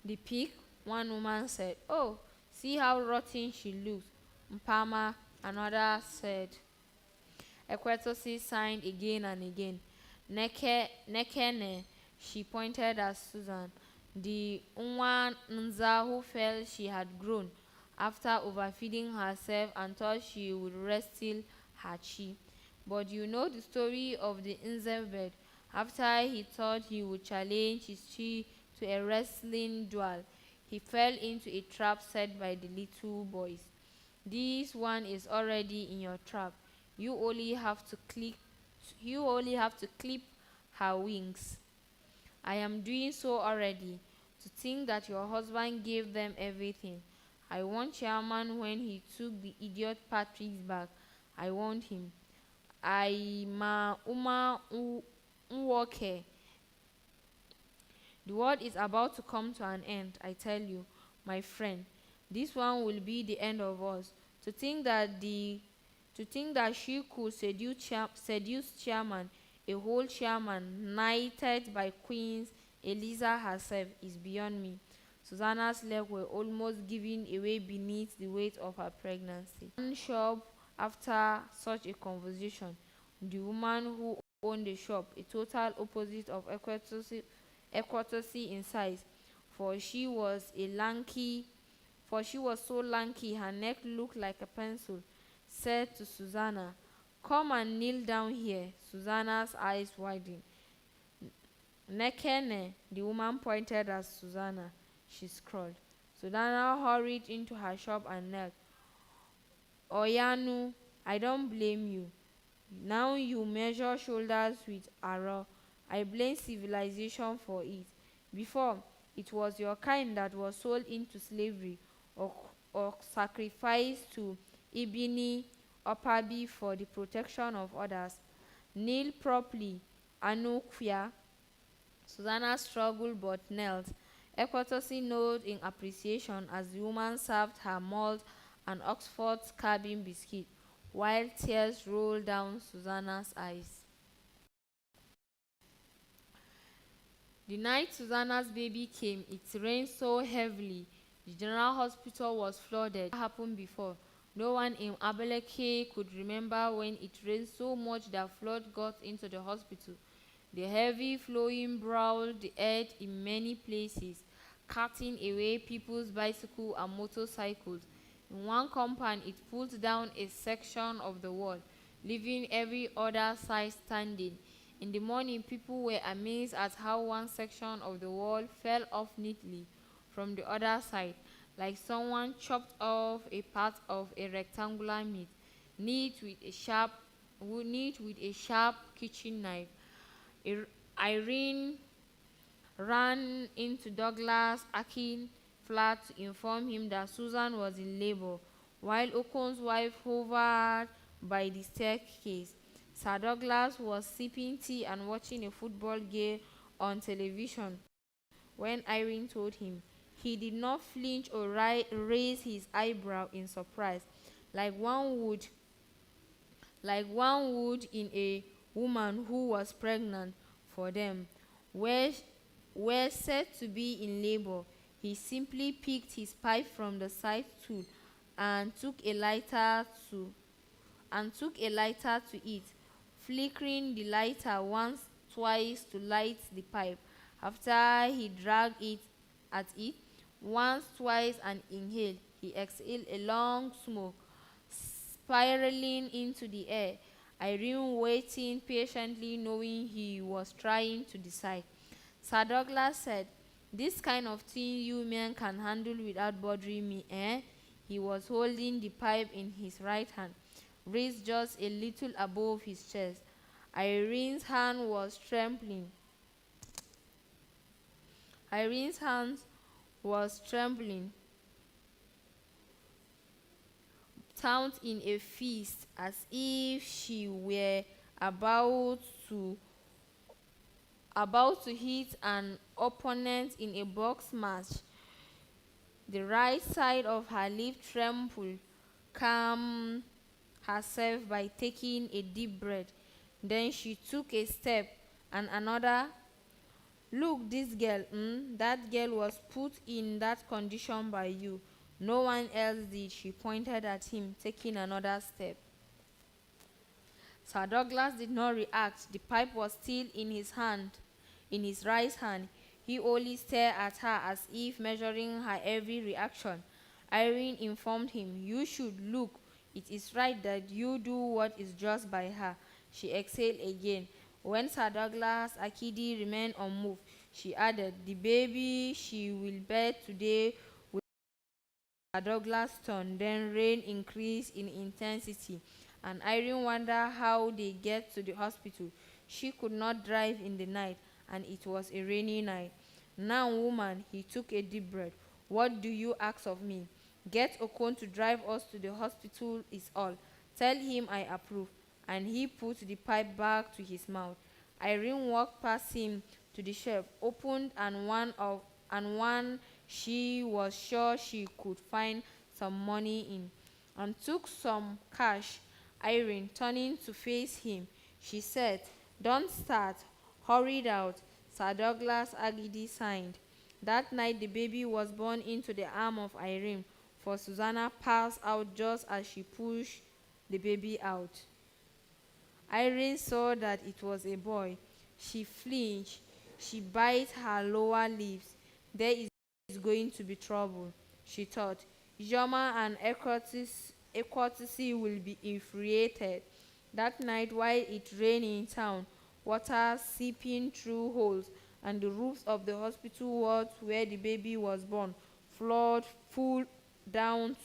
C: the pig?" one woman said. "Oh, see how rotten she looks." "Mpama," another said. Equatosi signed again and again. Nekene, she pointed at Susan, the Nwa Nza who felt she had grown after overfeeding herself and thought she would wrestle her chi. But you know the story of the Nze bird. After he thought he would challenge his chi to a wrestling duel, he fell into a trap set by the little boys. "This one is already in your trap. You only have to clip her wings." "I am doing so already. To think that your husband gave them everything. I warned Chairman when he took the idiot Patrick's back. I warned him. I ma uma nwoke. The world is about to come to an end, I tell you, my friend. This one will be the end of us. To think that she could seduce Chairman, a whole Chairman, knighted by Queen Eliza herself, is beyond me." Susanna's legs were almost giving away beneath the weight of her pregnancy. One shop after such a conversation, the woman who owned the shop, a total opposite of Equatosi in size, for she was so lanky her neck looked like a pencil, said to Susanna, "Come and kneel down here." Susanna's eyes widened. "Nekene," the woman pointed at Susanna. She scrawled. Susanna hurried into her shop and knelt. "Oyanu, I don't blame you. Now you measure shoulders with Aro. I blame civilization for it. Before, it was your kind that was sold into slavery or sacrificed to Ibini Opabi for the protection of others. Kneel properly, Anukia." Susanna struggled but knelt. Equatosi nodded in appreciation as the woman served her malt and Oxford's cabin biscuit, while tears rolled down Susanna's eyes. The night Susanna's baby came, it rained so heavily. The general hospital was flooded. What happened before? No one in Abaleke could remember when it rained so much that flood got into the hospital. The heavy flowing brought the earth in many places, cutting away people's bicycles and motorcycles. In one compound, it pulled down a section of the wall, leaving every other side standing. In the morning, people were amazed at how one section of the wall fell off neatly from the other side, like someone chopped off a part of a rectangular meat, neat with a sharp kitchen knife. Irene ran into Douglas Akin flat to inform him that Susan was in labor, while Okon's wife hovered by the staircase. Sir Douglas was sipping tea and watching a football game on television when Irene told him. He did not flinch or raise his eyebrow in surprise, like one would in a woman who was pregnant. For them were said to be in labor. He simply picked his pipe from the side stool and took a lighter to it, flickering the lighter twice to light the pipe. After he dragged it at it once, twice, and inhaled, he exhaled a long smoke, spiraling into the air. Irene waiting patiently, knowing he was trying to decide. Sir Douglas said, "This kind of thing you men can handle without bothering me, eh?" He was holding the pipe in his right hand, raised just a little above his chest. Irene's hand was trembling. Turned in a fist as if she were about to hit an opponent in a box match. The right side of her lip trembled. Calm herself by taking a deep breath. Then she took a step and another. Look, this girl, that girl was put in that condition by you. No one else did. She pointed at him, taking another step. Sir Douglas did not react. The pipe was still in his hand, in his right hand. He only stared at her as if measuring her every reaction. Irene informed him, "You should look. It is right that you do what is just by her." She exhaled again. When Sir Douglas Akidi remained unmoved, she added, "The baby she will bear today will be Sir Douglas' turn." Then rain increased in intensity, and Irene wondered how they get to the hospital. She could not drive in the night, and it was a rainy night. "Now, woman," he took a deep breath, "what do you ask of me? Get Okon to drive us to the hospital is all. Tell him I approve." And he put the pipe back to his mouth. Irene walked past him to the shelf, opened and one she was sure she could find some money in, and took some cash. Irene, turning to face him, she said, "Don't start." Hurried out. Sir Douglas Agidi signed. That night the baby was born into the arm of Irene, for Susanna passed out just as she pushed the baby out. Irene saw that it was a boy. She flinched. She bit her lower lips. There is going to be trouble, she thought. Joma and Equatisi will be infuriated. That night, while it rained in town, water seeping through holes, and the roofs of the hospital wards where the baby was born flowed full down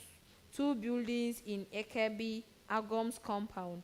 C: two buildings in Ekebe Agom's compound.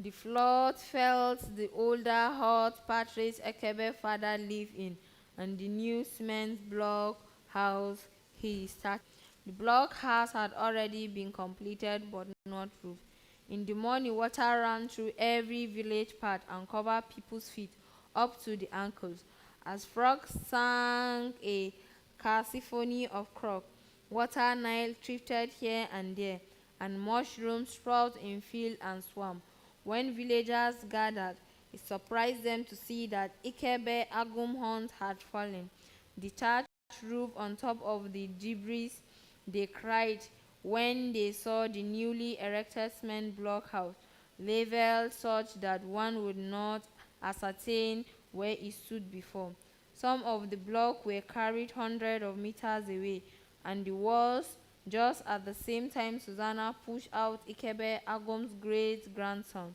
C: The flood felt the older hut Patrice Ekebe father lived in, and the new cement block house he started. The block house had already been completed but not roofed. In the morning, water ran through every village path and covered people's feet up to the ankles. As frogs sang a cacophony of croak, water Nile drifted here and there, and mushrooms sprouted in field and swamp. When villagers gathered, it surprised them to see that Ikebe Agum horns had fallen. The thatched roof on top of the debris. They cried when they saw the newly erected cement block house, leveled such that one would not ascertain where it stood before. Some of the blocks were carried hundreds of meters away, and the walls. Just at the same time Susanna pushed out Ikebe Agum's great-grandson,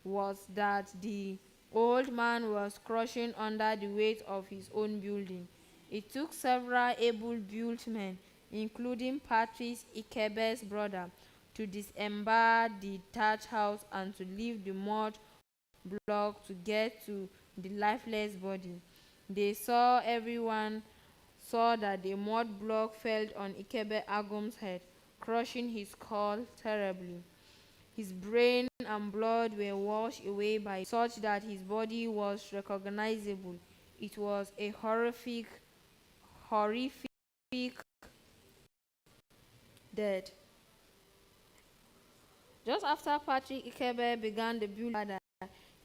C: was that the old man was crushing under the weight of his own building. It took several able-built men, including Patrice Ikebe's brother, to disembar the thatched house and to lift the mud block to get to the lifeless body. Everyone saw that the mud block fell on Ikebe Agum's head, crushing his skull terribly. His brain and blood were washed away by such that his body was recognizable. It was a horrific death. Just after Patrick Ikebe began the building,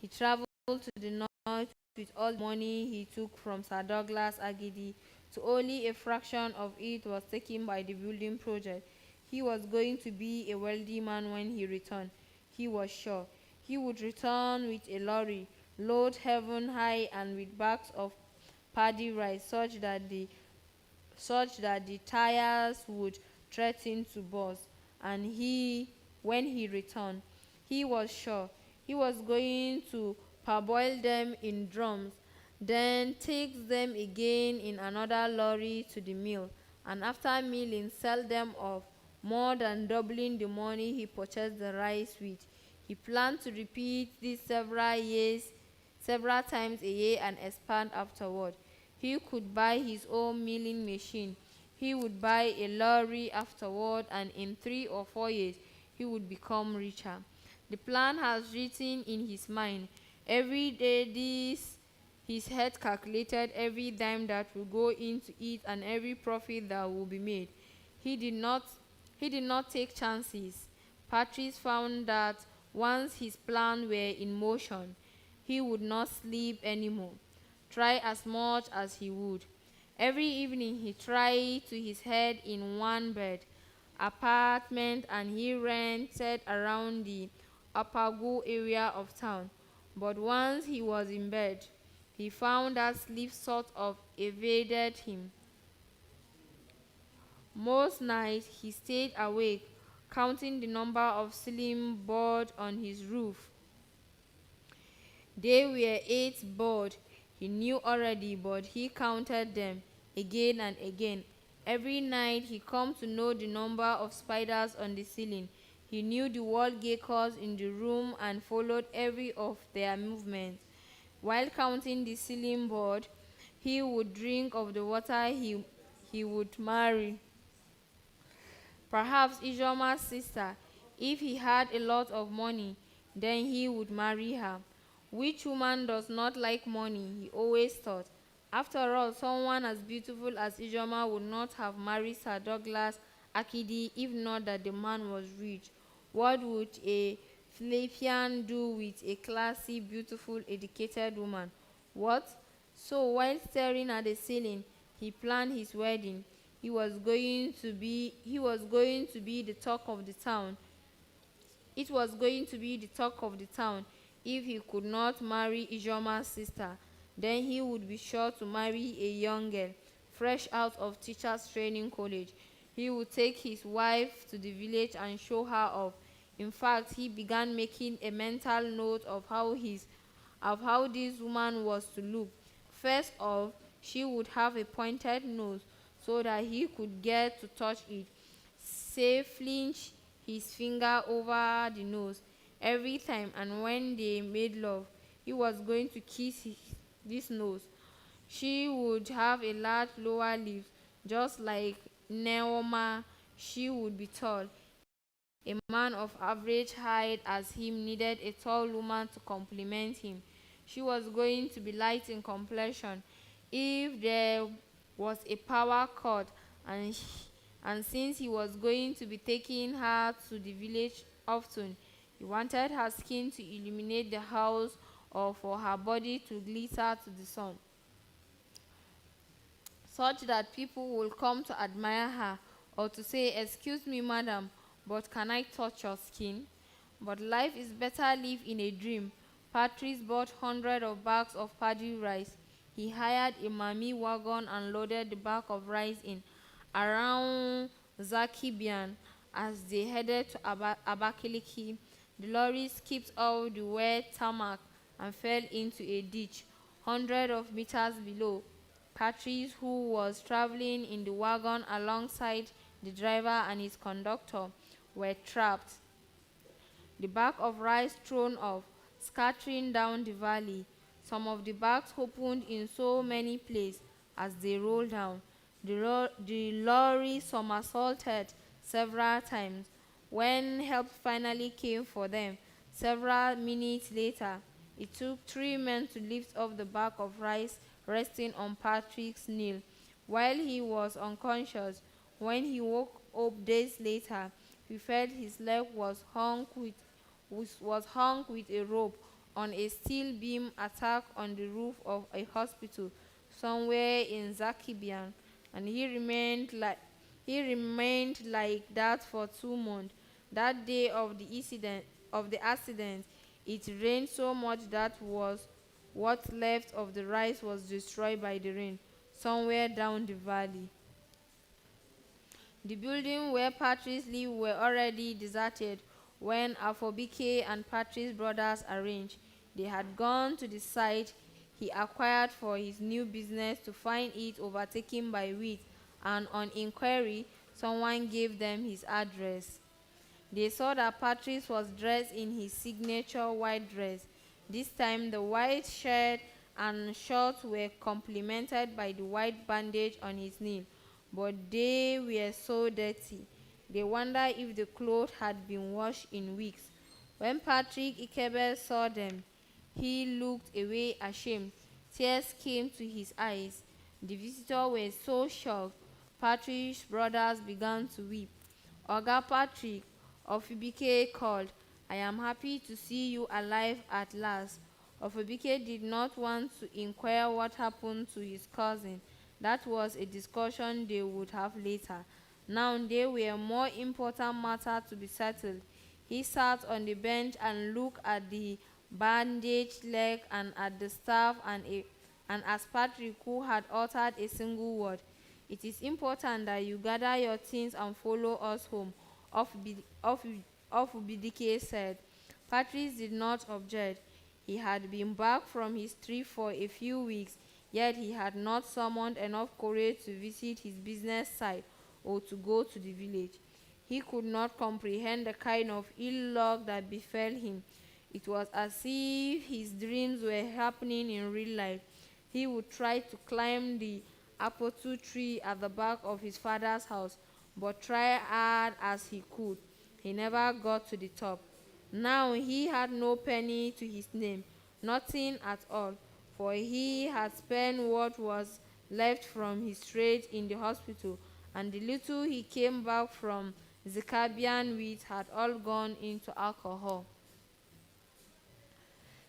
C: he traveled to the north with all the money he took from Sir Douglas Agidi. So only a fraction of it was taken by the building project. He was going to be a wealthy man when he returned. He was sure. He would return with a lorry, load heaven high, and with bags of paddy rice, such that the tires would threaten to burst. And when he returned, he was sure he was going to parboil them in drums, then take them again in another lorry to the mill, and after milling, sell them off, more than doubling the money he purchased the rice with. He planned to repeat this several times a year, and expand afterward. He could buy his own milling machine. He would buy a lorry afterward, and in 3 or 4 years he would become richer. The plan has written in his mind. Every day his head calculated every dime that will go into it and every profit that will be made. He did not he did not take chances. Patrice found that once his plan were in motion, he would not sleep anymore, try as much as he would. Every evening he tried to his head in one bed apartment and he rented around the Apago area of town. But once he was in bed, he found that sleep sort of evaded him. Most nights he stayed awake, counting the number of ceiling boards on his roof. They were 8 board, he knew already, but he counted them again and again. Every night he come to know the number of spiders on the ceiling. He knew the wall geckos in the room and followed every of their movements. While counting the ceiling board, he would drink of the water he would marry. Perhaps Ijoma's sister. If he had a lot of money, then he would marry her. Which woman does not like money, he always thought. After all, someone as beautiful as Ijoma would not have married Sir Douglas Akidi if not that the man was rich. What would a Philippian do with a classy, beautiful, educated woman? What? So while staring at the ceiling, he planned his wedding. He was going to be the talk of the town. It was going to be the talk of the town. If he could not marry Ijoma's sister, then he would be sure to marry a young girl, fresh out of teacher's training college. He would take his wife to the village and show her off. In fact, he began making a mental note of how this woman was to look. First off, she would have a pointed nose so that he could get to touch it. Say flinch his finger over the nose every time, and when they made love, he was going to kiss this nose. She would have a large lower lip, just like Neoma. She would be tall. A man of average height as him needed a tall woman to complement him. She was going to be light in complexion. If there was a power cut, and since he was going to be taking her to the village often, he wanted her skin to illuminate the house or for her body to glitter to the sun, such that people will come to admire her or to say, "Excuse me, madam, but can I touch your skin?" But life is better lived in a dream. Patrice bought hundreds of bags of paddy rice. He hired a mammy wagon and loaded the bag of rice in. Around Zakibian, as they headed to Abakaliki, the lorry skipped off the wet tarmac and fell into a ditch, hundreds of meters below. Patrice, who was traveling in the wagon alongside the driver and his conductor, were trapped. The bag of rice thrown off, scattering down the valley. Some of the bags opened in so many places as they rolled down. The lorry somersaulted several times. When help finally came for them, several minutes later, it took 3 men to lift up the bag of rice resting on Patrick's knee. While he was unconscious, when he woke up days later, he felt his leg was hung with a rope on a steel beam attack on the roof of a hospital somewhere in Zakibian, and he remained like that for 2 months. That day of the accident, it rained so much that what left of the rice was destroyed by the rain somewhere down the valley. The building where Patrice lived were already deserted when Afobike and Patrice's brothers arranged. They had gone to the site he acquired for his new business to find it overtaken by weeds, and on inquiry, someone gave them his address. They saw that Patrice was dressed in his signature white dress. This time the white shirt and shorts were complemented by the white bandage on his knee, but they were so dirty. They wondered if the clothes had been washed in weeks. When Patrick Ikebe saw them, he looked away ashamed. Tears came to his eyes. The visitors were so shocked. Patrick's brothers began to weep. Oga Patrick of Ibike called, "I am happy to see you alive at last." Ofibike did not want to inquire what happened to his cousin. That was a discussion they would have later. Now there were more important matters to be settled. He sat on the bench and looked at the bandaged leg and at the staff and asked Patrick, who had uttered a single word, "It is important that you gather your things and follow us home," Ofibike said. Patrick did not object. He had been back from his trip for a few weeks, yet he had not summoned enough courage to visit his business site or to go to the village. He could not comprehend the kind of ill luck that befell him. It was as if his dreams were happening in real life. He would try to climb the apple tree at the back of his father's house, but try hard as he could, he never got to the top. Now he had no penny to his name, nothing at all, for he had spent what was left from his trade in the hospital, and the little he came back from the Caribbean with had all gone into alcohol.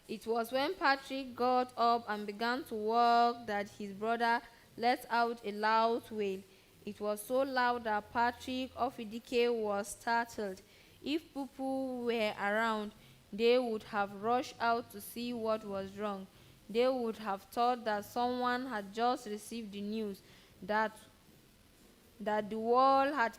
C: It was when Patrick got up and began to walk that his brother let out a loud wail. It was so loud that Patrick Ofidike was startled. If people were around, they would have rushed out to see what was wrong. They would have thought that someone had just received the news that the world had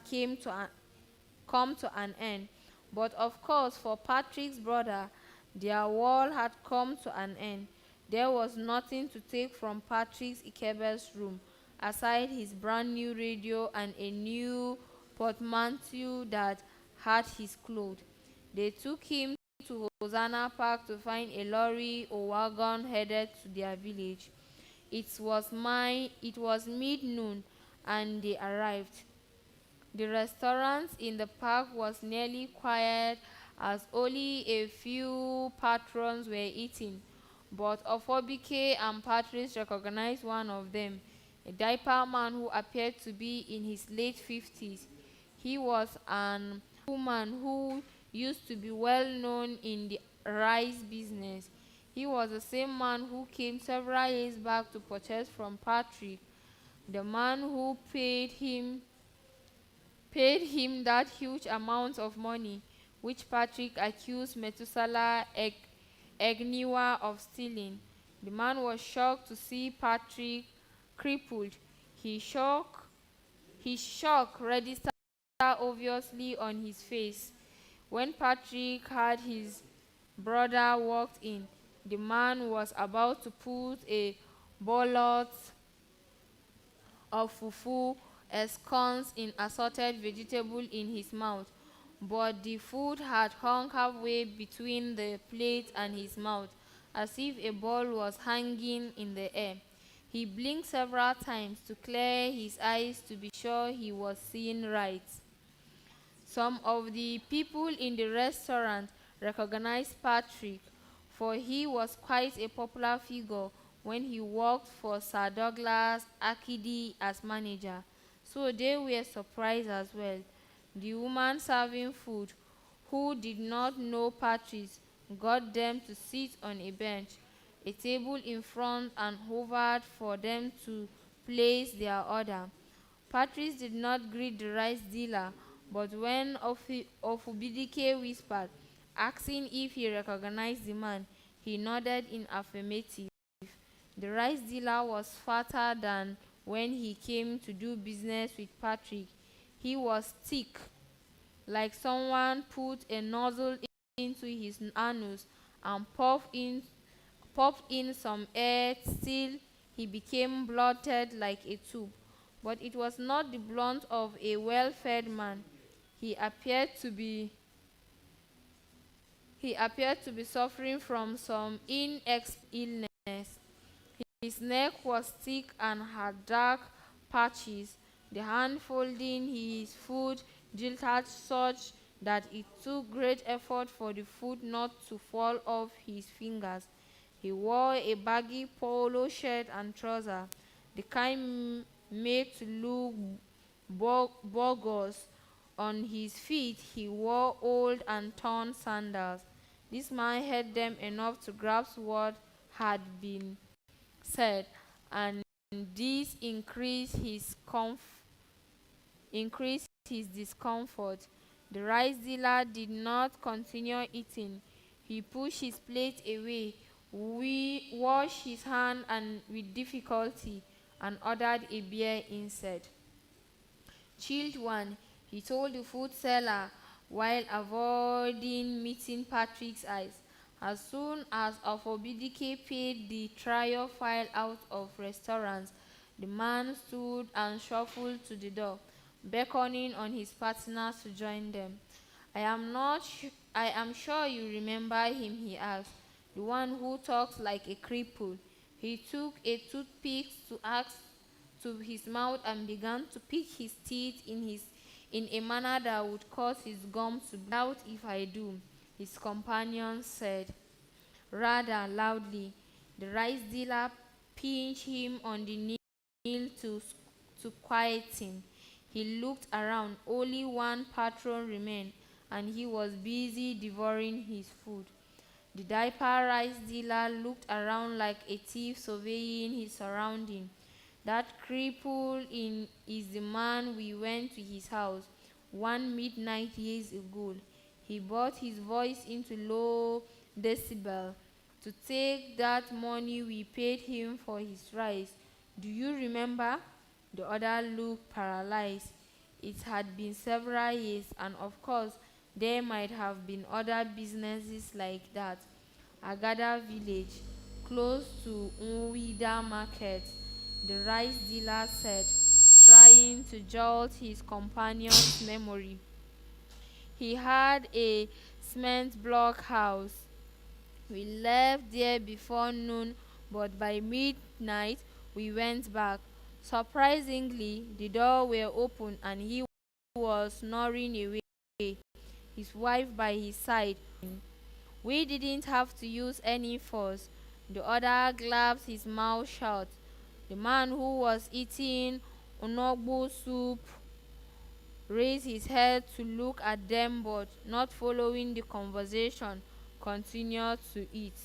C: come to an end. But of course, for Patrick's brother, their world had come to an end. There was nothing to take from Patrick Ikebe's room, aside his brand new radio and a new portmanteau that had his clothes. They took him to Hosanna Park to find a lorry or wagon headed to their village. It was mid-noon and they arrived. The restaurant in the park was nearly quiet as only a few patrons were eating. But Ofobike and Patrice recognized one of them, a diaper man who appeared to be in his late 50s. He was an woman who used to be well known in the rice business. He was the same man who came several years back to purchase from Patrick, the man who paid him that huge amount of money, which Patrick accused Methuselah Egniwa of stealing. The man was shocked to see Patrick crippled. His shock registered obviously on his face. When Patrick had his brother walked in, the man was about to put a bolot of fufu, scones in assorted vegetable in his mouth, but the food had hung halfway between the plate and his mouth, as if a ball was hanging in the air. He blinked several times to clear his eyes to be sure he was seeing right. Some of the people in the restaurant recognized Patrick, for he was quite a popular figure when he worked for Sir Douglas Akidi as manager, so they were surprised as well. The woman serving food, who did not know Patrick, got them to sit on a bench, a table in front, and hovered for them to place their order. Patrick did not greet the rice dealer, but when Ofubidike whispered, asking if he recognized the man, he nodded in affirmative. The rice dealer was fatter than when he came to do business with Patrick. He was thick, like someone put a nozzle into his anus and puffed in some air till he became bloated like a tube. But it was not the blunt of a well-fed man. He appeared to be suffering from some illness. His neck was thick and had dark patches. The hand folding his foot jilted such that it took great effort for the food not to fall off his fingers. He wore a baggy polo shirt and trousers, the kind made to look bogus. On his feet he wore old and torn sandals. This man heard them enough to grasp what had been said, and this increased his discomfort. The rice dealer did not continue eating. He pushed his plate away, washed his hand and with difficulty, and ordered a beer instead. Chilled one, he told the food seller, while avoiding meeting Patrick's eyes. As soon as Ofobidike paid the trial file out of restaurants, the man stood and shuffled to the door, beckoning on his partners to join them. I am sure you remember him, he asked, the one who talks like a cripple. He took a toothpick to his mouth and began to pick his teeth in a manner that would cause his gums to bleed out if I do, his companion said, rather loudly. The rice dealer pinched him on the knee to quiet him. He looked around. Only one patron remained, and he was busy devouring his food. The diaper rice dealer looked around like a thief surveying his surroundings. That cripple is the man we went to his house one midnight years ago. He brought his voice into low decibel to take that money we paid him for his rice. Do you remember? The other looked paralyzed. It had been several years, and of course, there might have been other businesses like that. Agada village, close to Nwida market, the rice dealer said, trying to jolt his companion's memory. He had a cement block house. We left there before noon, but by midnight we went back. Surprisingly, the door were open and he was snoring away, his wife by his side. We didn't have to use any force. The other clapped his mouth shut. The man who was eating onogbo soup raised his head to look at them, but not following the conversation, continued to eat.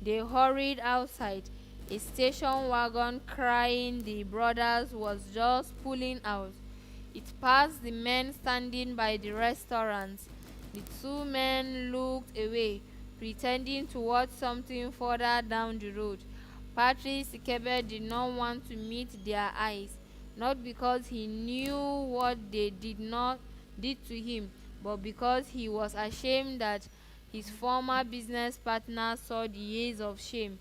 C: They hurried outside. A station wagon crying the brothers was just pulling out. It passed the men standing by the restaurant. The two men looked away, pretending to watch something further down the road. Patrick Ikebe did not want to meet their eyes, not because he knew what they did to him, but because he was ashamed that his former business partner saw the years of shame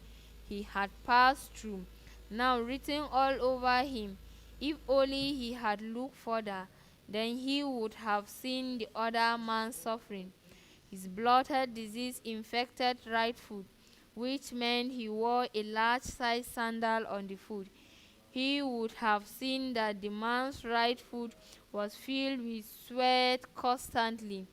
C: he had passed through, now written all over him. If only he had looked further, then he would have seen the other man's suffering. His bloated disease infected right foot, which meant he wore a large-sized sandal on the foot. He would have seen that the man's right foot was filled with sweat constantly,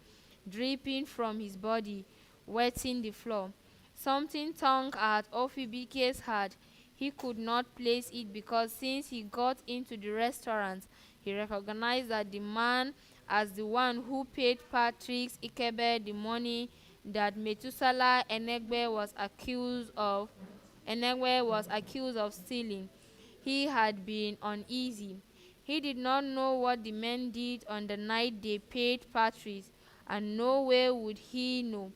C: dripping from his body, wetting the floor. Something tug at Ofibike's heart. He could not place it because since he got into the restaurant, he recognized that the man as the one who paid Patrick Ikebe the money that Methuselah Enegbe was accused of stealing. He had been uneasy. He did not know what the men did on the night they paid Patrick, and no way would he know.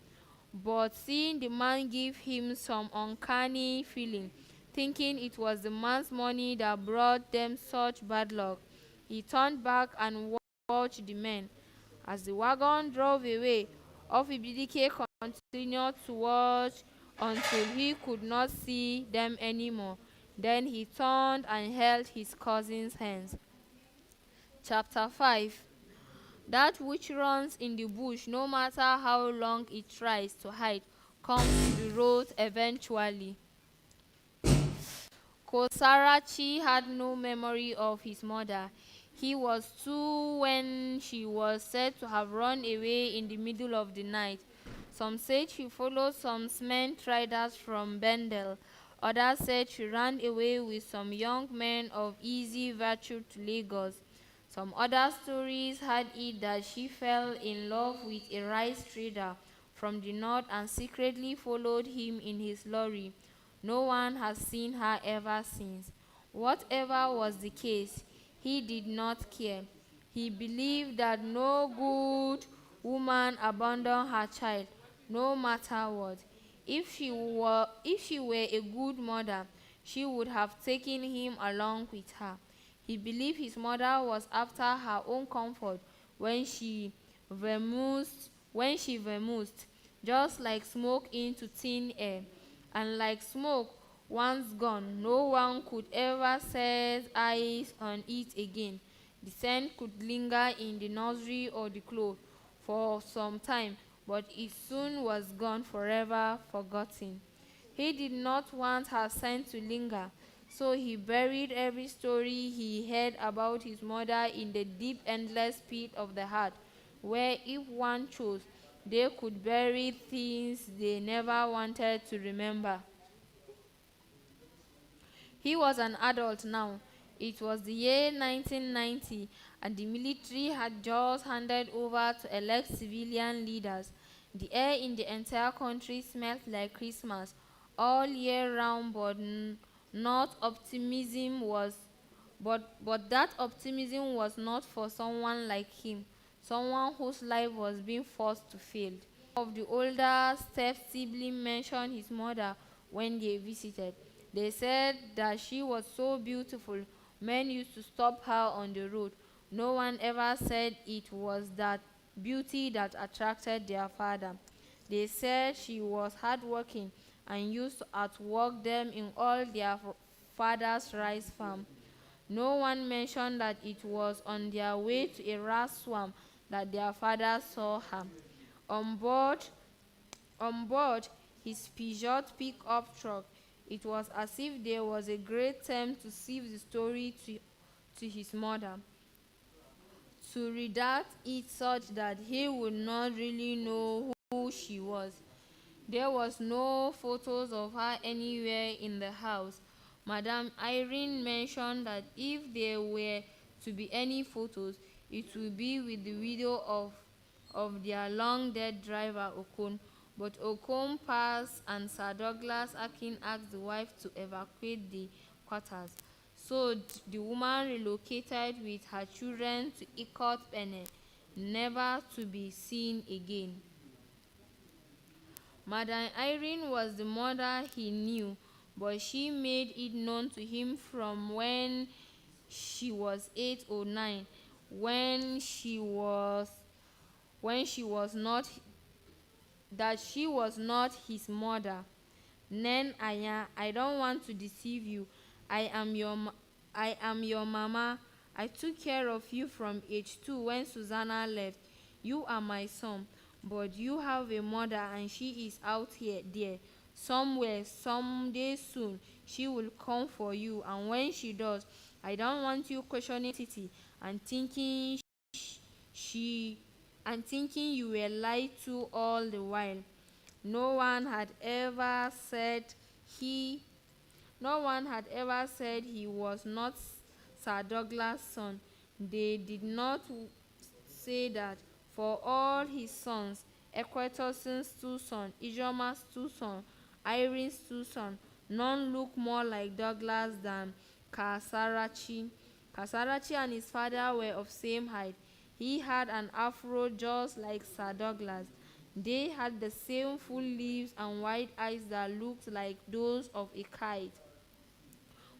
C: But seeing the man give him some uncanny feeling, thinking it was the man's money that brought them such bad luck, he turned back and watched the men. As the wagon drove away, Ofibidike continued to watch until he could not see them anymore. Then he turned and held his cousin's hands. Chapter 5. That which runs in the bush, no matter how long it tries to hide, comes to the road eventually. Kosarachi had no memory of his mother. He was 2 when she was said to have run away in the middle of the night. Some said she followed some cement riders from Bendel. Others said she ran away with some young men of easy virtue to Lagos. Some other stories had it that she fell in love with a rice trader from the north and secretly followed him in his lorry. No one has seen her ever since. Whatever was the case, he did not care. He believed that no good woman abandoned her child, no matter what. If she were a good mother, she would have taken him along with her. He believed his mother was after her own comfort when she vamoosed, just like smoke into thin air. And like smoke, once gone, no one could ever set eyes on it again. The scent could linger in the nursery or the clothes for some time, but it soon was gone, forever forgotten. He did not want her scent to linger, so he buried every story he heard about his mother in the deep, endless pit of the heart, where, if one chose, they could bury things they never wanted to remember. He was an adult now. It was the year 1990, and the military had just handed over to elect civilian leaders. The air in the entire country smelled like Christmas all year round, not optimism was but that optimism was not for someone like him, someone whose life was being forced to fail. Of the older step-sibling mentioned his mother when they visited. They said that she was so beautiful, men used to stop her on the road. No one ever said it was that beauty that attracted their father. They said she was hardworking and used to outwork them in all their father's rice farm. No one mentioned that it was on their way to a rat swamp that their father saw her. On board, on board his Peugeot pickup truck, it was as if there was a great attempt to sieve the story to his mother, to redact it such that he would not really know who she was. There was no photos of her anywhere in the house. Madame Irene mentioned that if there were to be any photos, it would be with the widow of their long-dead driver Okon. But Okon passed and Sir Douglas Akin asked the wife to evacuate the quarters. So the woman relocated with her children to Ikot Pene, never to be seen again. Madame Irene was the mother he knew, but she made it known to him from when she was 8 or 9, when she was not that she was not his mother. Nen Aya, I don't want to deceive you. I am your mama. I took care of you from age 2 when Susanna left. You are my son, but you have a mother and she is out here there somewhere. Someday soon she will come for you, and when she does, I don't want you questioning identity and she thinking you were lied to all the while. No one had ever said he no one had ever said he was not Sir Douglas' son. They did not say that for all his sons, Equator's 2 sons, Ijoma's 2 sons, Irene's 2 sons, none looked more like Douglas than Kasarachi. Kasarachi and his father were of same height. He had an afro just like Sir Douglas. They had the same full lips and wide eyes that looked like those of a kite.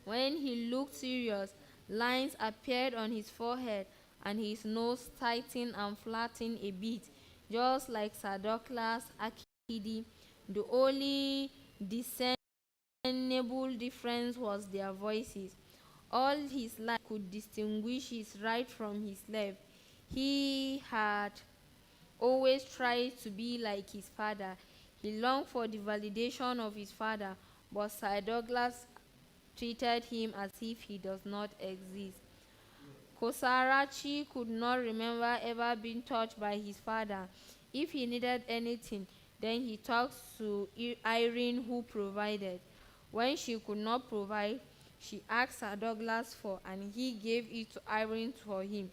C: When he looked serious, lines appeared on his forehead and his nose tightened and flattened a bit, just like Sir Douglas Akidi. The only discernible difference was their voices. All his life could distinguish his right from his left. He had always tried to be like his father. He longed for the validation of his father, but Sir Douglas treated him as if he does not exist. Kosarachi could not remember ever being touched by his father. If he needed anything, then he talked to Irene, who provided. When she could not provide, she asked Sir Douglas for, and he gave it to Irene for him.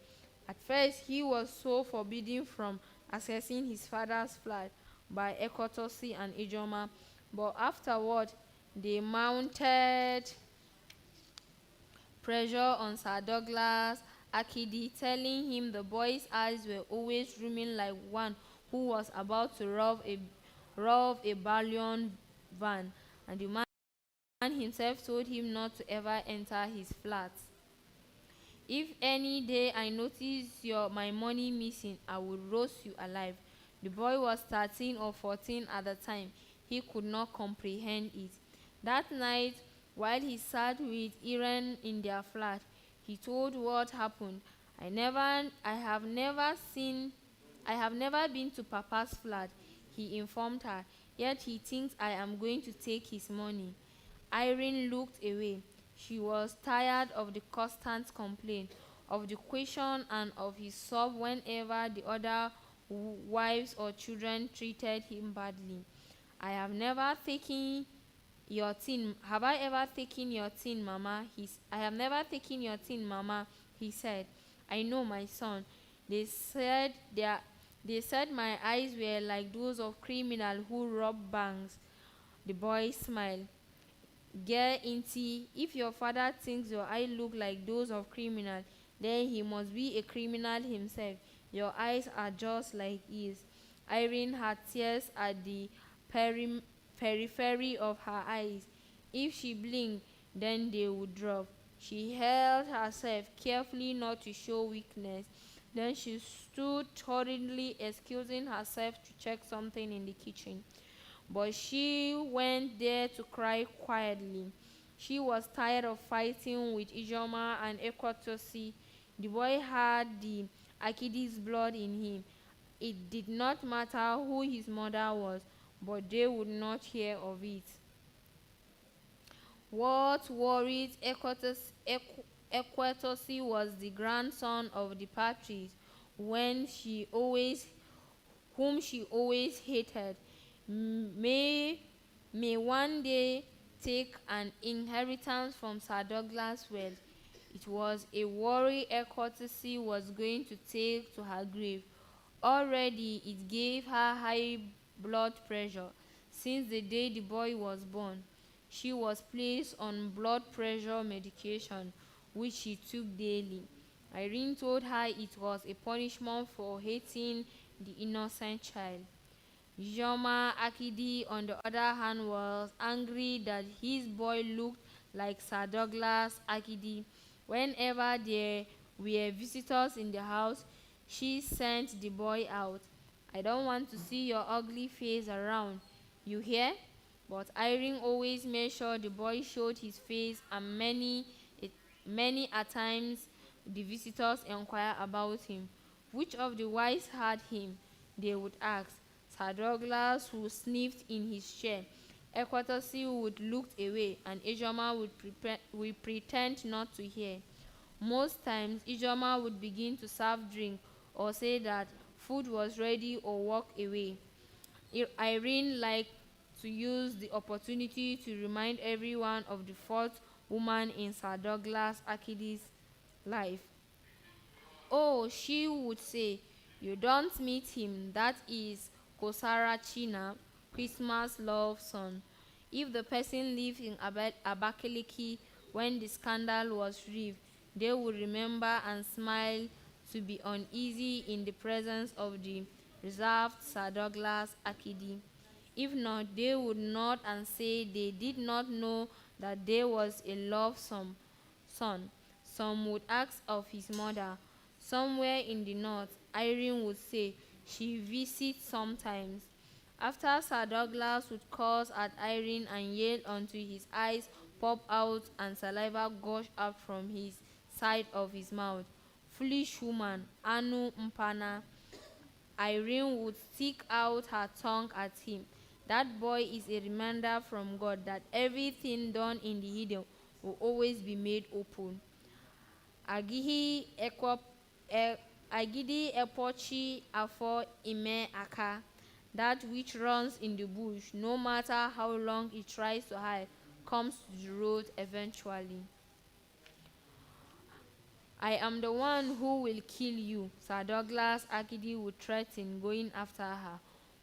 C: At first, he was so forbidden from accessing his father's flat by Ekotosi and Ijoma, but afterward, they mounted pressure on Sir Douglas Akidi, telling him the boy's eyes were always roaming like one who was about to rob a bullion van, and the man himself told him not to ever enter his flat. If any day I notice my money missing, I will roast you alive. The boy was 13 or 14 at the time. He could not comprehend it. That night, while he sat with Irene in their flat, he told what happened. I have never been to Papa's flat, he informed her, yet he thinks I am going to take his money. Irene looked away. She was tired of the constant complaint, of the question, and of his sob whenever the other wives or children treated him badly. Have I ever taken your tin, Mama? I have never taken your tin, Mama, he said. I know, my son. They said my eyes were like those of criminals who rob banks. The boy smiled. Girl, Inti, if your father thinks your eyes look like those of criminals, then he must be a criminal himself. Your eyes are just like his. Irene had tears at the periphery of her eyes. If she blinked, then they would drop. She held herself carefully not to show weakness. Then she stood hurriedly excusing herself to check something in the kitchen. But she went there to cry quietly. She was tired of fighting with Ijoma and Ekwatosi. The boy had the Akidi's blood in him. It did not matter who his mother was, but they would not hear of it. What worried Ekwatosi was the grandson of the Patrice, whom she always hated, may one day take an inheritance from Sir Douglas wealth. It was a worry Ekwatosi was going to take to her grave. Already it gave her high blood pressure since the day the boy was born. She was placed on blood pressure medication, which she took daily. Irene told her it was a punishment for hating the innocent child. Joma Akidi, on the other hand, was angry that his boy looked like Sir Douglas Akidi. Whenever there were visitors in the house, she sent the boy out. I don't want to see your ugly face around. You hear? But Irene always made sure the boy showed his face, and many a times the visitors inquired about him. Which of the wives had him? They would ask. Sir Douglas would sniff in his chair. Ekwatosi would look away, and Ijoma would pretend not to hear. Most times, Ijoma would begin to serve drink or say that food was ready or walk away. Irene liked to use the opportunity to remind everyone of the fourth woman in Sir Douglas Akidi's life. Oh, she would say, you don't meet him, that is Kosara China, Christmas love son. If the person lived in Abakaliki when the scandal was revealed, they would remember and smile to be uneasy in the presence of the reserved Sir Douglas Akidi. If not, they would nod and say they did not know that there was a lovesome son. Some would ask of his mother. Somewhere in the north, Irene would say she visits sometimes. After Sir Douglas would curse at Irene and yell until his eyes pop out and saliva gush out from his side of his mouth. Foolish woman, Anu Mpana. Irene would stick out her tongue at him. That boy is a reminder from God that everything done in the hidden will always be made open. Agihi agidi epochi afo ime aka. That which runs in the bush, no matter how long it tries to hide, comes to the road eventually. I am the one who will kill you, Sir Douglas Agidi would threaten, going after her.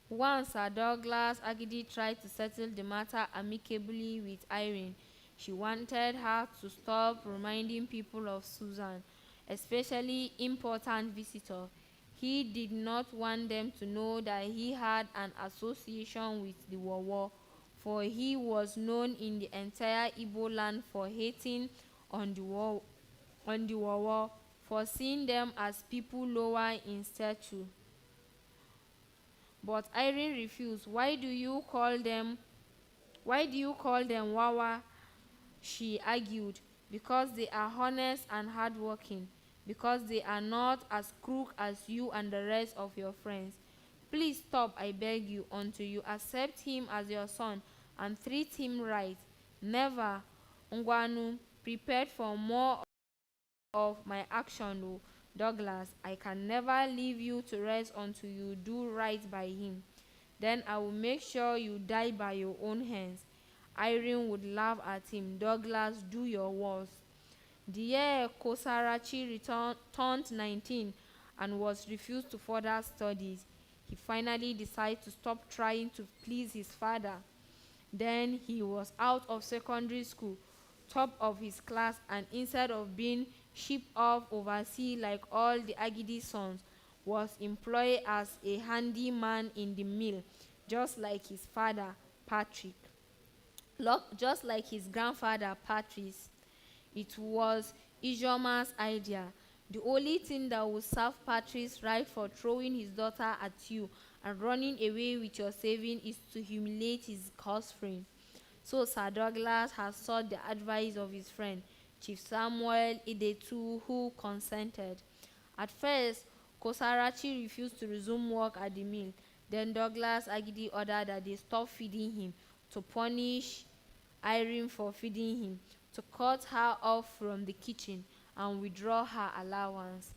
C: Once Sir Douglas Agidi tried to settle the matter amicably with Irene. She wanted her to stop reminding people of Susan, especially important visitors. He did not want them to know that he had an association with the Wawa, for he was known in the entire Igbo land for hating on the Wawa, for seeing them as people lower in stature. But Irene refused. Why do you call them Wawa? She argued. Because they are honest and hardworking. Because they are not as crook as you and the rest of your friends. Please stop, I beg you, until you accept him as your son and treat him right. Never, Ngwanu, prepared for more of my action, oh, Douglas. I can never leave you to rest until you do right by him. Then I will make sure you die by your own hands. Irene would laugh at him. Douglas, do your worst. The year Kosarachi turned 19 and was refused to further studies. He finally decided to stop trying to please his father. Then he was out of secondary school, top of his class, and instead of being shipped off overseas like all the Agidi sons, was employed as a handyman in the mill, just like his father, Patrick. Just like his grandfather, Patrice. It was Ijoma's idea. The only thing that would serve Patrice right for throwing his daughter at you and running away with your saving is to humiliate his offspring. So Sir Douglas has sought the advice of his friend, Chief Samuel Idetu, who consented. At first, Kosarachi refused to resume work at the mill. Then Douglas Agidi ordered that they stop feeding him, to punish Irene for feeding him, to cut her off from the kitchen, and withdraw her allowance.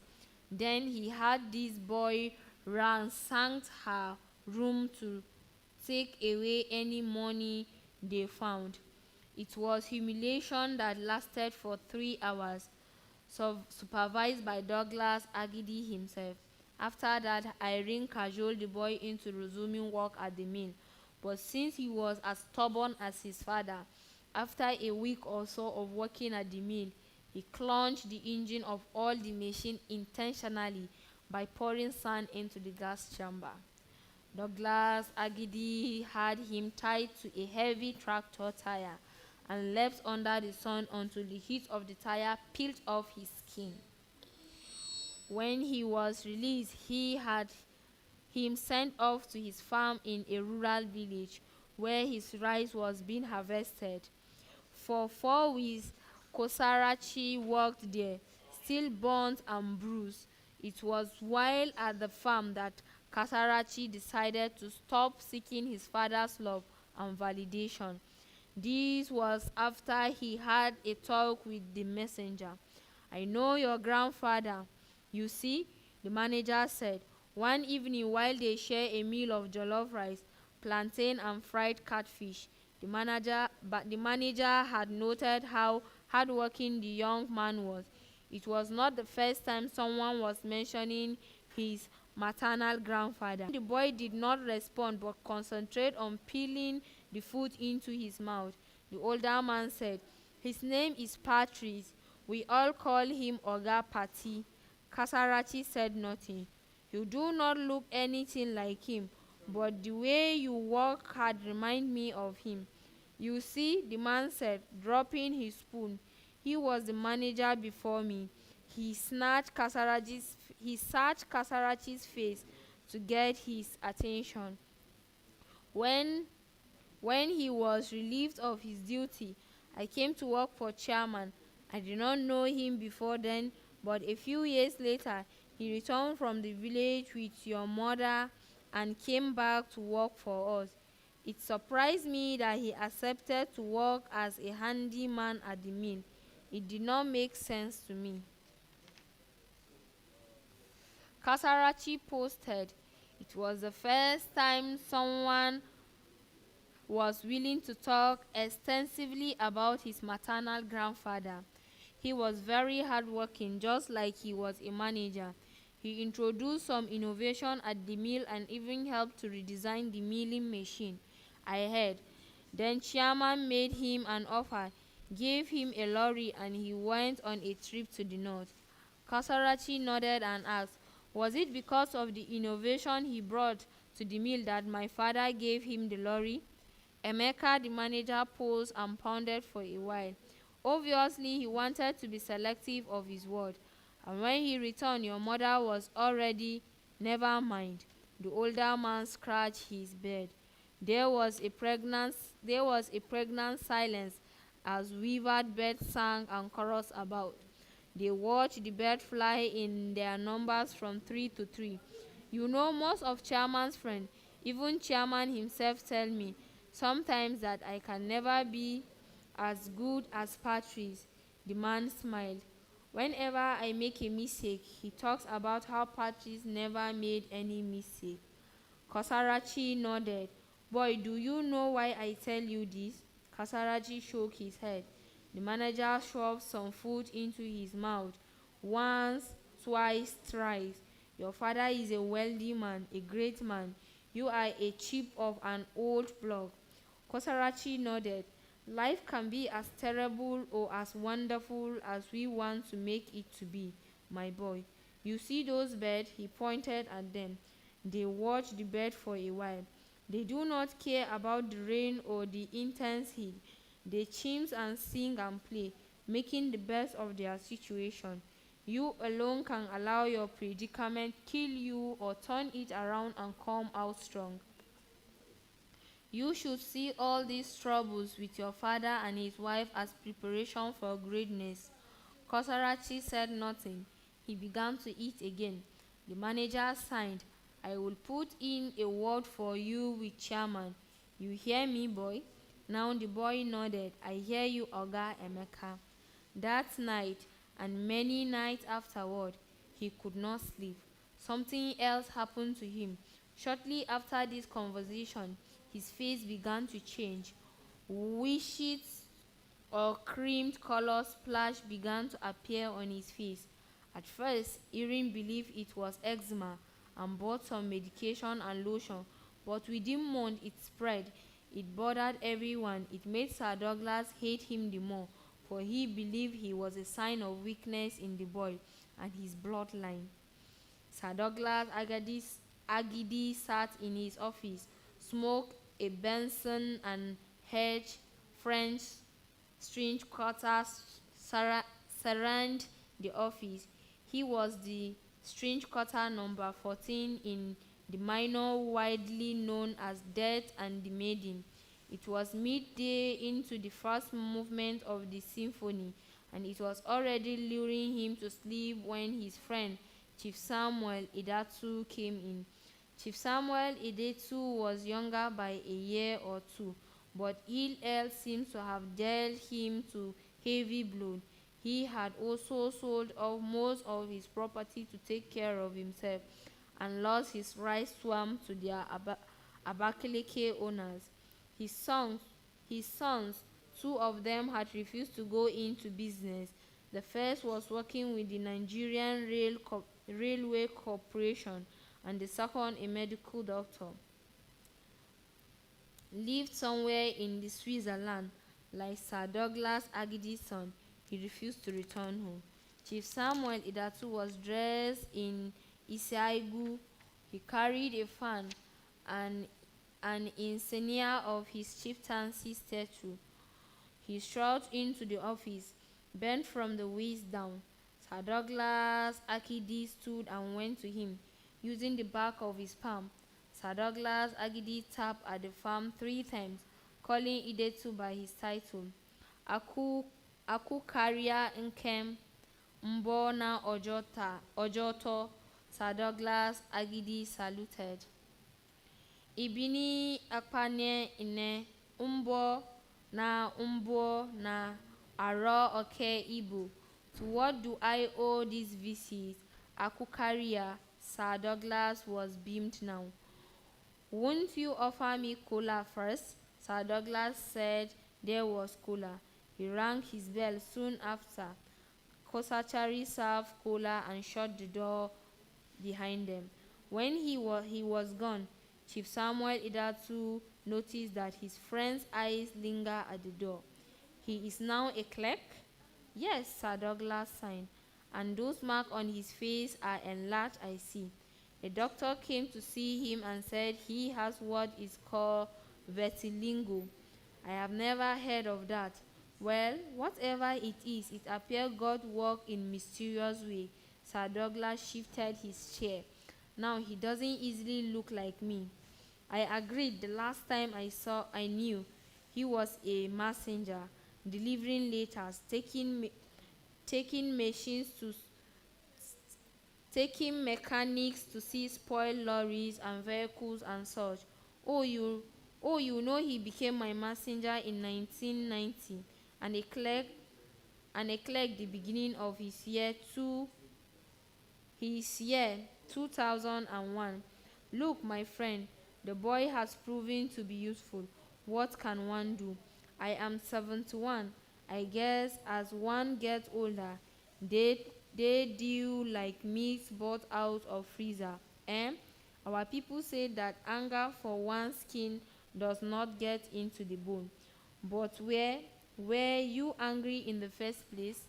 C: Then he had this boy ransacked her room to take away any money they found. It was humiliation that lasted for 3 hours, supervised by Douglas Agidi himself. After that, Irene cajoled the boy into resuming work at the mill. But since he was as stubborn as his father, after a week or so of working at the mill, he plunged the engine of all the machine intentionally by pouring sand into the gas chamber. Douglas Agidi had him tied to a heavy tractor tire and left under the sun until the heat of the tire peeled off his skin. When he was released, he had him sent off to his farm in a rural village where his rice was being harvested. For 4 weeks, Kosarachi worked there, still burnt and bruised. It was while at the farm that Kasarachi decided to stop seeking his father's love and validation. This was after he had a talk with the messenger. I know your grandfather. You see, the manager said, one evening while they shared a meal of jollof rice, plantain and fried catfish. The manager had noted how hardworking the young man was. It was not the first time someone was mentioning his maternal grandfather. The boy did not respond but concentrated on peeling the food into his mouth. The older man said, his name is Patrice. We all call him Oga Pati. Kasarachi said nothing. You do not look anything like him, but the way you walk had reminded me of him. You see, the man said, dropping his spoon. He was the manager before me. He searched Kasarachi's face to get his attention. When he was relieved of his duty, I came to work for chairman. I did not know him before then, but a few years later, he returned from the village with your mother and came back to work for us. It surprised me that he accepted to work as a handyman at the mill. It did not make sense to me. Kasarachi posted, "It was the first time someone was willing to talk extensively about his maternal grandfather. He was very hardworking, just like he was a manager. He introduced some innovation at the mill and even helped to redesign the milling machine, I heard. Then chairman made him an offer, gave him a lorry, and he went on a trip to the north." Kasarachi nodded and asked, "Was it because of the innovation he brought to the mill that my father gave him the lorry?" Emeka, the manager, paused and pondered for a while. "Obviously, he wanted to be selective of his word. And when he returned, your mother was already—" "Never mind." The older man scratched his beard. There was a pregnant silence as weavered birds sang and chorused about. They watched the birds fly in their numbers from tree to tree. "You know, most of Chairman's friends, even Chairman himself, tell me sometimes that I can never be as good as Patrice." The man smiled. "Whenever I make a mistake, he talks about how Patrice never made any mistake." Kasarachi nodded. "Boy, do you know why I tell you this?" Kasarachi shook his head. The manager shoved some food into his mouth. "Once, twice, thrice. Your father is a wealthy man, a great man. You are a chip of an old block." Kasarachi nodded. "Life can be as terrible or as wonderful as we want to make it to be, my boy. You see those birds?" He pointed at them. They watched the bird for a while. They do not care about the rain or the intense heat. They chimp and sing and play, making the best of their situation. You alone can allow your predicament kill you or turn it around and come out strong. You should see all these troubles with your father and his wife as preparation for greatness." Kasarachi said nothing. He began to eat again. The manager signed. "I will put in a word for you with Chairman. You hear me, boy?" Now the boy nodded. "I hear you, Oga Emeka." That night, and many nights afterward, he could not sleep. Something else happened to him. Shortly after this conversation, his face began to change. Wishes or creamed color splash began to appear on his face. At first, Irene believed it was eczema and bought some medication and lotion, but within months it spread. It bothered everyone. It made Sir Douglas hate him the more, for he believed he was a sign of weakness in the boy and his bloodline. Sir Douglas Agidi sat in his office, smoked a Benson and hedged French strange quarters surround the office. He was the strange quarter number 14 in the minor widely known as Death and the Maiden. It was midday into the first movement of the symphony, and it was already luring him to sleep when his friend Chief Samuel Idatu came in. Chief Samuel Idatu was younger by a year or two, but ill health seems to have dealt him to heavy blow. He had also sold off most of his property to take care of himself and lost his rice swamp to their Abakaliki owners. His sons, two of them had refused to go into business. The first was working with the Nigerian Railway Corporation, and the second, a medical doctor, lived somewhere in the Switzerland. Like Sir Douglas Agidi's son, he refused to return home. Chief Samuel Idatu was dressed in Isiaigu. He carried a fan and an insignia of his chieftaincy statue. He strode into the office, bent from the waist down. Sir Douglas Akidi stood and went to him, using the back of his palm. Sir Douglas Agidi tapped at the farm 3 times, calling Idetu by his title. Aku Karia Nkem Mbona Ojoto. Sir Douglas Agidi saluted. Ibini akpane ine umbo na aro oke ibu. To what do I owe this visit? Akukaria, Sir Douglas was beamed now. Won't you offer me cola first? Sir Douglas said there was cola. He rang his bell soon after. Kosachari served cola and shut the door behind them. When he was gone, Chief Samuel Idatu noticed that his friend's eyes lingered at the door. He is now a clerk? Yes, Sir Douglas signed. And those marks on his face are enlarged, I see. A doctor came to see him and said he has what is called vitiligo. I have never heard of that. Well, whatever it is, it appears God worked in mysterious way. Sir Douglas shifted his chair. Now he doesn't easily look like me. I agreed. The last time I knew he was a messenger, delivering letters, taking machines to taking mechanics to see spoiled lorries and vehicles and such. Oh, you know he became my messenger in 1990, and a clerk the beginning of his year 2001. Look, my friend, the boy has proven to be useful. What can one do? I am 71. I guess as one gets older, they do like meat bought out of freezer. Eh? Our people say that anger for one's skin does not get into the bone. But were you angry in the first place?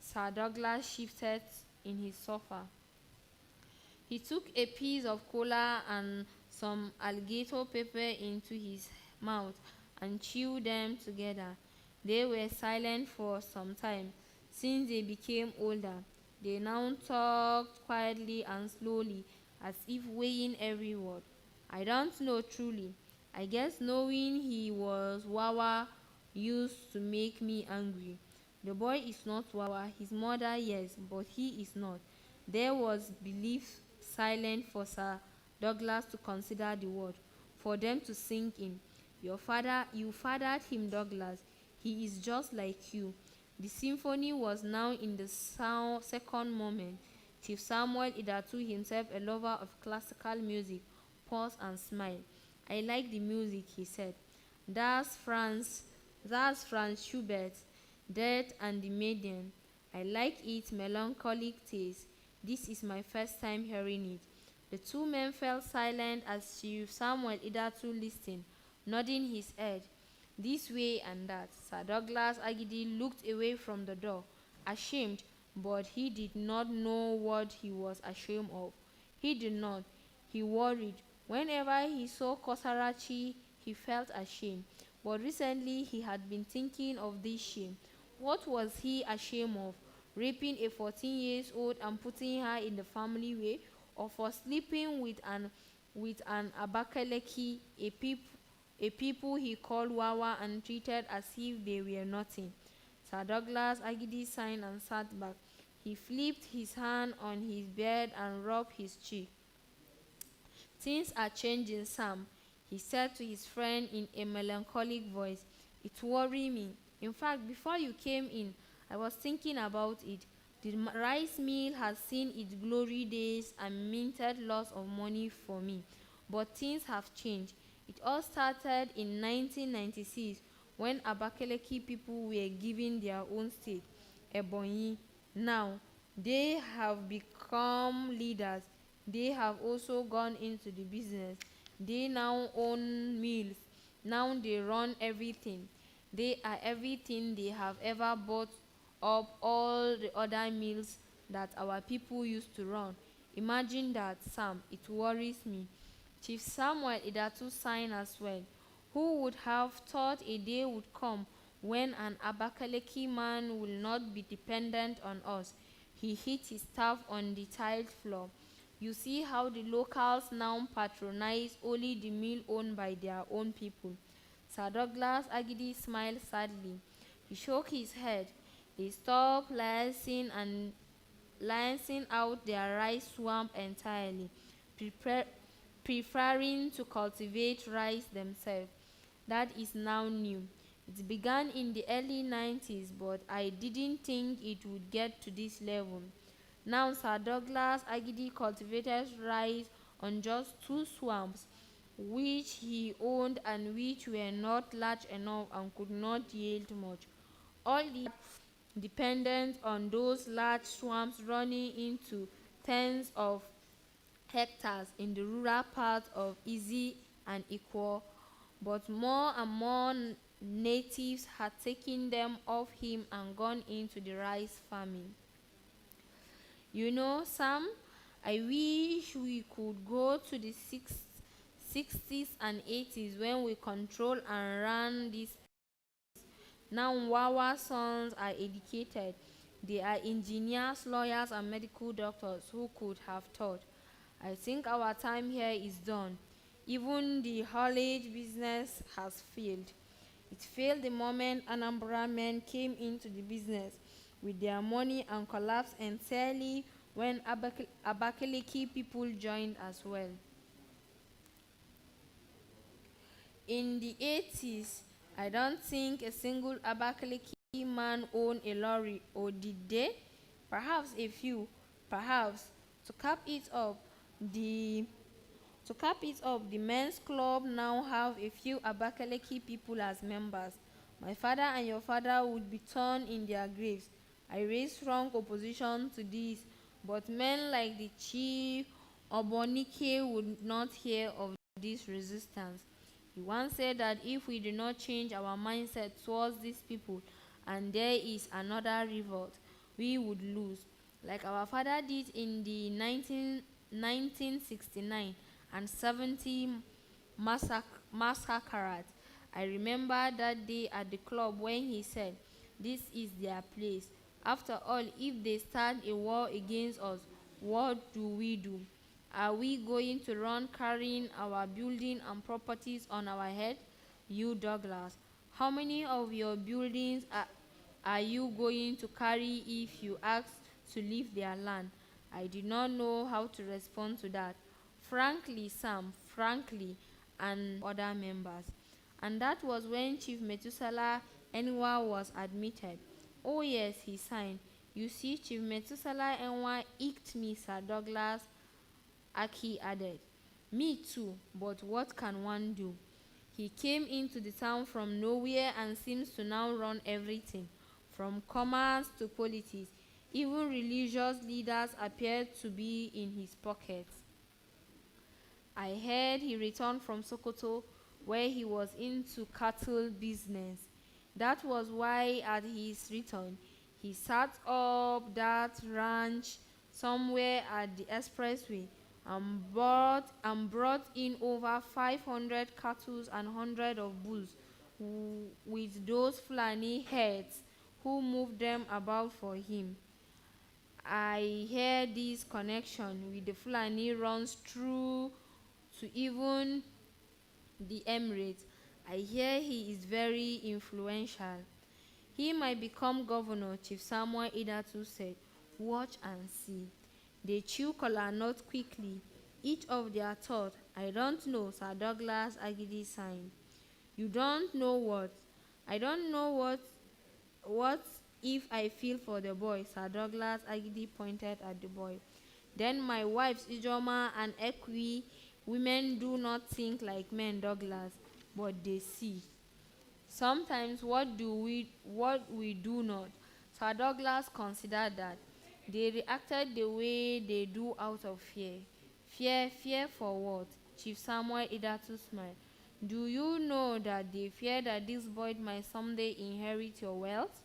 C: Sir Douglas shifted in his sofa. He took a piece of cola and some alligator pepper into his mouth and chewed them together. They were silent for some time. Since they became older, they now talked quietly and slowly, as if weighing every word. I don't know truly. I guess knowing he was Wawa used to make me angry. The boy is not Wawa. His mother, yes, but he is not. There was belief silent for Sir Douglas to consider the word, for them to sink in. You fathered him, Douglas. He is just like you. The symphony was now in the second moment. Chief Samuel Idatu, himself a lover of classical music, paused and smiled. I like the music, he said. That's Franz Schubert's Death and the Maiden. I like its melancholic taste. This is my first time hearing it. The two men fell silent as Chief Samuel Idatu listened, nodding his head this way and that. Sir Douglas Agidi looked away from the door, ashamed, but he did not know what he was ashamed of. He did not. He worried. Whenever he saw Kosarachi, he felt ashamed. But recently he had been thinking of this shame. What was he ashamed of? Raping a 14-year-old and putting her in the family way, or for sleeping with an Abakaleki, a people he called Wawa and treated as if they were nothing. Sir Douglas Agidi signed and sat back. He flipped his hand on his beard and rubbed his cheek. Things are changing, Sam, he said to his friend in a melancholic voice. It worried me. In fact, before you came in, I was thinking about it. The rice mill has seen its glory days and minted lots of money for me. But things have changed. It all started in 1996 when Abakaleki people were given their own state, Ebonyi. Now, they have become leaders. They have also gone into the business. They now own mills. Now they run everything. They are everything they have ever bought up all the other mills that our people used to run. Imagine that, Sam. It worries me. Chief Samuel Idatu signed as well. Who would have thought a day would come when an Abakaleki man will not be dependent on us? He hit his staff on the tiled floor. You see how the locals now patronize only the mill owned by their own people. Sir Douglas Agidi smiled sadly. He shook his head. They stopped lancing out their rice swamp entirely, preferring to cultivate rice themselves. That is now new. It began in the early 90s, but I didn't think it would get to this level. Now Sir Douglas Agidi cultivated rice on just 2 swamps, which he owned and which were not large enough and could not yield much. All the dependent on those large swamps running into tens of hectares in the rural parts of Easy and Ikwo, but more and more natives had taken them off him and gone into the rice farming. You know, Sam, I wish we could go to the 60s and 80s when we control and ran this. Now our sons are educated. They are engineers, lawyers, and medical doctors. Who could have thought? I think our time here is done. Even the haulage business has failed. It failed the moment Anambra men came into the business with their money and collapsed entirely when Abakaliki people joined as well. In the 80s, I don't think a single Abakaliki man owned a lorry, or did they? Perhaps a few. Perhaps. To cap it up, the men's club now have a few Abakaliki people as members. My father and your father would be torn in their graves. I raised strong opposition to this, but men like the chief Obonike would not hear of this resistance. He once said that if we do not change our mindset towards these people and there is another revolt, we would lose, like our father did in the 1969 and 70 massacres. I remember that day at the club when he said, "This is their place. After all, if they start a war against us, what do we do? Are we going to run carrying our building and properties on our head? You, Douglas, how many of your buildings are you going to carry if you ask to leave their land?" I did not know how to respond to that. Frankly, Sam, frankly, and other members. And that was when Chief Methuselah Enwa was admitted. Oh yes, he signed. You see, Chief Methuselah Enwa icked me, Sir Douglas Aki added. Me too, but what can one do? He came into the town from nowhere and seems to now run everything, from commerce to politics. Even religious leaders appeared to be in his pockets. I heard he returned from Sokoto, where he was into cattle business. That was why at his return, he set up that ranch somewhere at the expressway and brought in over 500 cattle and hundreds of bulls with those Fulani heads who moved them about for him. I hear this connection with the Fulani runs through to even the Emirates. I hear he is very influential. He might become governor, Chief Samuel Idatu said. Watch and see. They chew kola nut quickly. Each of their thought. I don't know, Sir Douglas Agidi signed. You don't know what? I don't know what if I feel for the boy, Sir Douglas Agidi pointed at the boy. Then my wives, Ijoma and Ekwi, women do not think like men, Douglas, but they see. Sometimes what we do not. Sir Douglas considered that. They reacted the way they do out of fear. Fear for what? Chief Samuel Idatu smiled. Do you know that they fear that this boy might someday inherit your wealth?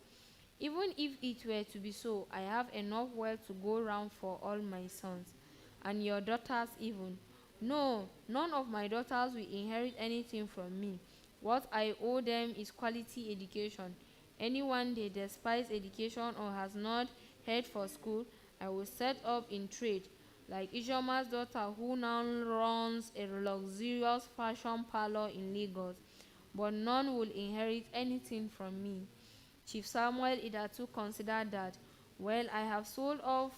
C: Even if it were to be so, I have enough wealth to go round for all my sons. And your daughters even. No, none of my daughters will inherit anything from me. What I owe them is quality education. Anyone they despise education or has not head for school, I will set up in trade, like Ijoma's daughter who now runs a luxurious fashion parlor in Lagos. But none will inherit anything from me. Chief Samuel Idatu considered that, well, I have sold off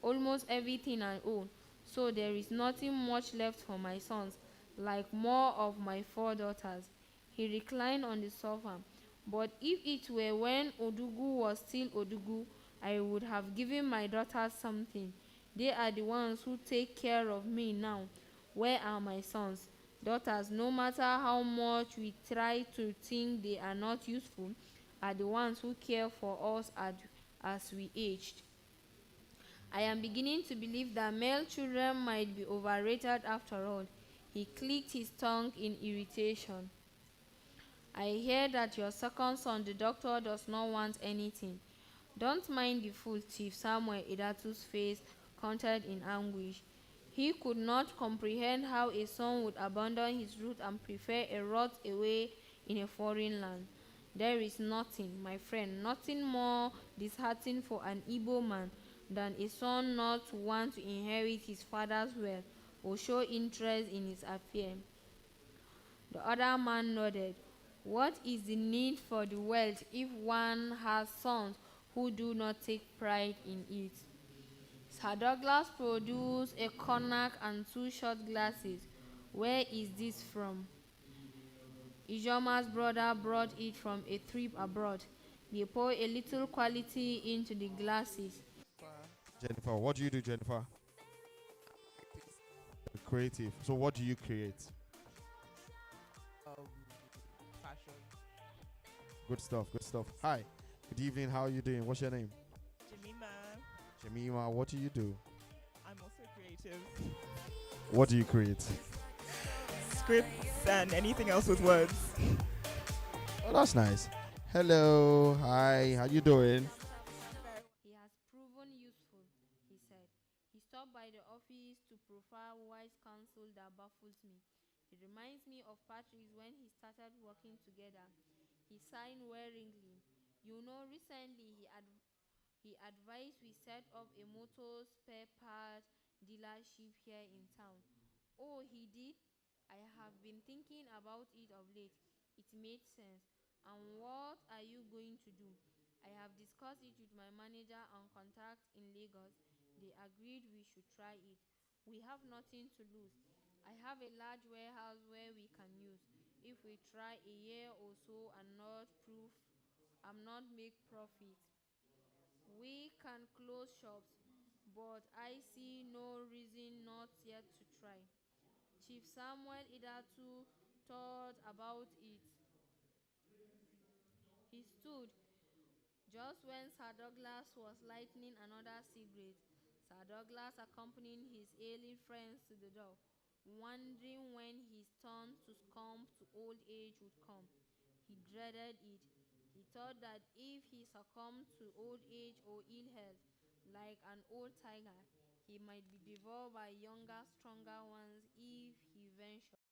C: almost everything I own, so there is nothing much left for my sons, like more of my 4 daughters. He reclined on the sofa. But if it were when Odugu was still Odugu, I would have given my daughters something. They are the ones who take care of me now. Where are my sons? Daughters, no matter how much we try to think they are not useful, are the ones who care for us as we aged. I am beginning to believe that male children might be overrated after all. He clicked his tongue in irritation. I hear that your second son, the doctor, does not want anything. Don't mind the fool, Chief Samuel Idatu's face countered in anguish. He could not comprehend how a son would abandon his root and prefer a rot away in a foreign land. There is nothing, my friend, nothing more disheartening for an Igbo man than a son not to want to inherit his father's wealth or show interest in his affair. The other man nodded. What is the need for the wealth if one has sons who do not take pride in it? Sir Douglas produced a cognac and 2 shot glasses. Where is this from? Ijoma's brother brought it from a trip abroad. They pour a little quality into the glasses.
D: Jennifer, what do you do, Jennifer? Creative. So what do you create?
E: Fashion.
D: Good stuff, good stuff. Hi, good evening, how are you doing? What's your name?
E: Jemima.
D: Jemima, what do you do?
E: I'm also creative.
D: What do you create?
E: Scripts and anything else with words.
D: Oh, that's nice. Hello, hi, how you doing?
C: He has proven useful, he said. He stopped by the office to profile wise counsel that baffles me. It reminds me of Patrick when he started working together. He signed wearingly. You know, recently he advised we set up a motor spare part dealership here in town. Oh, he did? I have been thinking about it of late. It made sense. And what are you going to do? I have discussed it with my manager and contact in Lagos. They agreed we should try it. We have nothing to lose. I have a large warehouse where we can use. If we try a year or so and not make profit, we can close shops. But I see no reason not yet to try. Chief Samuel Idatu thought about it. He stood just when Sir Douglas was lighting another cigarette. Sir Douglas accompanied his ailing friends to the door, wondering when his turn to succumb to old age would come. He dreaded it. He thought that if he succumbed to old age or ill health, like an old tiger, he might be devoured by younger, stronger ones if he ventured.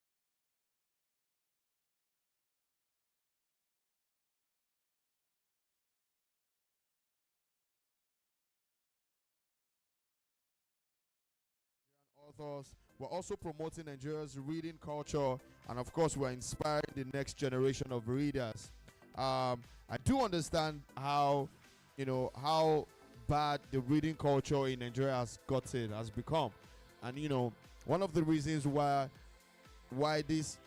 D: Authors. We're also promoting Nigeria's reading culture, and of course, we're inspiring the next generation of readers. I do understand how, how bad the reading culture in Nigeria has become, and one of the reasons why this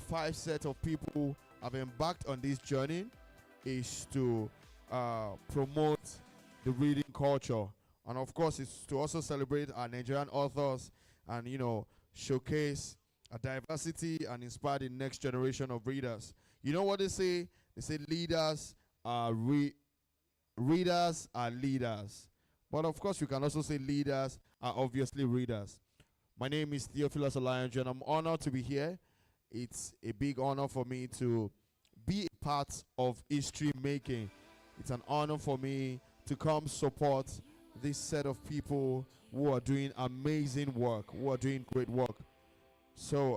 D: 5 set of people have embarked on this journey is to promote the reading culture, and of course, it's to also celebrate our Nigerian authors and showcase a diversity and inspire the next generation of readers. You know what they say? They say leaders are readers are leaders. But of course, you can also say leaders are obviously readers. My name is Theophilus Alliance, and I'm honored to be here. It's a big honor for me to be a part of history making. It's an honor for me to come support this set of people who are doing amazing work, who are doing great work. So,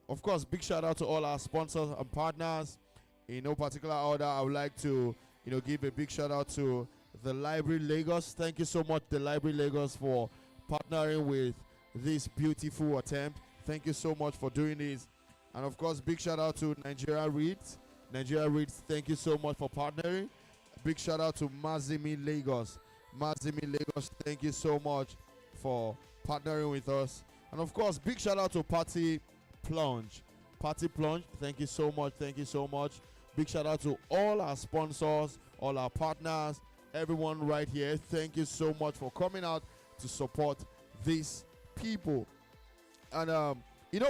D: of course, big shout out to all our sponsors and partners. In no particular order, I would like to, give a big shout out to the Library Lagos. Thank you so much, the Library Lagos, for partnering with this beautiful attempt. Thank you so much for doing this. And of course, big shout out to Naija Reads. Naija Reads, thank you so much for partnering. Big shout out to Mazimi Lagos. Mazimi Lagos, thank you so much for partnering with us. And of course, big shout out to Party Plunge. Party Plunge, thank you so much. Thank you so much. Big shout out to all our sponsors, all our partners, everyone right here, thank you so much for coming out to support these people. And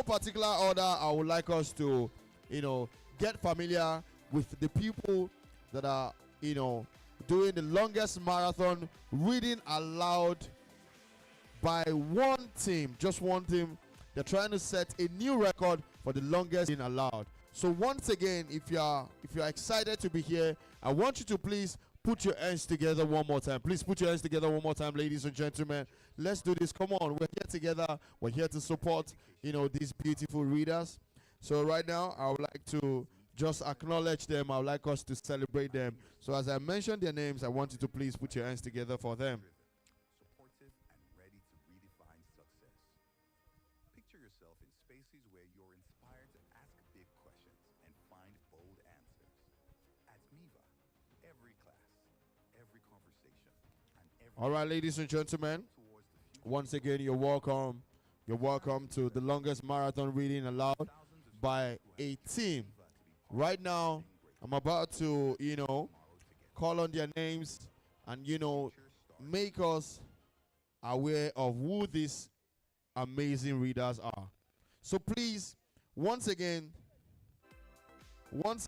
D: particular order, I would like us to, get familiar with the people that are, doing the longest marathon reading aloud by one team, just one team. They're trying to set a new record for the longest reading aloud. So once again, if you're excited to be here, I want you to please put your hands together one more time. Please put your hands together one more time, ladies and gentlemen. Let's do this. Come on, we're here together. We're here to support, these beautiful readers. So right now, I would like to just acknowledge them. I would like us to celebrate them. So as I mentioned their names, I want you to please put your hands together for them.
F: Supportive and ready to redefine success. Picture yourself in spaces where you're inspired to ask big questions and find bold answers. At MIVA, every class, every conversation, and every...
D: All right, ladies and gentlemen, once again, you're welcome. You're welcome to the longest marathon reading aloud by a team. Right now, I'm about to, call on their names and, make us aware of who these amazing readers are. So please, once again, when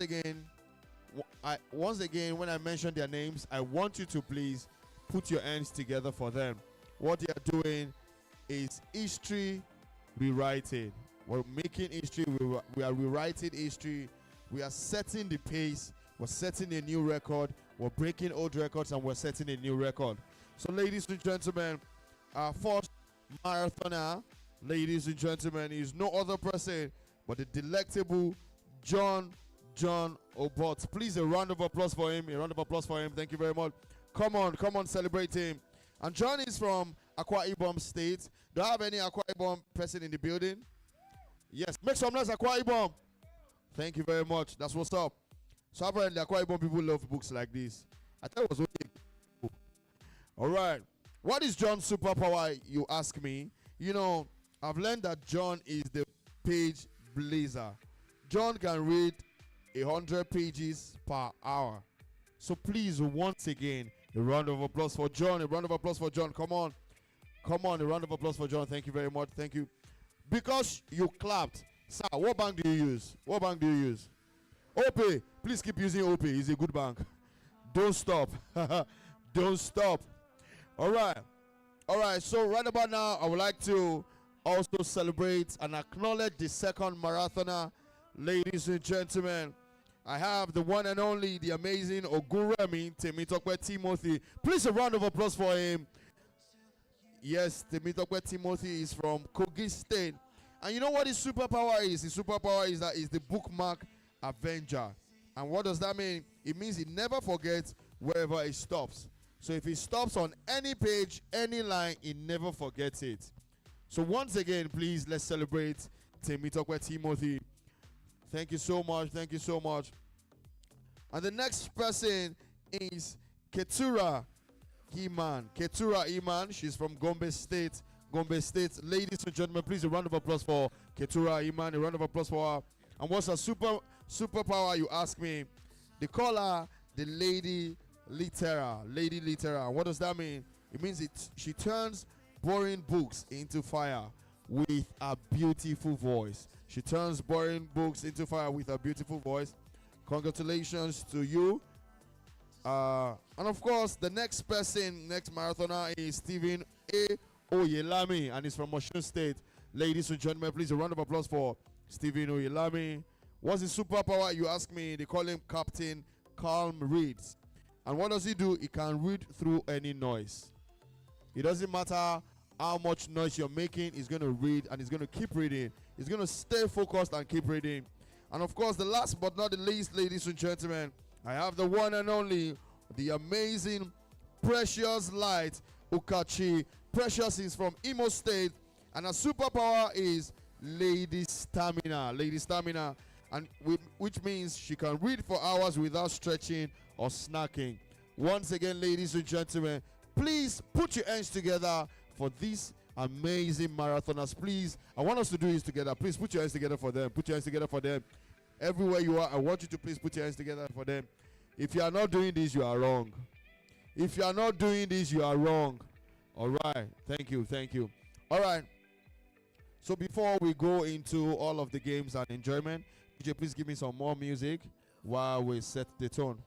D: I mention their names, I want you to please put your hands together for them. What they are doing is history rewriting. We're making history. We are rewriting history. We are setting the pace. We're setting a new record. We're breaking old records and we're setting a new record. So, ladies and gentlemen, our first marathoner, ladies and gentlemen, is no other person but the delectable John Obot. Please, a round of applause for him. A round of applause for him. Thank you very much. Come on, celebrate him. And John is from Akwa Ibom State. Do I have any Akwa Ibom person in the building? Yes, make some noise, Akwa Ibom. Thank you very much. That's what's up. So apparently, Akwa Ibom people love books like this. I thought it was okay. All right. What is John's superpower, you ask me? I've learned that John is the page blazer. John can read 100 pages per hour. So please, once again, a round of applause for John. A round of applause for John. Come on, a round of applause for John. Thank you very much. Thank you. Because you clapped. Sir, what bank do you use? OPay. Please keep using OPay. It's a good bank. Don't stop. Don't stop. All right. So right about now, I would like to also celebrate and acknowledge the second marathoner. Ladies and gentlemen, I have the one and only, the amazing Oguremi Temitokwe Timothy. Please, a round of applause for him. Yes, Temitokwe Timothy is from Kogi State. And you know what his superpower is? His superpower is that he's the bookmark avenger. And what does that mean? It means he never forgets wherever he stops. So if he stops on any page, any line, he never forgets it. So once again, please, let's celebrate Temitokwe Timothy. Thank you so much. Thank you so much. And the next person is Ketura Iman. Ketura Iman, she's from Gombe State. Ladies and gentlemen, please, a round of applause for Ketura Iman. A round of applause for her. And what's her superpower, you ask me? They call her the Lady Litera. Lady Litera. What does that mean? It means she turns boring books into fire with a beautiful voice. She turns boring books into fire with a beautiful voice. Congratulations to you. And of course, the next marathoner is Stephen A. Oyelami, and he's from Osun State. Ladies and gentlemen, please, a round of applause for Stephen Oyelami. What's his superpower, you ask me? They call him Captain Calm Reads. And what does he do? He can read through any noise. It doesn't matter how much noise you're making, he's going to read and he's going to keep reading. He's going to stay focused and keep reading. And of course, the last but not the least, ladies and gentlemen, I have the one and only, the amazing Precious Light Ukachi. Precious is from Imo State, and her superpower is Lady Stamina. Lady Stamina, and which means she can read for hours without stretching or snacking. Once again, ladies and gentlemen, please put your hands together for these amazing marathoners. Please, I want us to do this together. Please put your hands together for them. Put your hands together for them. Everywhere you are, I want you to please put your hands together for them. If you are not doing this, you are wrong. If you are not doing this, you are wrong. All right. Thank you. Thank you. All right. So before we go into all of the games and enjoyment, DJ, please give me some more music while we set the tone.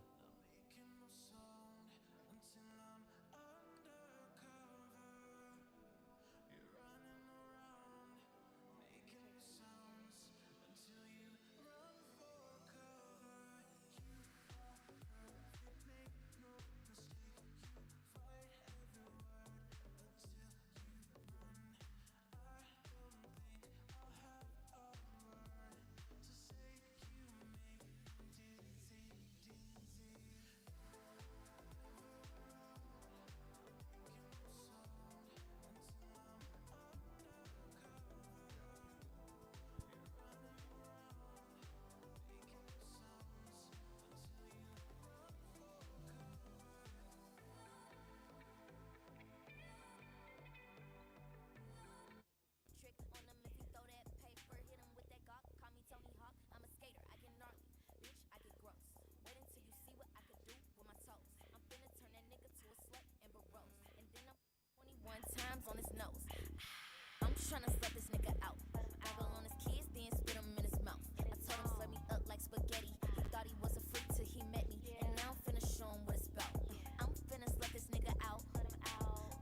G: On his nose. I'm tryna slut this nigga out. Gobble on his kids, then spit him in his mouth. I told him slut me up like spaghetti. He thought he was a freak till he met me. And now I'm finna show him what it's about. I'm finna slut this nigga out.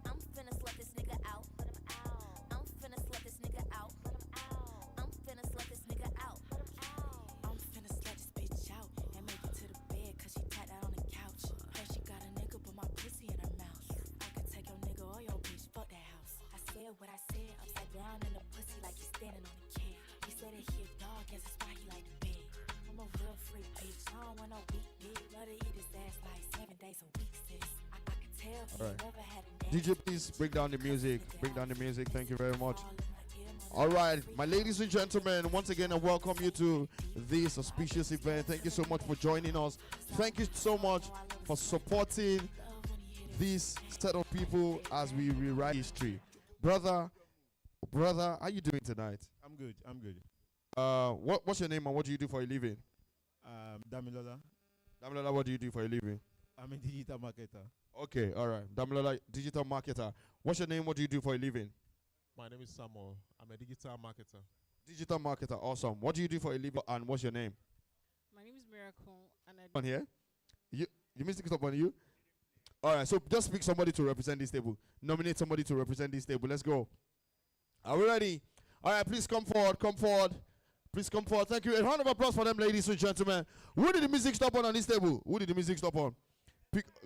G: I'm finna slut this nigga out. I'm finna slut this nigga out. I'm finna slut this nigga out. I'm finna slut this bitch out and make it to the bed cause she tapped out on the couch. Heard she got a nigga but my pussy in her mouth. I could take your nigga or your bitch, fuck that house. I said what I said, upside down in the pussy like he's standing on the kid. He said that he a dog, guess that's why he like the bed. I'm a real freak, bitch. I don't want no weak dick. Love to eat his ass like 7 days a week, sis. I can tell he never had a
D: DJ, please bring down the music. Bring down the music. Thank you very much. All right, my ladies and gentlemen, once again, I welcome you to this auspicious event. Thank you so much for joining us. Thank you so much for supporting this set of people as we rewrite history. Brother, how are you doing tonight?
H: I'm good. I'm good.
D: What's your name and what do you do for a living?
H: Damilola.
D: Damilola, what do you do for a living?
H: I'm a digital marketer.
D: Okay, all right. Damilola, digital marketer. What's your name? What do you do for a living?
I: My name is Samuel. I'm a digital marketer.
D: Digital marketer, awesome. What do you do for a living and what's your name?
J: My name is Miracle, and I
D: On here? You missed it up on you? All right, so just pick somebody to represent this table. Nominate somebody to represent this table. Let's go. Are we ready? All right, please come forward. Come forward. Please come forward. Thank you. A round of applause for them, ladies and gentlemen. Who did the music stop on this table? Who did the music stop on?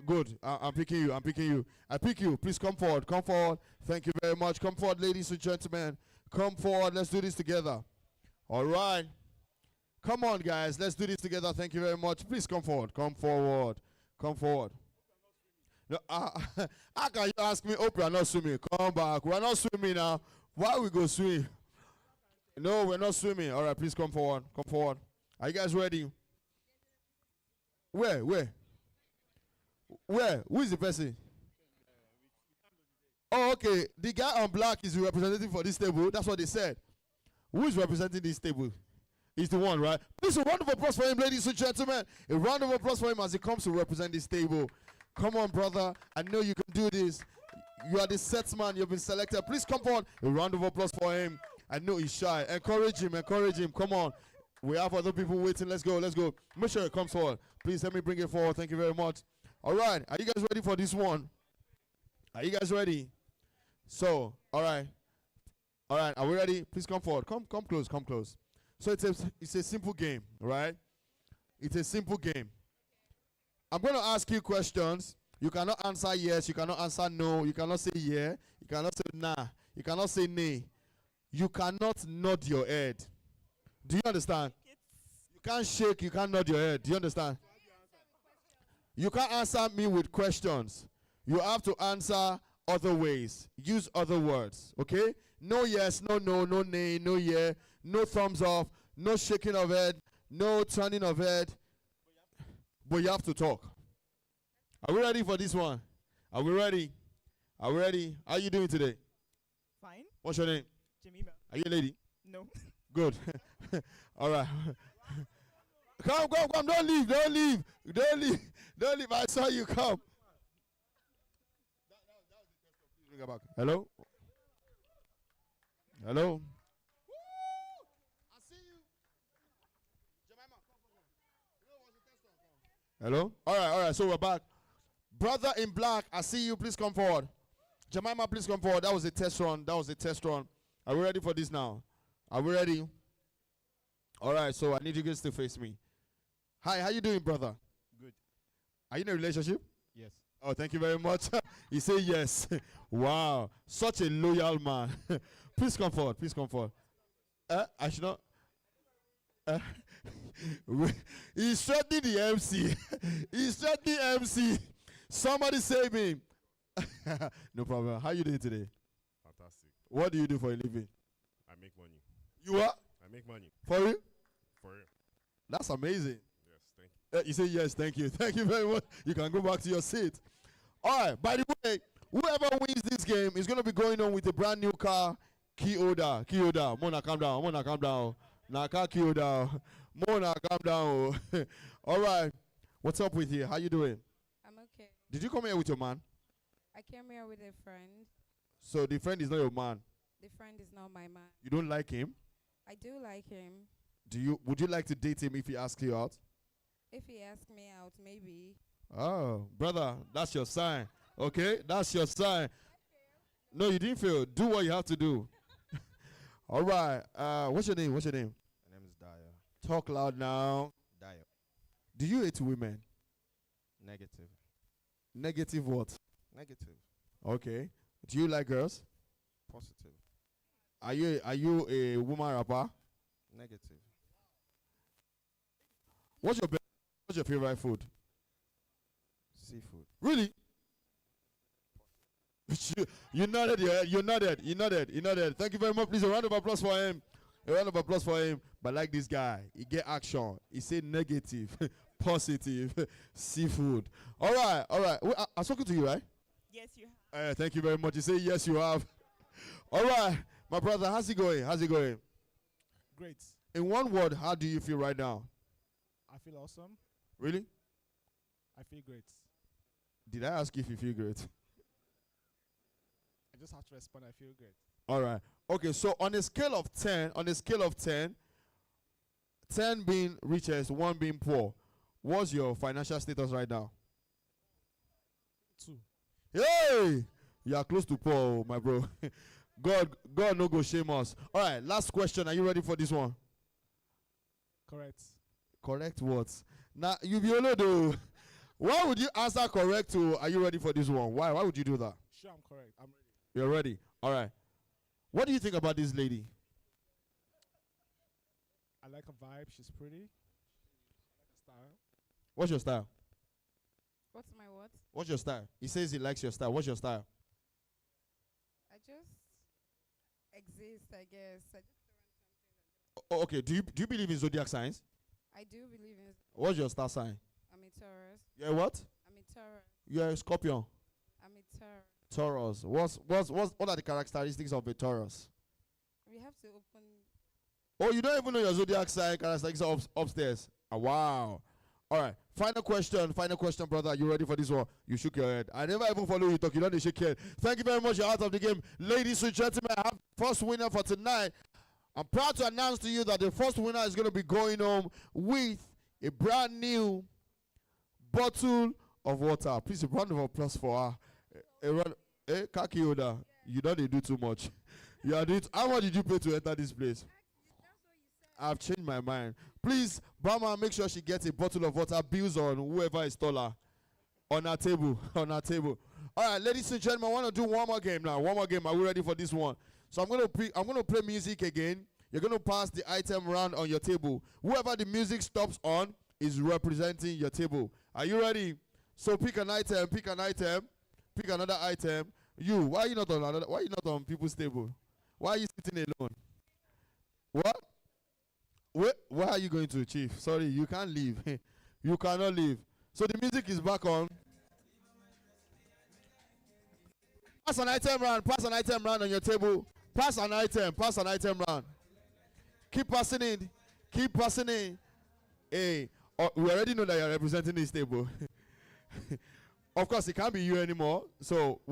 D: Good. I'm picking you. I'm picking you. I pick you. Please come forward. Come forward. Thank you very much. Come forward, ladies and gentlemen. Come forward. Let's do this together. All right. Come on, guys. Let's do this together. Thank you very much. Please come forward. Come forward. Come forward. No, how can you ask me? Hope you are not swimming. Come back. We are not swimming now. Why we go swim? No, we're not swimming. All right, please come forward. Come forward. Are you guys ready? Where? Who is the person? Oh, okay. The guy on black is the representative for this table. That's what they said. Who is representing this table? He's the one, right? Please, a round of applause for him, ladies and gentlemen. A round of applause for him as he comes to represent this table. Come on, brother. I know you can do this. You are the set man. You've been selected. Please come on. A round of applause for him. I know he's shy. Encourage him. Encourage him. Come on. We have other people waiting. Let's go. Let's go. Make sure it comes forward. Please help me bring it forward. Thank you very much. All right. Are you guys ready for this one? Are you guys ready? So, all right. All right. Are we ready? Please come forward. Come close. Come close. So it's a simple game, right? It's a simple game. I'm going to ask you questions. You cannot answer yes. You cannot answer no. You cannot say yeah. You cannot say nah. You cannot say nay. You cannot nod your head. Do you understand? You can't shake. You can't nod your head. Do you understand? You can't answer me with questions. You have to answer other ways. Use other words. Okay? No yes, no no, no nay, no yeah, no thumbs up, no shaking of head, no turning of head. But you have to talk. Are we ready for this one? Are we ready? Are we ready? How are you doing today?
E: Fine.
D: What's your name?
E: Jemima.
D: Are you a lady?
E: No.
D: Good. All right. Come. Don't leave. I saw you. Come. Get back. Hello? Hello? Hello? All right. So we're back. Brother in black, I see you. Please come forward. Jemima, please come forward. That was a test run. Are we ready for this now? Are we ready? All right, so I need you guys to face me. Hi, how you doing, brother?
H: Good.
D: Are you in a relationship?
H: Yes.
D: Oh, thank you very much. You say yes. Wow, such a loyal man. Please come forward. I should not. He's threatening the MC. He's threatening MC. Somebody save him. No problem. How you doing today?
I: Fantastic.
D: What do you do for a living?
I: I make money.
D: You are?
I: I make money.
D: For you?
I: For real.
D: That's amazing.
I: Yes, thank you.
D: You say yes, thank you. Thank you very much. You can go back to your seat. All right, by the way, whoever wins this game is going to be going on with a brand new car, key holder. Mona, calm down. Naka key holder. Mona, calm down. All right. What's up with you? How you doing?
J: I'm okay.
D: Did you come here with your man?
J: I came here with a friend.
D: So the friend is not your man.
J: The friend is not my man.
D: You don't like him?
J: I do like him.
D: Would you like to date him if he asks you out?
J: If he asks me out, maybe.
D: Oh, brother, that's your sign. Okay? That's your sign. No, you didn't fail. Do what you have to do. All right. What's your name?
K: My name is Daya.
D: Talk loud now.
K: Daya.
D: Do you hate women?
K: Negative.
D: Negative what?
K: Negative.
D: Okay. Do you like girls?
K: Positive.
D: Are you a woman rapper?
K: Negative.
D: What's your favorite food?
K: Seafood.
D: Really? You nodded. You nodded. Thank you very much. Please, a round of applause for him. But like this guy, he get action. He say negative, positive, seafood. All right. Wait, I was talking to you, right?
E: Yes, you have.
D: Thank you very much. You say yes, you have. All right, my brother. How's it going?
H: Great.
D: In one word, how do you feel right now?
H: I feel awesome.
D: Really?
H: I feel great.
D: Did I ask you if you feel great?
H: I just have to respond. I feel great.
D: All right. Okay, so on a scale of 10, 10 being richest, 1 being poor, what's your financial status right now?
H: 2.
D: Hey! You are close to poor, my bro. God no go shame us. All right, last question. Are you ready for this one?
H: Correct.
D: Correct what? Now, you be though. Why would you answer correct to are you ready for this one? Why would you do that?
H: Sure, I'm correct. I'm ready.
D: You're ready. All right. What do you think about this lady?
H: I like her vibe. She's pretty. I like her style.
D: What's your style?
J: What's my what?
D: What's your style? He says he likes your style. What's your style?
J: I just exist, I guess. I just
D: Okay. Do you believe in zodiac signs?
J: I do believe in.
D: What's your star sign?
J: I'm a Taurus.
D: You're what?
J: I'm a Taurus.
D: You're a Scorpion.
J: I'm a Taurus.
D: Taurus. What are the characteristics of a Taurus?
J: We have to open.
D: Oh, you don't even know your zodiac sign characteristics upstairs. Oh, wow. All right. Final question, brother. You ready for this one? You shook your head. I never even follow you talk. You don't shake your head. Thank you very much. You're out of the game. Ladies and gentlemen, I have first winner for tonight. I'm proud to announce to you that the first winner is going to be going home with a brand new bottle of water. Please, a round of applause for her. Kaki Oda, you don't do too much. You are doing. How much did you pay to enter this place? I've changed my mind. Please, Bama, make sure she gets a bottle of water. Bills on whoever is taller. On our table. All right, ladies and gentlemen, I want to do one more game now. One more game. Are we ready for this one? So I'm gonna play music again. You're gonna pass the item around on your table. Whoever the music stops on is representing your table. Are you ready? So pick an item. Pick another item. Why are you not on people's table? Why are you sitting alone? What? Where are you going to, Chief? Sorry, you can't leave. You cannot leave. So the music is back on. Pass an item round on your table. Pass an item round. Keep passing in. Hey, we already know that you're representing this table. Of course, it can't be you anymore. So